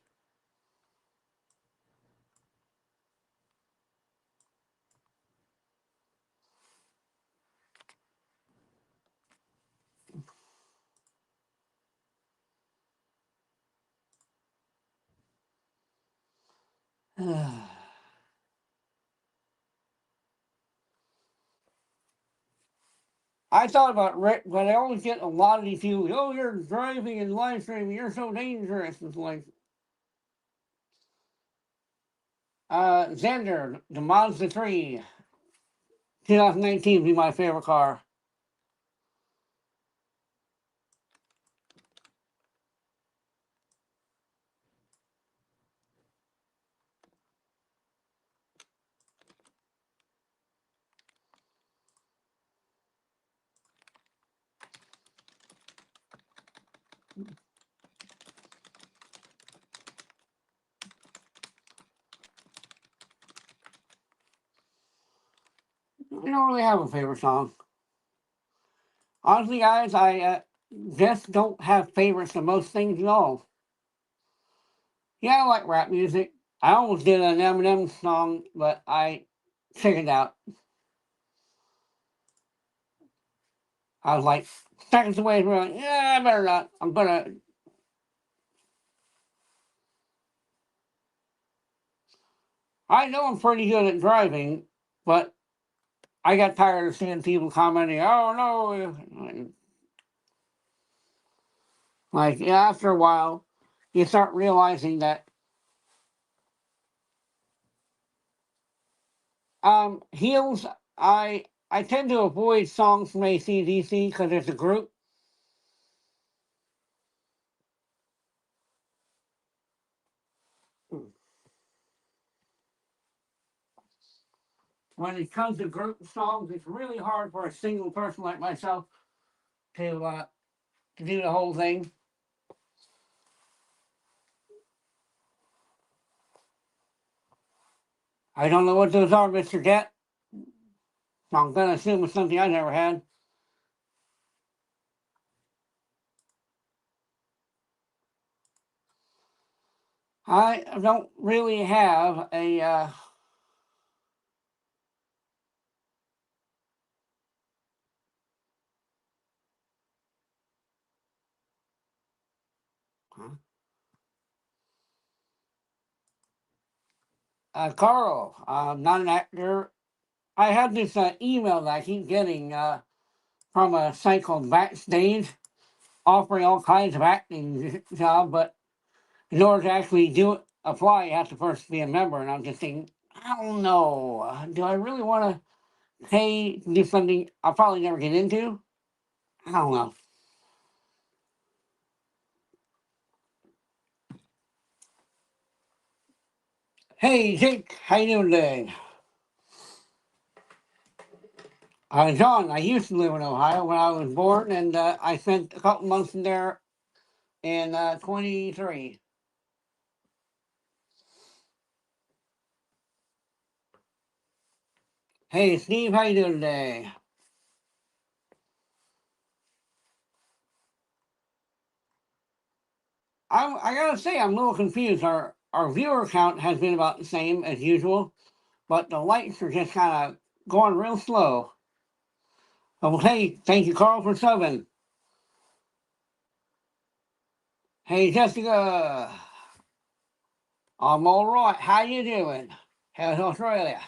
I thought about Rick, but I always get a lot of these people. Oh, you're driving and live streaming. You're so dangerous. It's like, Xander, the Mazda 3, 2019 would be my favorite car. I don't really have a favorite song. Honestly, guys, I just don't have favorites of most things at all. Yeah, I like rap music. I almost did an Eminem song, but I chickened out. I was like seconds away from like, yeah, I better not. I know I'm pretty good at driving, but I got tired of seeing people commenting, oh no. Like, yeah, after a while, you start realizing that heels, I tend to avoid songs from AC/DC because it's a group. When it comes to group songs, it's really hard for a single person like myself to do the whole thing. I don't know what those are, Mr. Debt. I'm gonna assume it's something I never had. I don't really have Carl. I'm not an actor. I have this email that I keep getting from a site called Backstage, offering all kinds of acting jobs, but in order to actually apply, you have to first be a member. And I'm just thinking, I don't know. Do I really want to pay to do something I'll probably never get into? I don't know. Hey, Jake, how you doing today? John, I used to live in Ohio when I was born, and I spent a couple months in there in 23. Hey, Steve, how you doing today? I gotta say, I'm a little confused. Our viewer count has been about the same as usual, but the lights are just kind of going real slow. Oh, hey, thank you, Carl, for subbing. Hey, Jessica, I'm all right. How you doing? How's Australia?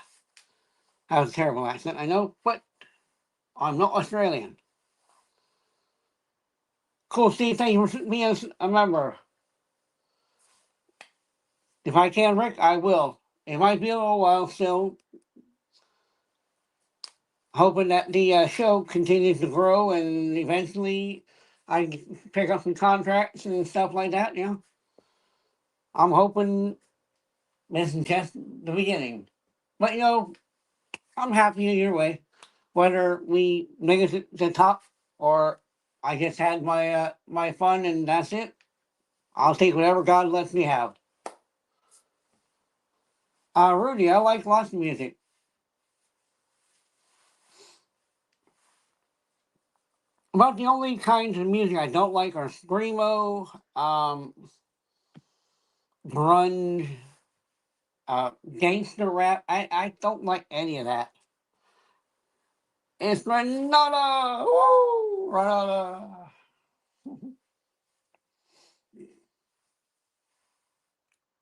That was a terrible accent, I know, but I'm not Australian. Cool, Steve. Thank you for being a member. If I can, Rick, I will. It might be a little while still. Hoping that the show continues to grow and eventually I pick up some contracts and stuff like that. I'm hoping This is just the beginning. But I'm happy either way. Whether we make it to the top or I just had my fun and that's it. I'll take whatever God lets me have. Rudy, I like lots of music. About the only kinds of music I don't like are screamo, grunge, gangster rap. I don't like any of that. It's Renata! Woo! Renata!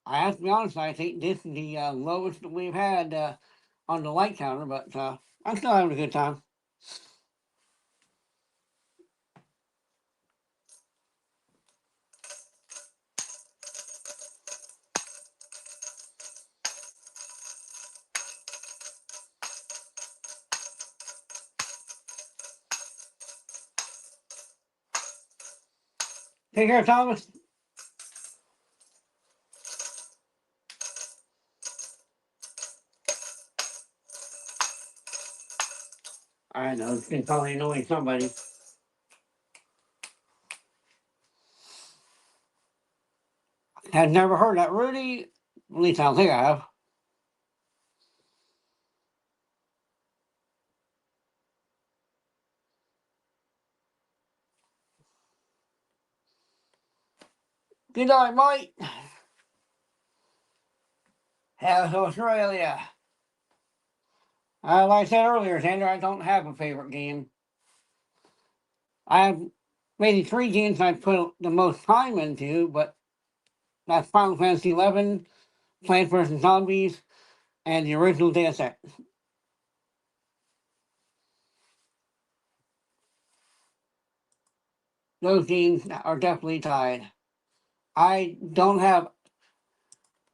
I have to be honest, I think this is the lowest that we've had on the light counter, but I'm still having a good time. Take care, Thomas. I know, it's been probably annoying somebody. I've never heard that, Rudy. At least I don't think I have. Good night, Mike. How's Australia? Like I said earlier, Xander, I don't have a favorite game. I have maybe 3 games I put the most time into, but that's Final Fantasy 11, Plants vs. Zombies, and the original Deus Ex. Those games are definitely tied. I don't have.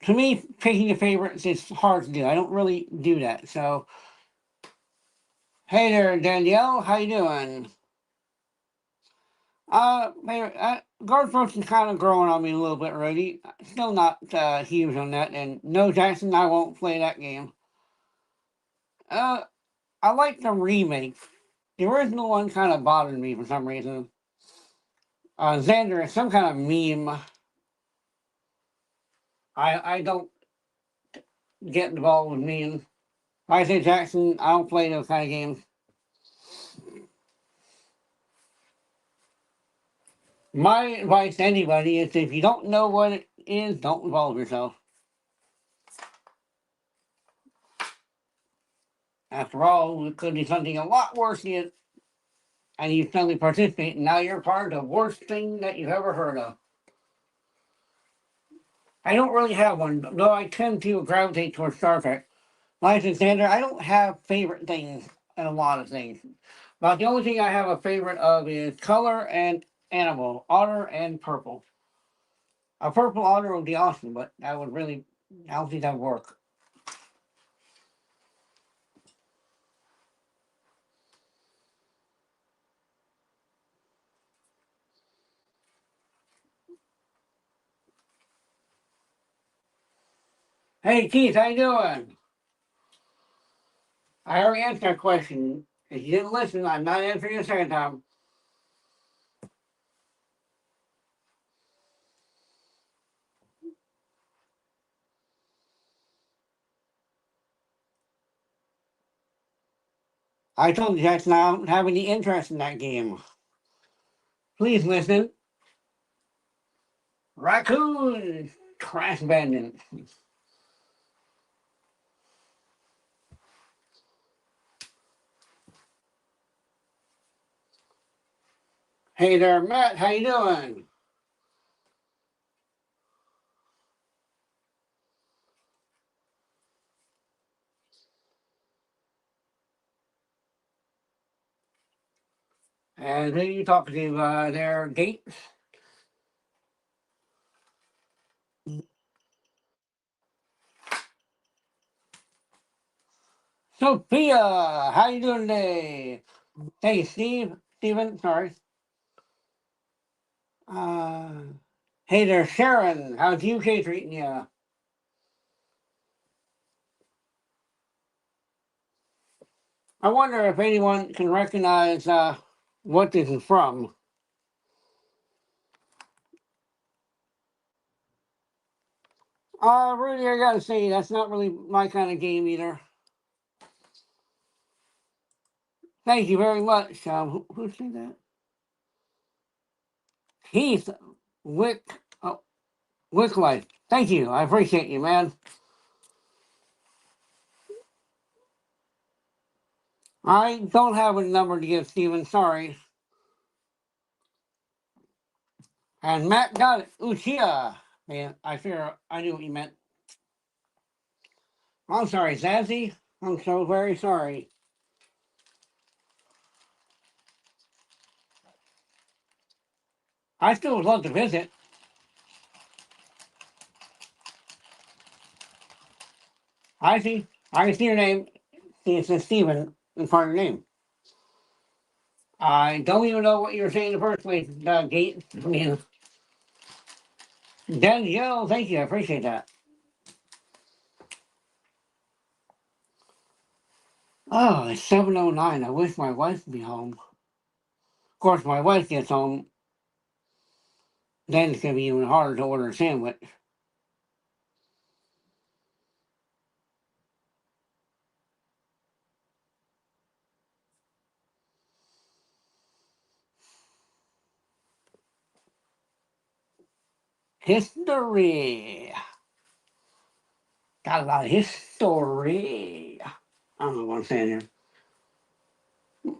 To me, picking the favorites is hard to do. I don't really do that. So, hey there, Danielle. How you doing? Guard is kind of growing on me a little bit already. Still not huge on that. And no, Jackson, I won't play that game. Uh, I like the remake. The original one kind of bothered me for some reason. Xander is some kind of meme. I don't get involved with memes. Like I say, Jackson, I don't play those kind of games. My advice to anybody is if you don't know what it is, don't involve yourself. After all, it could be something a lot worse yet, and you suddenly participate, and now you're part of the worst thing that you've ever heard of. I don't really have one, though I tend to gravitate towards Star Trek. Like I said, Xander, I don't have favorite things in a lot of things. But the only thing I have a favorite of is color and animal, otter and purple. A purple otter would be awesome, but that would really, I don't think that would work. Hey Keith, how you doing? I already answered that question. If you didn't listen, I'm not answering a second time. I told you Jackson I don't have any interest in that game. Please listen. Raccoon Trash Bandit. Hey there, Matt, how you doing? And who you talking to there, Gates? Sophia, how you doing today? Hey, Steven, sorry. Uh, hey there, Sharon, how's UK treating you? I wonder if anyone can recognize what this is from. Rudy, I gotta say, that's not really my kind of game either. Thank you very much. Who said that? Heath Wick, Wicklife. Thank you. I appreciate you, man. I don't have a number to give Steven. Sorry. And Matt got it. Uchiha. Man, I fear I knew what you meant. I'm sorry, Zazzy. I'm so very sorry. I still would love to visit. I see. I see your name. See, it says Steven in front of your name. I don't even know what you were saying in the first place, Gate. I mean, Danielle, thank you. I appreciate that. Oh, it's 7:09. I wish my wife would be home. Of course, my wife gets home, then it's going to be even harder to order a sandwich. History. Got a lot of history. I don't know what I'm saying here.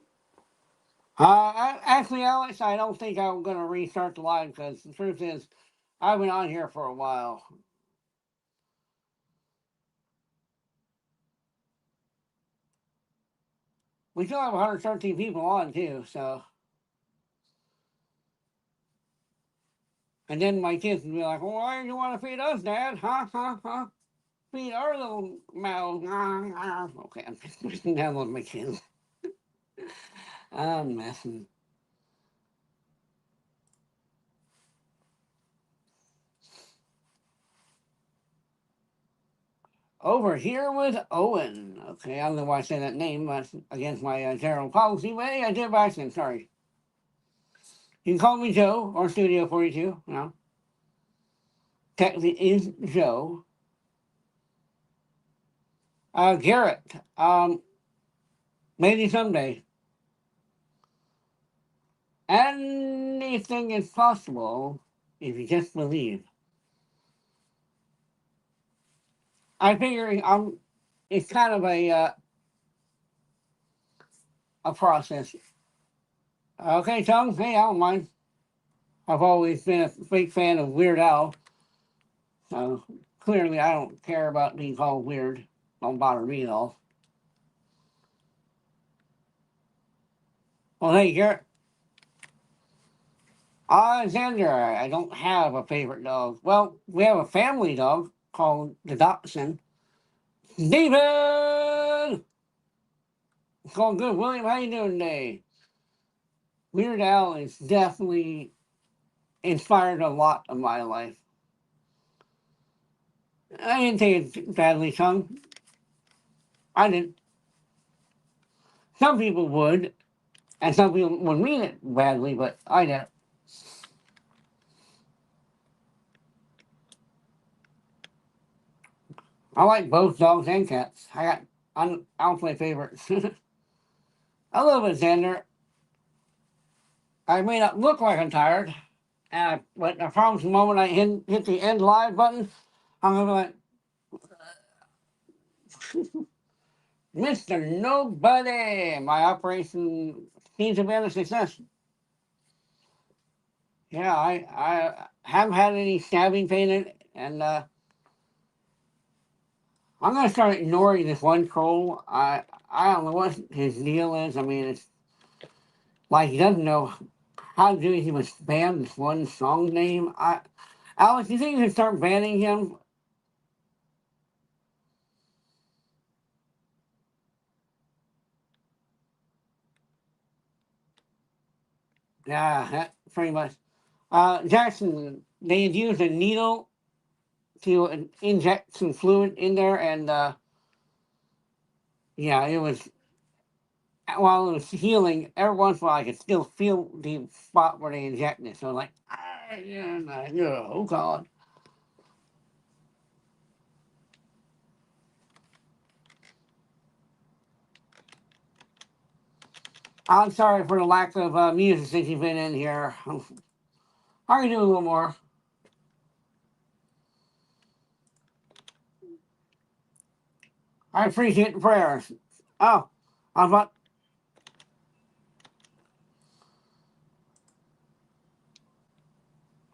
Actually, Alex, I don't think I'm going to restart the live because the truth is, I've been on here for a while. We still have 113 people on too, so. And then my kids would be like, well, why do you want to feed us, Dad? Huh? Huh? Huh? Feed our little mouths. Okay, I'm just down with my kids. I'm messing. Over here with Owen. Okay, I don't know why I said that name. That's against my general policy, but hey, I did by accident. Sorry. You can call me Joe or Studio 42. No. Technically is Joe. Garrett. Maybe someday. Anything is possible if you just believe. I figure it's kind of a process. Okay, Tom. Hey, I don't mind. I've always been a big fan of Weird Al. So clearly, I don't care about being called weird. Don't bother me at all. Well, hey, Garrett. Xander, I don't have a favorite dog. Well, we have a family dog called the Dachshund. Steven! It's going good. William, how you doing today? Weird Al is definitely inspired a lot of my life. I didn't take it badly, son. I didn't. Some people would, and some people would mean it badly, but I didn't. I like both dogs and cats. I don't play favorites. I love it, Xander. I may not look like I'm tired, but I promise the moment I hit the end live button, I'm gonna be like, Mr. Nobody. My operation seems to be a success. Yeah, I haven't had any stabbing pain, and I'm gonna start ignoring this one troll. I don't know what his deal is. I mean, it's like he doesn't know how to do anything but spam this one song name. Alex, do you think you should start banning him? Yeah, that pretty much. Jackson, they had used a needle to inject some fluid in there, and yeah, it was while it was healing, every once in a while I could still feel the spot where they injected it. So like, yeah, oh God. I'm sorry for the lack of music since you've been in here. I can do a little more. I appreciate the prayers. Oh, I was about,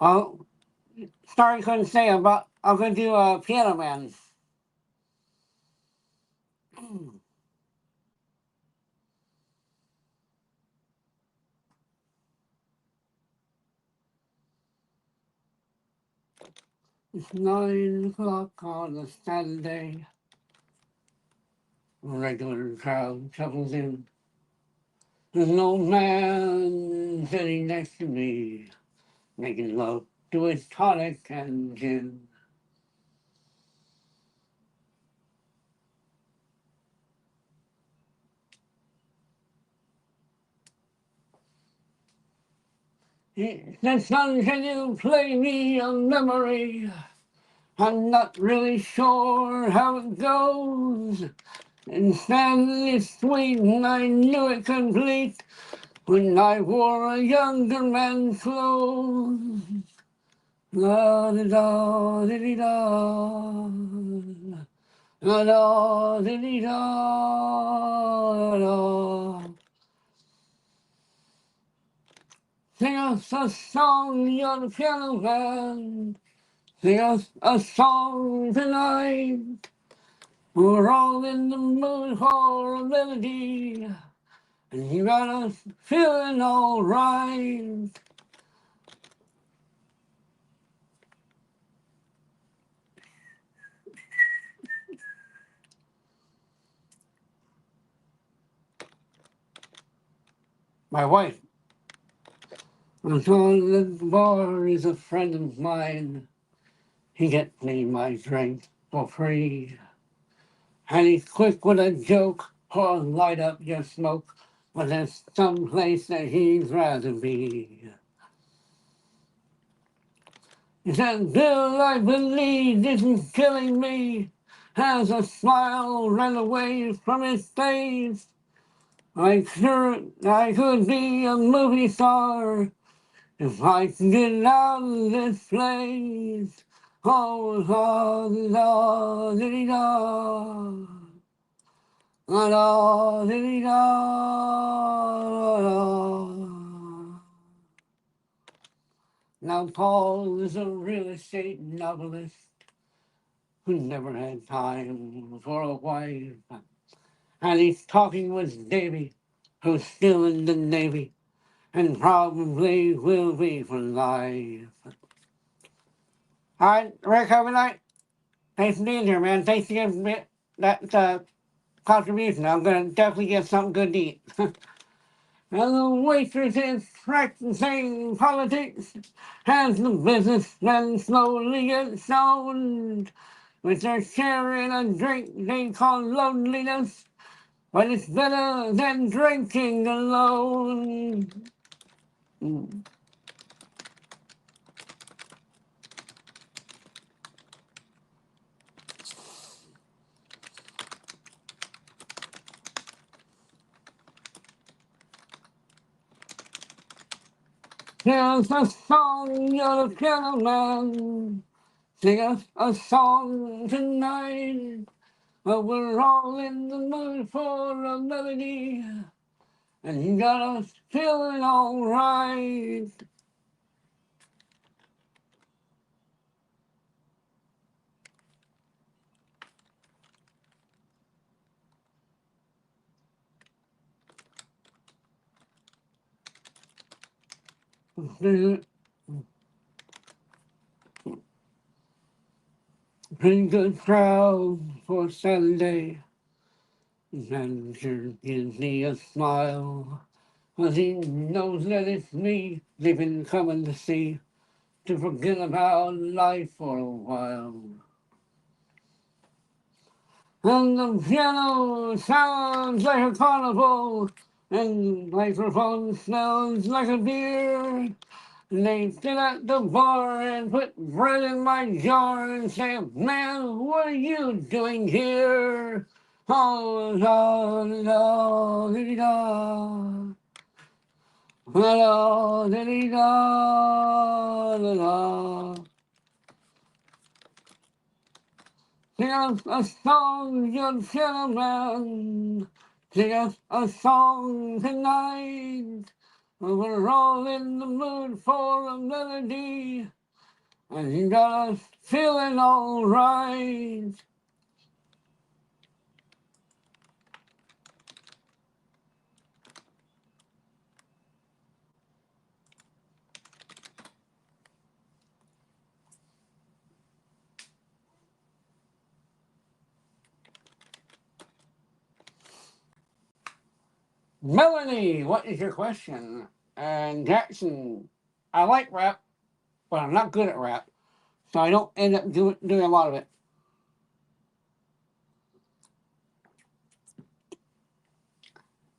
oh, sorry couldn't say. I'm going to do a Piano Man. It's 9 o'clock on a Saturday. A regular crowd shuffles in. There's an old man sitting next to me, making love to his tonic and gin. He said, son, can you play me a memory? I'm not really sure how it goes. And sadly sweet, and I knew it complete when I wore a younger man's clothes. La da da da da, la da da da da. Sing us a song, you're the piano man. Sing us a song tonight. We're all in the mood for a melody, and you got us feeling all right. My wife, I'm told that the bar is a friend of mine. He gets me my drink for free. And he's quick with a joke or light up your smoke, but there's some place that he'd rather be. He said, Bill, I believe this is killing me. As a smile ran away from his face. I could be a movie star if I could get out of this place. Oh, la, la, diddy, da. La, la, diddy, da, la. Now, Paul is a real estate novelist who never had time for a wife. And he's talking with Davy, who's still in the Navy, and probably will be for life. All right, Rick, have a night. Thanks for being here, man. Thanks for giving me that contribution. I'm going to definitely get something good to eat. And the waitress is practicing politics as the businessmen slowly get stoned. With their sharing a drink they call loneliness, but it's better than drinking alone. Here's a song, you're the piano man. Sing us a song tonight. But we're all in the mood for a melody, and you got us feeling all right. Pretty good crowd for Saturday. Manager gives me a smile, 'cause he knows that it's me they've been coming to see, to forget about life for a while. And the piano sounds like a carnival, And microphone smells like a beer. They sit at the bar and put bread in my jar and say, man, what are you doing here? Oh, la, la, dee, da. La, la, dee, da, la, la. Sing us a song, young gentlemen. Sing us a song tonight. We're all in the mood for a melody. And you got us feeling all right. Melanie, what is your question? And Jackson, I like rap, but I'm not good at rap. So I don't end up doing a lot of it.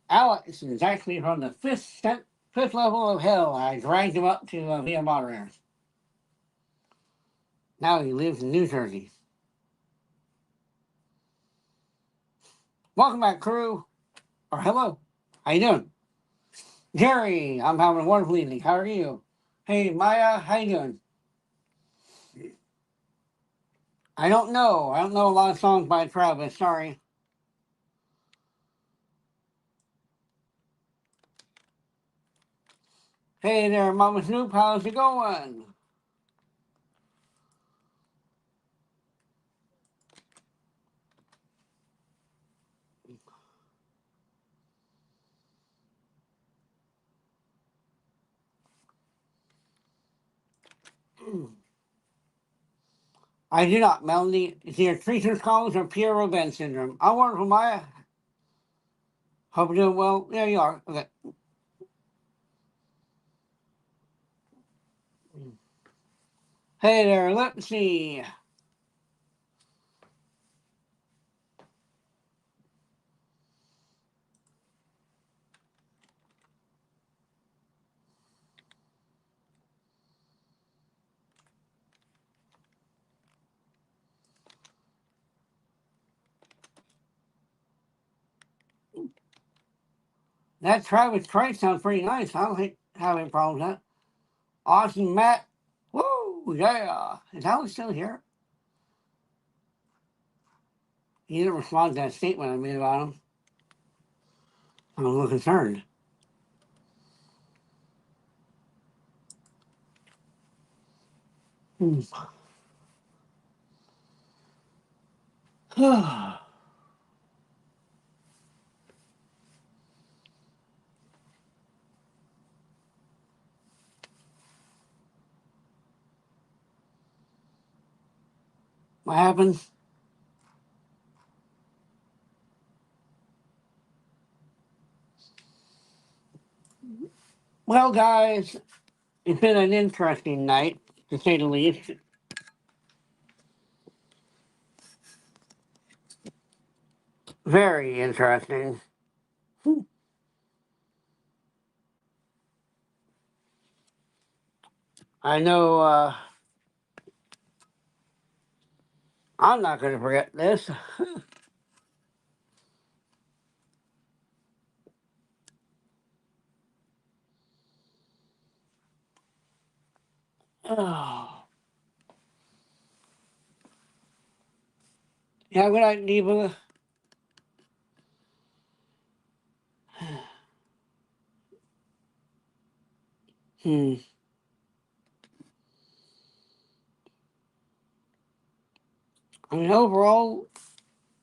Alex is actually from the fifth level of hell. I dragged him up to be a moderator. Now he lives in New Jersey. Welcome back, crew. Or hello. How you doing? Jerry, I'm having a wonderful evening. How are you? Hey, Maya, how you doing? I don't know. I don't know a lot of songs by Travis. Sorry. Hey there, Mama Snoop. How's it going? I do not, Melanie. It's either Treacher's College or Pierre Robin syndrome. I'm wonderful, Maya. Hope you're doing well. There you are. Okay. Hey there, let's see. That Travis Christ sounds pretty nice. I don't have any problems with that. Awesome, Matt. Woo, yeah. Is Alex still here? He didn't respond to that statement I made about him. I'm a little concerned. What happened? Well, guys, it's been an interesting night, to say the least. Very interesting. I know I'm not going to forget this. Oh. Yeah, good night, Diva. Hmm. I mean, overall,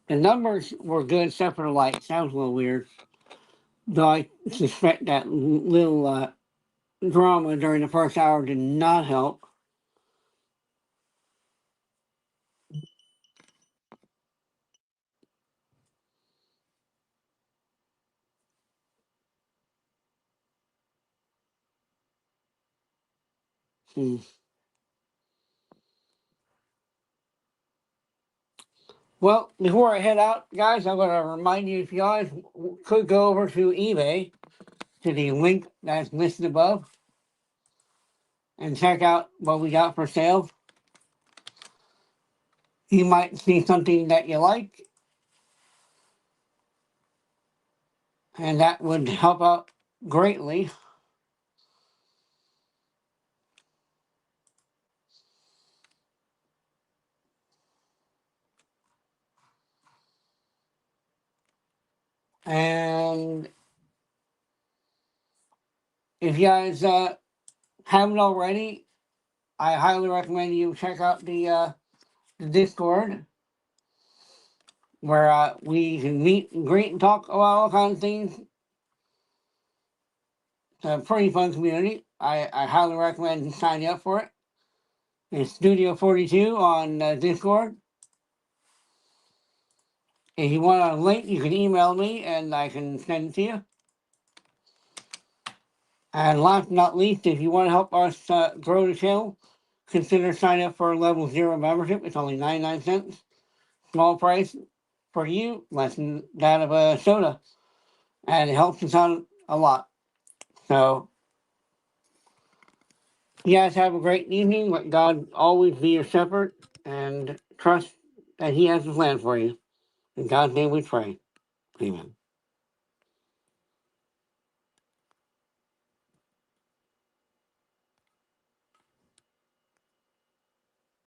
the numbers were good except for the light. Sounds a little weird. Though I suspect that little drama during the first hour did not help. Hmm. Well, before I head out, guys, I'm going to remind you if you guys could go over to eBay to the link that's listed above and check out what we got for sale. You might see something that you like, and that would help out greatly. And if you guys haven't already, I highly recommend you check out the Discord, where we can meet and greet and talk about all kinds of things. It's a pretty fun community. I highly recommend signing up for it. It's Studio 42 on Discord. If you want a link, you can email me and I can send it to you. And last but not least, if you want to help us grow the channel, consider signing up for a level 0 membership. It's only 99 cents. Small price for you, less than that of a soda. And it helps us out a lot. So, you guys have a great evening. Let God always be your shepherd and trust that He has a plan for you. In God's name we pray. Amen.